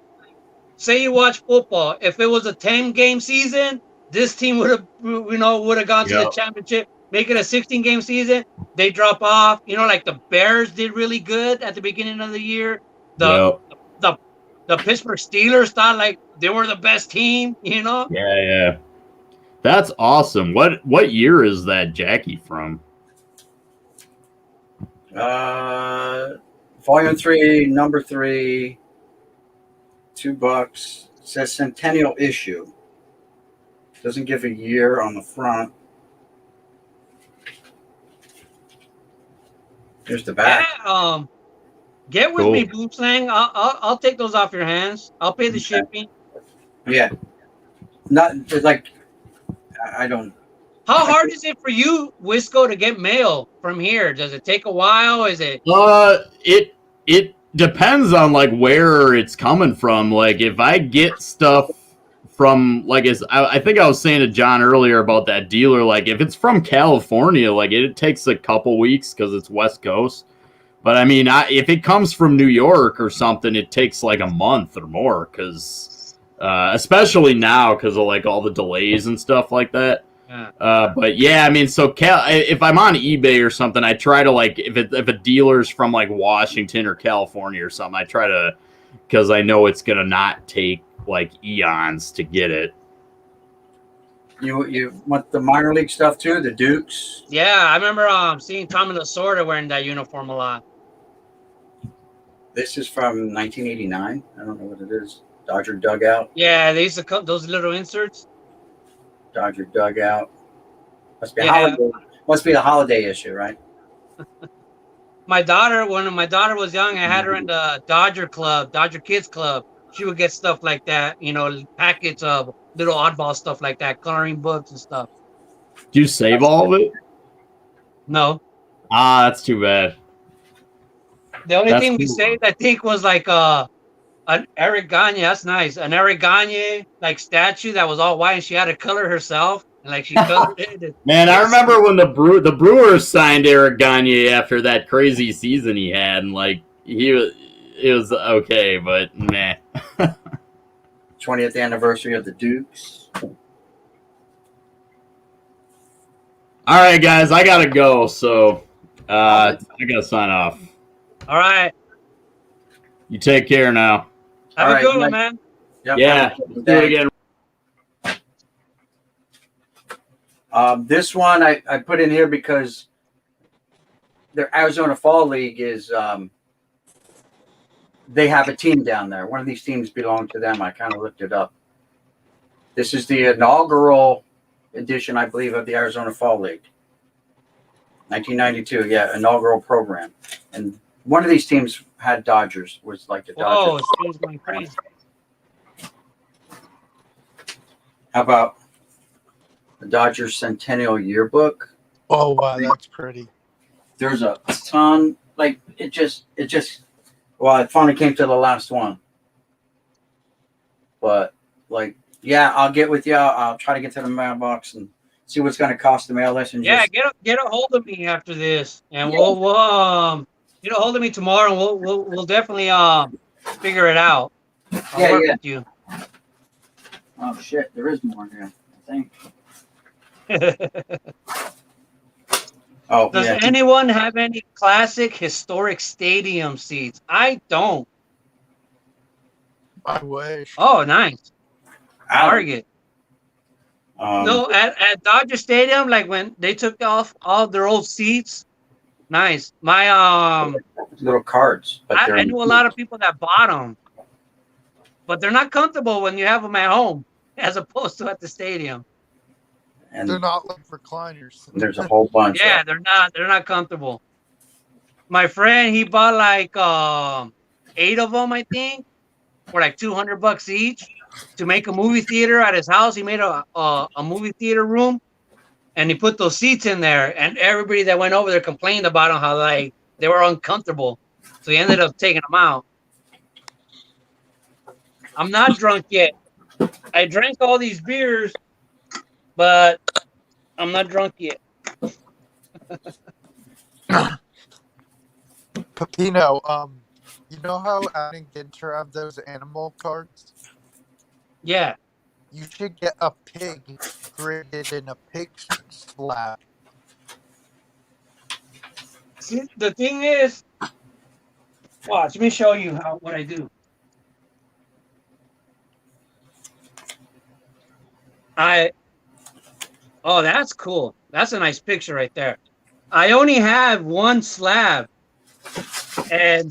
say you watch football. If it was a 10-game season, this team would have gone to the championship. Make it a 16-game season, they drop off. Like the Bears did really good at the beginning of the year. The Pittsburgh Steelers thought like they were the best team. Yeah. That's awesome. What year is that Jackie from? Volume 3, number 3, $2. It says centennial issue. Doesn't give a year on the front. Here's the back. Yeah, get with me, Boomslang. I'll take those off your hands. I'll pay the shipping. Yeah. Not like I don't. How hard is it for you, Wisco, to get mail from here? Does it take a while? Is it? It depends on like where it's coming from. Like if I get stuff from I think I was saying to John earlier about that dealer. Like if it's from California, like it takes a couple weeks because it's West Coast. But I mean, if it comes from New York or something, it takes like a month or more because, especially now because of like all the delays and stuff like that. But yeah, I mean, so if I'm on eBay or something, I try to like if a dealer's from like Washington or California or something, I try to because I know it's gonna not take like eons to get it. You want the minor league stuff too, the Dukes? Yeah, I remember seeing Tommy Lasorda wearing that uniform a lot. This is from 1989. I don't know what it is. Dodger dugout. Yeah, they used to cut those little inserts. Dodger dugout. Must be a holiday issue, right? My daughter, when my daughter was young, I had her in the Dodger Kids Club. She would get stuff like that, packets of little oddball stuff like that, coloring books and stuff. Do you save all of it? No. That's too bad. The only thing we saved, I think, was like an Eric Gagne. That's nice. An Eric Gagne like statue that was all white, and she had to color herself. And like she colored it. Man, I remember when the Brewers signed Eric Gagne after that crazy season he had, and like it was okay, but meh. 20th anniversary of the Dukes. All right, guys, I gotta go, so I gotta sign off. All right. You take care now. Have a good one, man. Yep, yeah, let's do it again. This one I put in here because their Arizona Fall League is they have a team down there. One of these teams belong to them. I kind of looked it up. This is the inaugural edition, I believe, of the Arizona Fall League. 1992, yeah, inaugural program. And one of these teams had Dodgers, was like the Dodgers. Oh, it's going crazy. How about the Dodgers Centennial Yearbook? Oh, wow, that's pretty. There's a ton like it just. Well, I finally came to the last one, but like, yeah, I'll get with you. I'll try to get to the mailbox and see what's going to cost the mail list. And Yeah, just get a hold of me after this, and Yeah. we'll get a hold of me tomorrow, and we'll definitely figure it out. I'll work with you. Oh shit, there is more here. I think. Oh, Does yeah. anyone have any classic historic stadium seats? I don't. I wish. Oh, nice. Target. No, at Dodger Stadium, like when they took off all their old seats. Nice. My little cards, but I knew a lot of people that bought them, but they're not comfortable when you have them at home as opposed to at the stadium. And they're not like recliners. There's a whole bunch. Yeah, they're not comfortable. My friend, he bought like 8 of them, I think, for like $200 each to make a movie theater at his house. He made a movie theater room, and he put those seats in there. And everybody that went over there complained about them, how like they were uncomfortable. So he ended up taking them out. I'm not drunk yet. I drank all these beers, but I'm not drunk yet. Pepino, you know how Ginter have those animal cards? Yeah. You should get a pig graded in a pig slab. See, the thing is, watch, let me show you what I do. Oh, that's cool. That's a nice picture right there. I only have one slab, and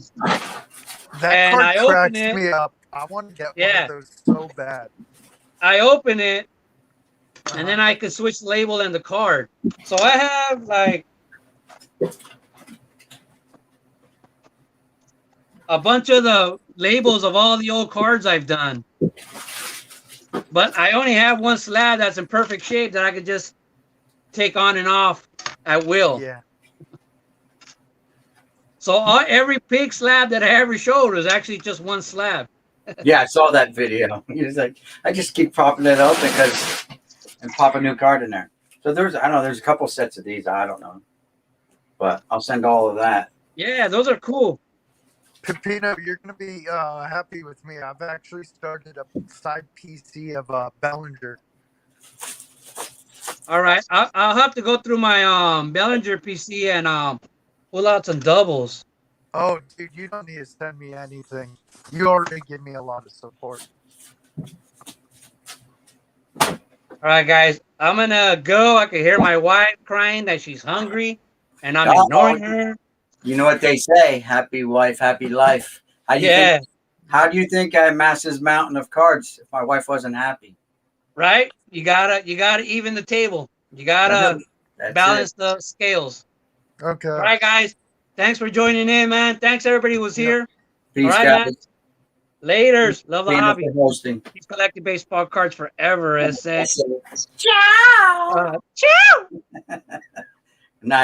that card I cracks me up. I want to get one of those so bad. I open it, and then I can switch the label and the card. So I have like a bunch of the labels of all the old cards I've done. But I only have one slab that's in perfect shape that I could just take on and off at will. Yeah. So every pig slab that I ever showed was actually just one slab. Yeah, I saw that video. He was like, I just keep popping it up and pop a new card in there. So there's a couple sets of these. I don't know, but I'll send all of that. Yeah, those are cool. Pepino, you're gonna be happy with me. I've actually started a side PC of Bellinger. All right, I'll have to go through my Bellinger PC and pull out some doubles. Oh, dude, you don't need to send me anything. You already give me a lot of support. All right, guys, I'm gonna go. I can hear my wife crying that she's hungry, and I'm ignoring her. You know what they say: happy wife, happy life. How do you think I amassed this mountain of cards if my wife wasn't happy? Right? You gotta even the table. You gotta balance the scales. Okay. All right, guys. Thanks for joining in, man. Thanks everybody who was here. Peace, all right, guys. man. Laters. Love the hobby. Hosting. He's collected baseball cards forever, as said. Ciao. Ciao. Night.